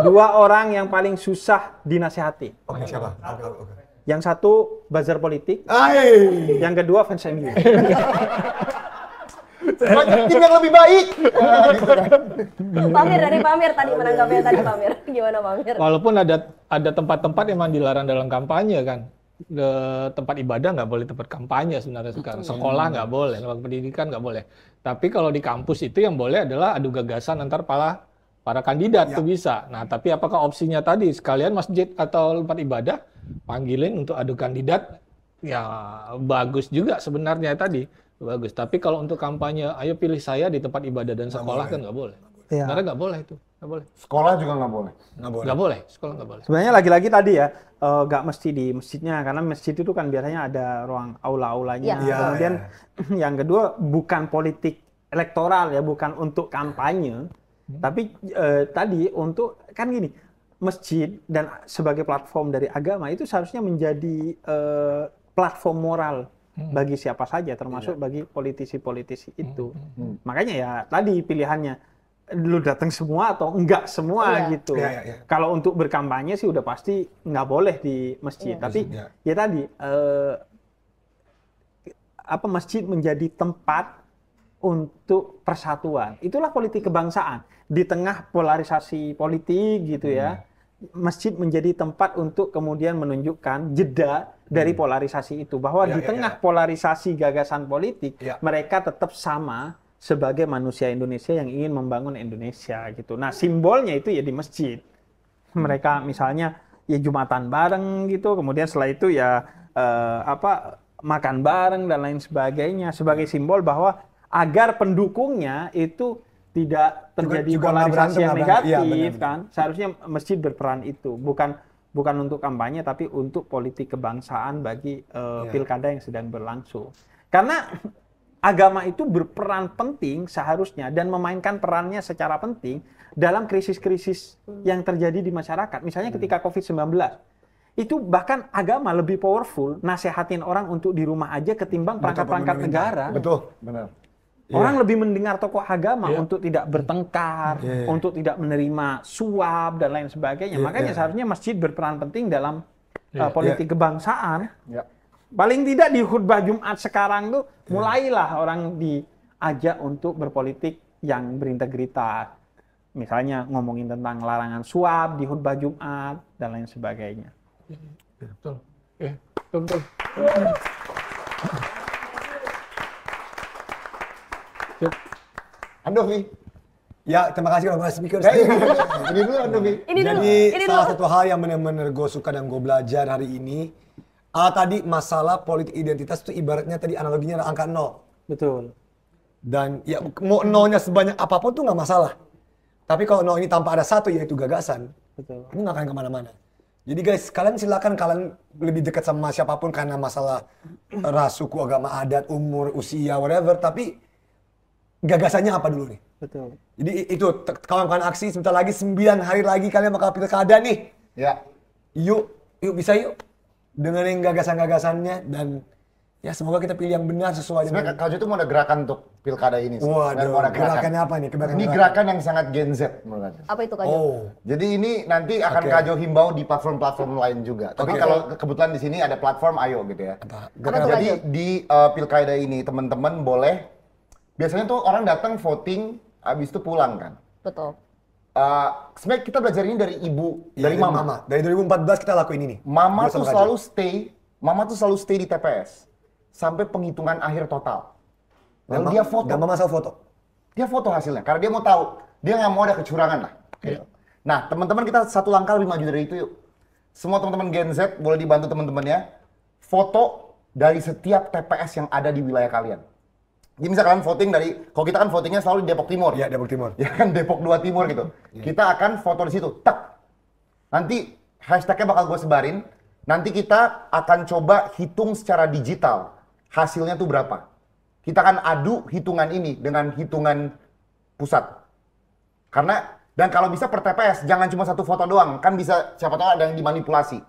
Dua orang yang paling susah dinasehati. Oke, siapa? Oke. Yang satu buzzer politik, Hai. yang kedua fans MU. Banyak tim yang lebih baik. Gitu kan. Pamir, dari Pamir tadi menanggapinya tadi Pamir. Gimana Pamir? Walaupun ada tempat-tempat yang memang dilarang dalam kampanye kan. Tempat ibadah nggak boleh tempat kampanye sebenarnya sekarang. Sekolah nggak boleh, lembaga pendidikan nggak boleh. Tapi kalau di kampus itu yang boleh adalah adu gagasan antar para kandidat tuh bisa. Nah, tapi apakah opsinya tadi sekalian masjid atau tempat ibadah panggilin untuk adu kandidat? Ya bagus juga sebenarnya tadi. Bagus. Tapi kalau untuk kampanye, ayo pilih saya di tempat ibadah dan sekolah kan nggak boleh. Iya. Sebenarnya nggak boleh itu. Nggak boleh. Sekolah juga nggak boleh. Nggak boleh. Sekolah nggak boleh. Sebenarnya lagi-lagi tadi ya, nggak mesti di masjidnya, karena masjid itu kan biasanya ada ruang aula-aulanya. Iya. Kemudian yang kedua bukan politik elektoral ya, bukan untuk kampanye, tapi tadi untuk kan gini, masjid dan sebagai platform dari agama itu seharusnya menjadi platform moral bagi siapa saja, termasuk bagi politisi-politisi itu. Makanya ya tadi pilihannya, lu datang semua atau enggak semua gitu. Iya. Kalau untuk berkampanye sih udah pasti nggak boleh di masjid. Tapi ya tadi masjid menjadi tempat untuk persatuan. Itulah politik kebangsaan. Di tengah polarisasi politik gitu ya, masjid menjadi tempat untuk kemudian menunjukkan jeda dari polarisasi itu. Bahwa di tengah polarisasi gagasan politik, mereka tetap sama sebagai manusia Indonesia yang ingin membangun Indonesia gitu. Nah, simbolnya itu ya di masjid. Mereka misalnya ya Jumatan bareng gitu, kemudian setelah itu ya makan bareng dan lain sebagainya sebagai simbol bahwa agar pendukungnya itu tidak terjadi juga polarisasi yang negatif, iya, kan. Seharusnya masjid berperan itu, bukan untuk kampanye tapi untuk politik kebangsaan bagi pilkada yang sedang berlangsung. Karena agama itu berperan penting seharusnya dan memainkan perannya secara penting dalam krisis-krisis yang terjadi di masyarakat. Misalnya ketika COVID-19, itu bahkan agama lebih powerful nasehatin orang untuk di rumah aja ketimbang perangkat-perangkat negara. Betul, benar. Orang lebih mendengar tokoh agama untuk tidak bertengkar, untuk tidak menerima suap dan lain sebagainya. Makanya seharusnya masjid berperan penting dalam politik kebangsaan. Paling tidak di khutbah Jumat sekarang tuh mulailah orang diajak untuk berpolitik yang berintegritas. Misalnya ngomongin tentang larangan suap di khutbah Jumat dan lain sebagainya. Betul. Betul. Andovi. Ya, terima kasih kalau speaker. Ini dulu Andovi. Jadi salah satu hal yang benar-benar gue suka dan gue belajar hari ini, tadi masalah politik identitas itu ibaratnya tadi analoginya adalah angka 0. Betul. Dan ya mau nolnya sebanyak apapun tuh nggak masalah. Tapi kalau nol ini tanpa ada satu yaitu gagasan, Betul. itu nggak akan kemana-mana. Jadi guys, kalian silakan kalian lebih dekat sama siapapun karena masalah ras, suku, agama, adat, umur, usia, whatever. Tapi gagasannya apa dulu nih? Betul. Jadi itu kawan-kawan aksi sebentar lagi 9 hari lagi kalian bakal pilkada nih. Ya. Yuk bisa yuk dengerin gagasan-gagasannya dan ya semoga kita pilih yang benar sesuai Sebenarnya dengan. Kak Jo itu mau ada gerakan untuk pilkada ini. Waduh, Mau ada gerakannya apa nih? Ini gerakan yang sangat Gen Z menurut Kak Jo. Apa itu Kak Jo? Oh, Jadi ini nanti akan Oke. Kak Jo himbau di platform-platform lain juga. Tapi Oke. kalau kebetulan di sini ada platform Ayo gitu ya. apa? Apa tuh, Jadi Kak Jo? di pilkada ini teman-teman boleh, biasanya tuh orang datang voting, habis itu pulang kan. Betul. Sebenarnya kita belajar ini dari ibu, Iya, dari mama. Dari 2014 kita lakuin ini. Mama Gua tuh sama selalu stay di TPS sampai penghitungan akhir total. Lalu dia foto. Dan mama asal foto. Dia foto hasilnya karena dia mau tahu, dia nggak mau ada kecurangan lah. Gitu. Nah, teman-teman kita satu langkah lebih maju dari itu yuk. Semua teman-teman Gen Z boleh dibantu teman-temannya foto dari setiap TPS yang ada di wilayah kalian. Jadi misalkan voting dari, kalau kita kan votingnya selalu di Depok Timur. Iya, Depok Timur. Ya kan Depok 2 Timur gitu. Kita akan foto di situ, tak. Nanti hashtagnya bakal gue sebarin. Nanti kita akan coba hitung secara digital hasilnya tuh berapa. Kita akan adu hitungan ini dengan hitungan pusat. Karena dan kalau bisa per TPS jangan cuma satu foto doang, kan bisa siapa tahu ada yang dimanipulasi.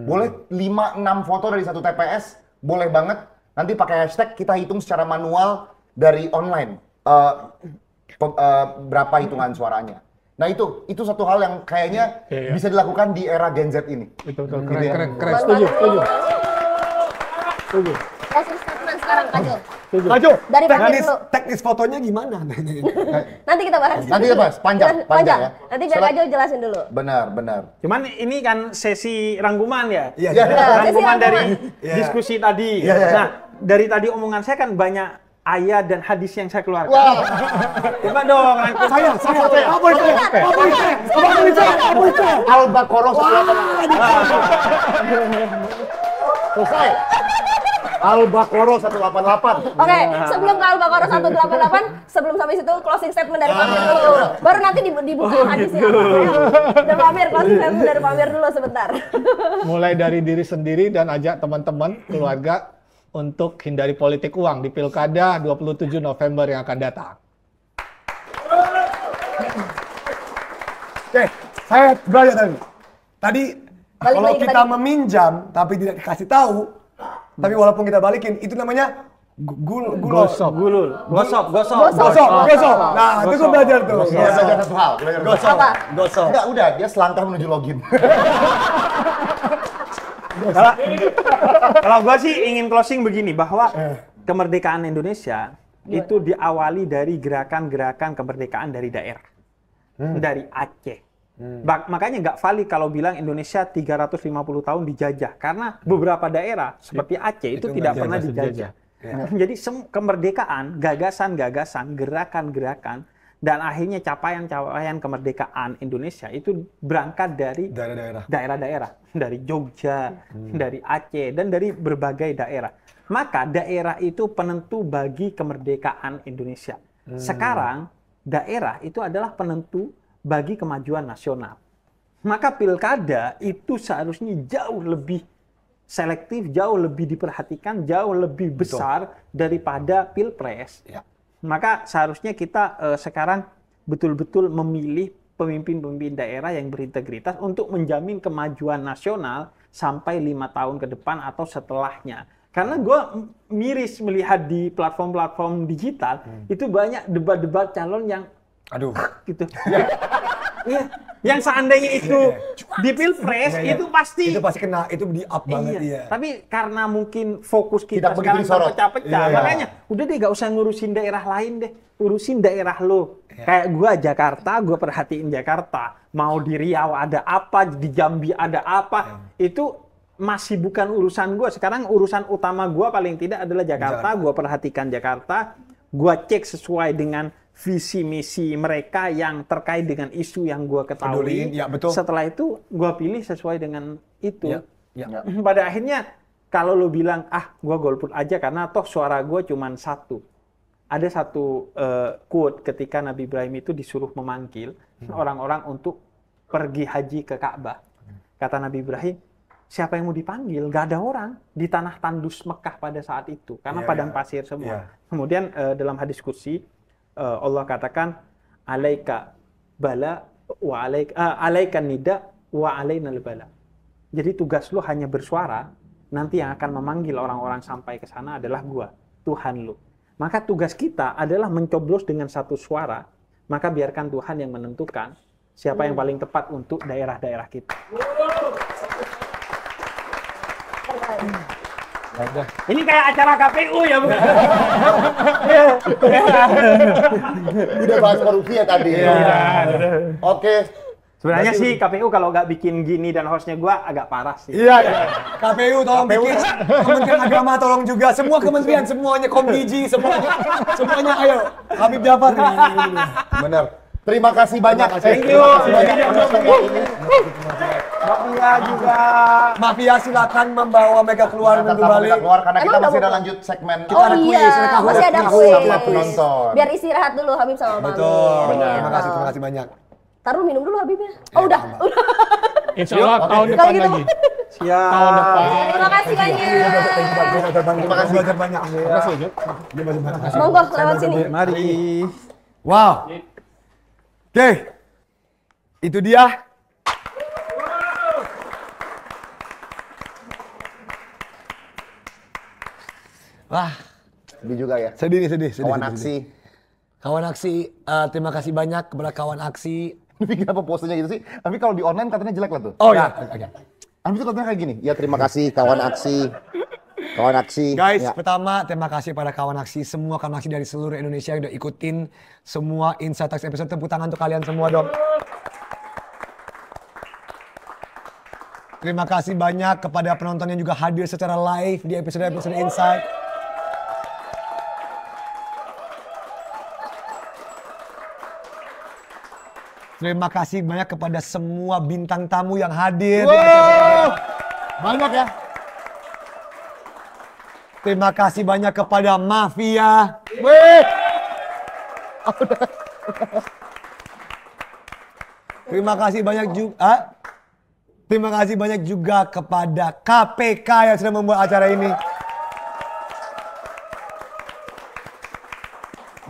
Boleh 5-6 foto dari satu TPS, boleh banget. Nanti pakai hashtag kita hitung secara manual dari online berapa hitungan suaranya. Nah itu satu hal yang kayaknya bisa dilakukan di era Gen Z ini. Betul. Gitu ya. Keren. Setuju. Closing statement sekarang Kak Jo. Kak Jo, Dari Fakir dulu. teknis fotonya gimana? Nanti kita bahas. Nanti kita bahas, panjang ya. Nanti biar Kak Jo jelasin dulu. Benar. Cuman ini kan sesi rangkuman ya. Iya, Ya, Rangkuman sesi dari Iya. diskusi tadi. Iya. Nah, dari tadi omongan saya kan banyak ayat dan hadis yang saya keluarkan. Wah. Coba dong rangkum. Saya. Apa itu? Al-Baqarah 188. Selesai. Al-Baqarah 188. Oke, sebelum ke Al-Baqarah 188, sebelum sampai situ closing statement dari Pamir dulu. Baru nanti dibuka hadisnya. Dan Pamir, closing statement dari Pamir dulu sebentar. Mulai dari diri sendiri dan ajak teman-teman, keluarga untuk hindari politik uang di Pilkada 27 November yang akan datang. Oke, saya belajar tadi. Tadi Balik kalau lagi ke kita tadi. meminjam tapi tidak dikasih tahu, tapi walaupun kita balikin, itu namanya Gosok. Gosok. Gosok. Nah, itu gue belajar tuh. Kita belajar satu hal. Kita belajar satu hal. Apa? Gosok. Enggak, udah dia selangkah menuju login. Kalau gua sih ingin closing begini bahwa kemerdekaan Indonesia itu diawali dari gerakan-gerakan kemerdekaan dari daerah. Dari Aceh. Makanya nggak valid kalau bilang Indonesia 350 tahun dijajah. Karena beberapa daerah seperti Aceh itu tidak pernah dijajah. Jadi kemerdekaan, gagasan-gagasan, gerakan-gerakan, dan akhirnya capaian-capaian kemerdekaan Indonesia itu berangkat dari daerah-daerah. Dari Jogja, dari Aceh, dan dari berbagai daerah. Maka daerah itu penentu bagi kemerdekaan Indonesia. Sekarang, daerah itu adalah penentu bagi kemajuan nasional. Maka pilkada itu seharusnya jauh lebih selektif, jauh lebih diperhatikan, jauh lebih besar daripada pilpres. Maka seharusnya kita sekarang betul-betul memilih pemimpin-pemimpin daerah yang berintegritas untuk menjamin kemajuan nasional sampai 5 tahun ke depan atau setelahnya. Karena gue miris melihat di platform-platform digital itu banyak debat-debat calon yang gitu. Iya, yang seandainya itu di pilpres itu pasti kena, itu di up banget ya. Tapi karena mungkin fokus kita sekarang terpecah-pecah, makanya udah deh gak usah ngurusin daerah lain deh, urusin daerah lo. Kayak gua Jakarta, gua perhatiin Jakarta. Mau di Riau ada apa, di Jambi ada apa, itu masih bukan urusan gua. Sekarang urusan utama gua paling tidak adalah Jakarta. Gua perhatikan Jakarta, gua cek sesuai dengan visi misi mereka yang terkait dengan isu yang gue ketahui. Setelah itu gue pilih sesuai dengan itu. Pada akhirnya kalau lo bilang gue golput aja karena toh suara gue cuma satu. Ada satu quote ketika Nabi Ibrahim itu disuruh memanggil orang-orang untuk pergi haji ke Ka'bah. Kata Nabi Ibrahim, siapa yang mau dipanggil? Gak ada orang di tanah tandus Mekah pada saat itu karena padang pasir semua. Kemudian dalam hadis kursi Allah katakan alaika bala wa alaika nida wa alainal bala. Jadi tugas lu hanya bersuara, nanti yang akan memanggil orang-orang sampai ke sana adalah gua, Tuhan lu. Maka tugas kita adalah mencoblos dengan satu suara, maka biarkan Tuhan yang menentukan siapa yang paling tepat untuk daerah-daerah kita. Ini kayak acara KPU ya, bukan? Udah bahas korupsi ya tadi. Oke. Sebenarnya sih KPU kalau nggak bikin gini dan hostnya gua agak parah sih. KPU tolong bikin, Kementerian Agama tolong juga, semua kementerian semuanya, Komdiji semuanya ayo. Habib Jafar ini. Bener. Terima kasih banyak. Thank you. Mafia juga. Mafia silakan membawa Mega keluar kembali. Karena kita masih ada lanjut segmen. Masih ada kuis. Penonton. Biar istirahat dulu Habib sama Mami. Betul. Terima kasih banyak. Taruh minum dulu Habibnya. Oh udah. Insya Allah tahun depan lagi. Siap. Tahun depan. Terima kasih banyak. Terima kasih banyak. Monggo lewat sini. Mari. Wow. Oke. Itu dia. Wah, sedih juga ya. Sedih. Kawan aksi. Kawan aksi, terima kasih banyak kepada kawan aksi. Tapi kenapa posenya gitu sih? Tapi kalau di online katanya jelek lah tuh. Oh ya. Habis itu katanya kayak gini. Ya terima kasih kawan aksi. Kawan aksi. Guys, pertama terima kasih pada kawan aksi. Semua kawan aksi dari seluruh Indonesia yang udah ikutin semua Inside Talks episode. Tepuk tangan untuk kalian semua dong. Terima kasih banyak kepada penonton yang juga hadir secara live di episode-episode Inside. Terima kasih banyak kepada semua bintang tamu yang hadir. Banyak ya. Terima kasih banyak kepada Mafia. Terima kasih banyak juga. Terima kasih banyak juga kepada KPK yang sudah membuat acara ini.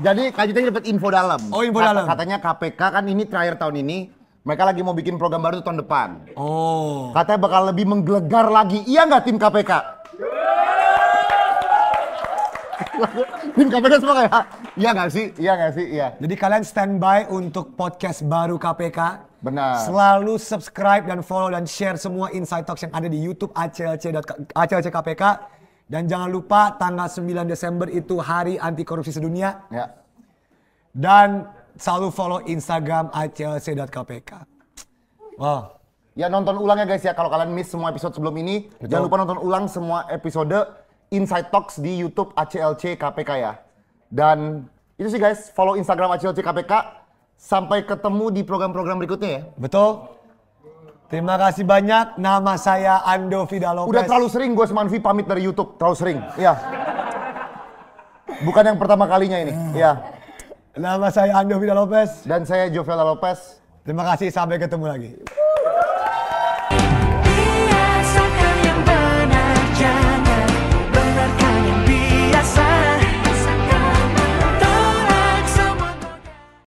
Jadi Kak Cita dapat info dalam. Oh, info dalam. Katanya KPK kan ini terakhir tahun ini. Mereka lagi mau bikin program baru tahun depan. Oh. Katanya bakal lebih menggelegar lagi. Iya nggak tim KPK? Tim KPK semua kayak, iya nggak sih? Iya nggak sih? Iya. Jadi kalian standby untuk podcast baru KPK. Benar. Selalu subscribe dan follow dan share semua Inside Talks yang ada di YouTube ACLC KPK. Dan jangan lupa tanggal 9 Desember itu hari anti korupsi sedunia. Ya. Dan selalu follow Instagram aclc.kpk. Wow. Ya nonton ulang ya guys ya, kalau kalian miss semua episode sebelum ini, jangan lupa nonton ulang semua episode Inside Talks di YouTube ACLC KPK ya. Dan itu sih guys, follow Instagram ACLC KPK. Sampai ketemu di program-program berikutnya ya. Betul. Terima kasih banyak. Nama saya Ando Vida Lopez. Udah terlalu sering gue sama Anvi pamit dari YouTube, terlalu sering. Iya. Bukan yang pertama kalinya ini. Iya. Nama saya Ando Vida Lopez. Dan saya Jovela Lopez. Terima kasih, sampai ketemu lagi.